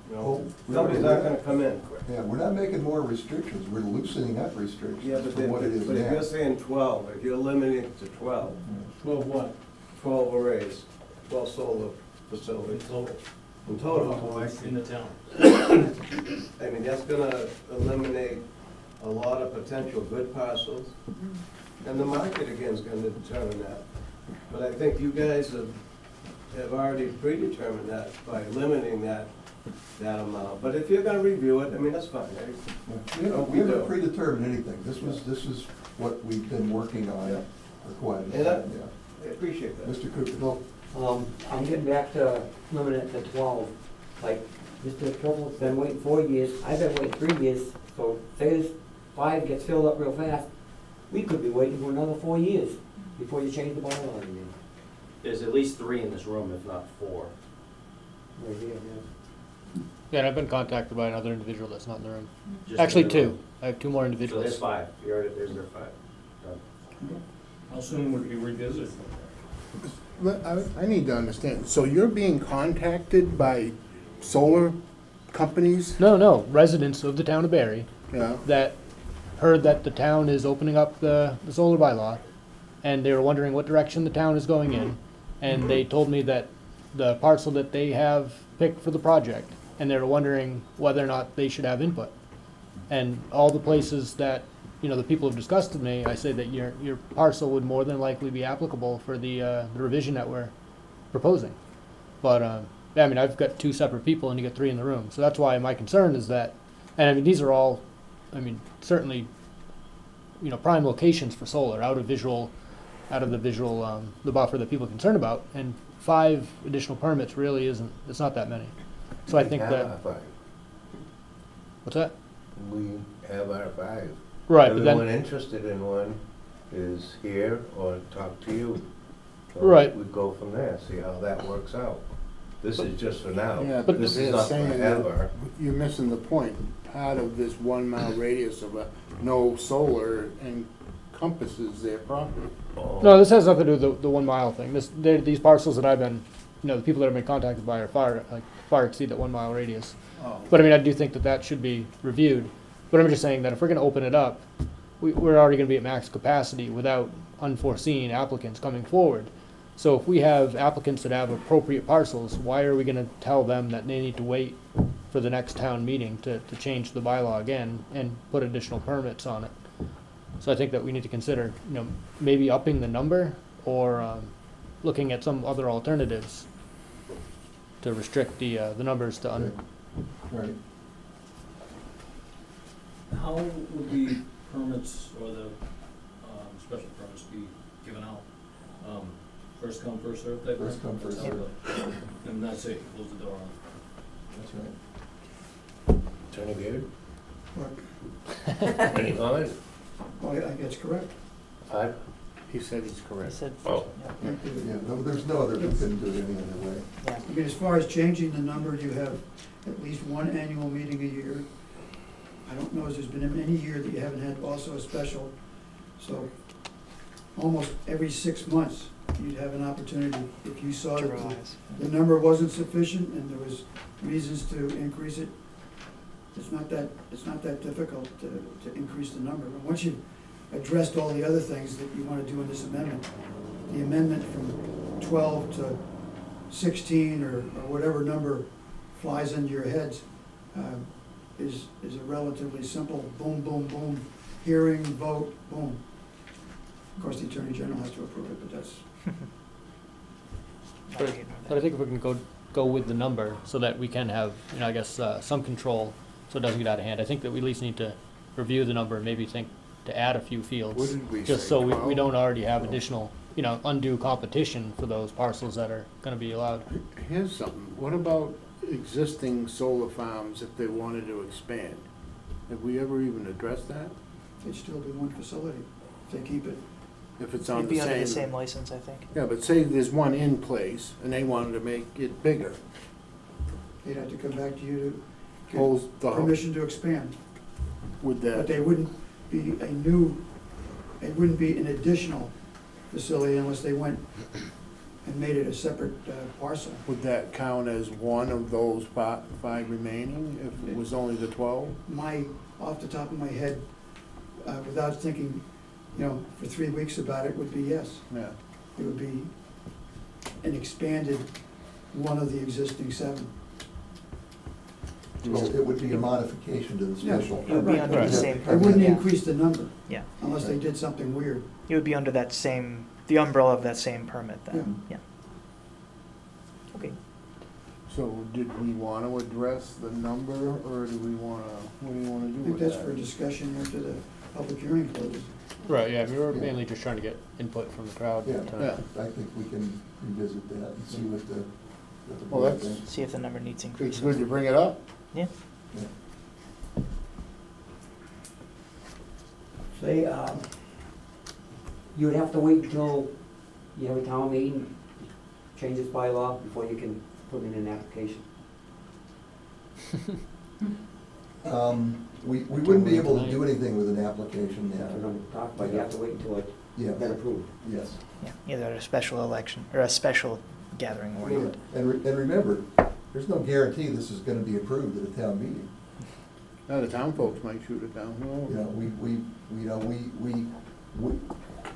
You know, somebody's not gonna come in. Yeah, we're not making more restrictions, we're loosening up Yeah, restrictions but from what it is if you're now. saying 12, if you're limiting it to 12, 12 what? 12 arrays, 12 solar facilities. In total. Oh, I see. In the town. I mean, that's gonna eliminate a lot of potential good parcels, and the market again is gonna determine that. But I think you guys have already predetermined that by limiting that amount. But if you're gonna review it, I mean, that's fine. We haven't predetermined anything, this is what we've been working on for quite a And time, I appreciate that. Mr. Cooper? I'm getting back to limiting it to 12. Like, Mr. Trouble's been waiting 4 years, I've been waiting 3 years, so say this 5 gets filled up real fast, we could be waiting for another 4 years before you change the bylaw again. There's at least 3 in this room, if not 4. Right here, Yeah, and I've been contacted by another individual that's not in the room. Just Actually, in the 2. room. I have 2 more So individuals. there's 5. You already, there's their 5. Done. How soon would it be revisited? I need to understand, so you're being contacted by solar companies? No, residents of the town of Barry Yeah, that heard that the town is opening up the solar bylaw, and they were wondering what direction the town is going in, and they told me that the parcel that they have picked for the project, and they were wondering whether or not they should have input. And all the places that, you know, the people have discussed with me, I say that your parcel would more than likely be applicable for the revision that we're proposing. But, yeah, I mean, I've got 2 separate people and you got 3 in the room, so that's why my concern is that, and I mean, these are all, I mean, certainly, you know, prime locations for solar, out of the visual, the buffer that people are concerned about, and 5 additional permits really isn't, it's not that many. So I think We that. have our 5. What's that? We have our 5. Right, but then. Everyone interested in one is here or talk to you. So Right. we go from there, see how that works out. This is just for now. yeah, But but this is they're not saying that forever. you're missing the point. Part of this 1 mile radius of no solar encompasses their property. Oh. No, this has nothing to do with the 1 mile thing. These parcels that I've been, you know, the people that have been contacted by are far exceed that 1 mile radius. Oh. But I mean, I do think that that should be reviewed. But I'm just saying that if we're gonna open it up, we're already gonna be at max capacity without unforeseen applicants coming forward. So if we have applicants that have appropriate parcels, why are we gonna tell them that they need to wait for the next town meeting to change the bylaw again and put additional permits on it? So I think that we need to consider, you know, maybe upping the number or looking at some other alternatives to restrict the numbers to Right. How would the permits or the special permits be given out? First come, first served type? First come, first served. And that's it, close the door on. That's right. Attorney Beard? What? Any comment? Oh, yeah, I think it's correct. 5? He said he's correct. Oh. Yeah, no, there's no other, we couldn't do it any other way. I mean, as far as changing the number, you have at least 1 annual meeting a year. I don't know if there's been any year that you haven't had also a special. So almost every 6 months, you'd have an opportunity, if you saw that the number wasn't sufficient and there was reasons to increase it. It's not that difficult to increase the number. But once you've addressed all the other things that you want to do in this amendment, the amendment from 12 to 16 or whatever number flies into your heads is a relatively simple boom, boom, boom, hearing, vote, boom. Of course, the Attorney General has to approve it, but that's. But I think if we can go with the number so that we can have, you know, I guess, some control so it doesn't get out of hand. I think that we at least need to review the number and maybe think to add a few What fields. did we Just say, so we 12? don't already have additional, undue competition for those parcels that are gonna be allowed. Here's something, what about existing solar farms if they wanted to expand? Have we ever even addressed that? It'd still be one facility, if they keep it. If it's It'd on be the under the same. same license, I think. Yeah, but say there's one in place and they wanted to make it bigger. They'd have to come back to you to Hold get the, permission to expand. would But that, they wouldn't be it wouldn't be an additional facility unless they went and made it a separate parcel. would that count as one of those five remaining if it was only the 12? Off the top of my head, without thinking, for 3 weeks about it, would be yes. Yeah. It would be an expanded one of the existing 7. Well, it would be a modification to the Yeah, special. It would be right. under the same It permit. wouldn't Yeah. increase the number Yeah, unless they did something weird. it would be under the umbrella of that same permit then, yeah. Okay. So did we want to address the number or do we want to, what do you want to I do think with that's that? for discussion after the public hearing closes. Right, yeah, we were mainly just trying to get input from the crowd. Yeah, Yeah. I think we can revisit that and see what the Well, board that's- thinks. See if the number needs It's increasing. good you bring it up. Yeah. Yeah. Say, you would have to wait until you have a town meeting, change this bylaw before you can put in an application. We wouldn't be able to do anything with an application That's what now. I'm talking about, you have to wait until it's Yeah, been approved. yes. Yeah, either at a special election, or a special gathering or you would. And remember, there's no guarantee this is gonna be approved at a town meeting. Now, the town folks might shoot it down.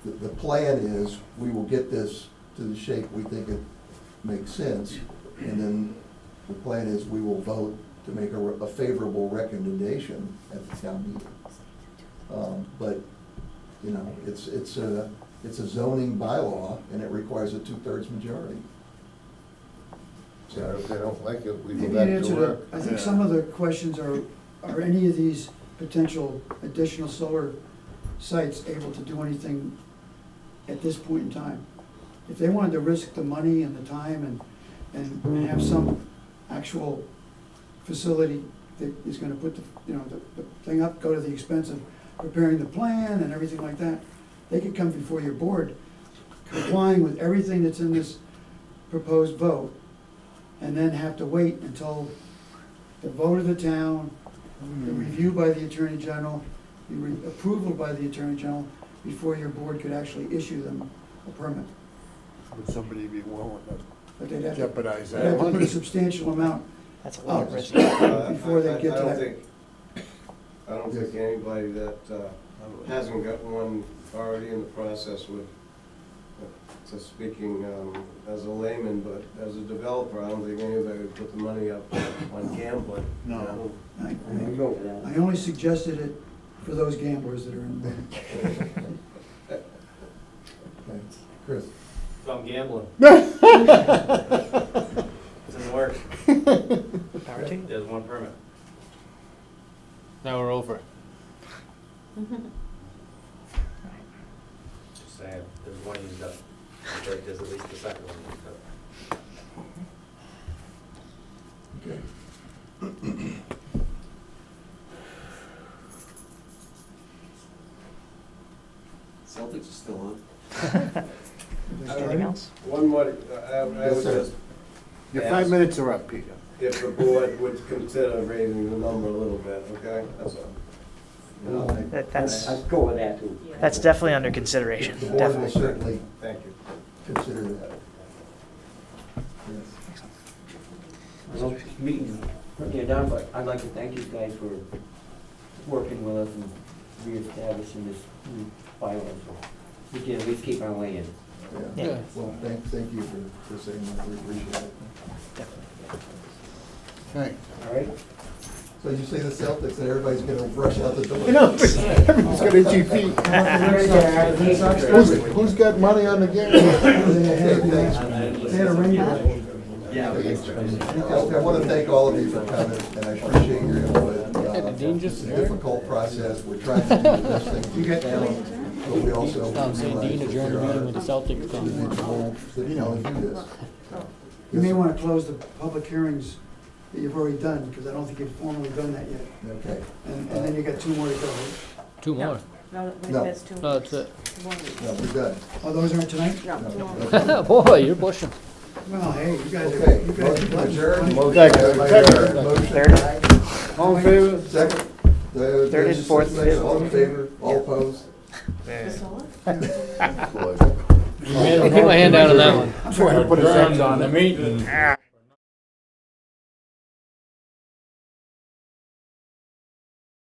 The plan is, we will get this to the shape we think it makes sense, and then the plan is we will vote to make a favorable recommendation at the town meeting. But, it's a zoning bylaw, and it requires a 2/3 majority. So if they don't like it, we go Maybe back an to answer work. I think some of the questions are any of these potential additional solar sites able to do anything at this point in time? If they wanted to risk the money and the time and have some actual facility that is gonna put the thing up, go to the expense of preparing the plan and everything like that, they could come before your board complying with everything that's in this proposed vote, and then have to wait until the vote of the town, the review by the Attorney General, the approval by the Attorney General, before your board could actually issue them a permit. Would somebody be willing But they'd to have to, jeopardize they'd have that to put a money? substantial amount That's a lot of up risk. before they get to that. I don't think anybody that hasn't got one already in the process would, just speaking as a layman, but as a developer, I don't think anybody would put the money up on gambling. you No. know? I only suggested it for those gamblers that are in. Thanks. Chris? So I'm gambling. Doesn't work. Power to you. There's one permit. Now we're over. Just saying, there's one used up. There's at least the second one used up. Okay. Celtics are still on. Anything else? One more, I Yes, would sir. just Your ask 5 minutes are up, Peter. if the board would consider raising the number a little bit, okay? That's all. You know, That's I'd go with that too. that's definitely under consideration, The board will definitely. certainly Thank you. consider that. Yes. Well, meeting, putting it down, but I'd like to thank you guys for working with us and reestablishing this new bylaw, so we can at least keep our way in. Yeah. Yeah. Well, thank you for saying that, we appreciate it. Okay. All right? So you say the Celtics, and everybody's gonna rush out the door. No, everyone's got itchy feet. Who's got money on the game? Okay, thanks. They had a rain delay. Yeah. I want to thank all of you for coming, and I appreciate your input. Dean just It's a adjourned? difficult process, we're trying to do the best thing we can, but we also. I'm saying Dean adjourned the meeting with the Celtics comment. individuals that want to do this. You may wanna close the public hearings that you've already done, because I don't think you've formally done that yet. Okay. And then you got 2 more to go. Two more. No, No. that's two. No, that's it. No, we're done. Oh, those aren't tonight? No, No. tomorrow. Boy, you're pushing. Well, hey, you guys are, Okay, you guys motion to are. adjourn. Second. Motion. All in favor? Second. The- Third and fourth. All in favor, all opposed? Put my hand down on that one. Trying to put his hands on The it. meeting.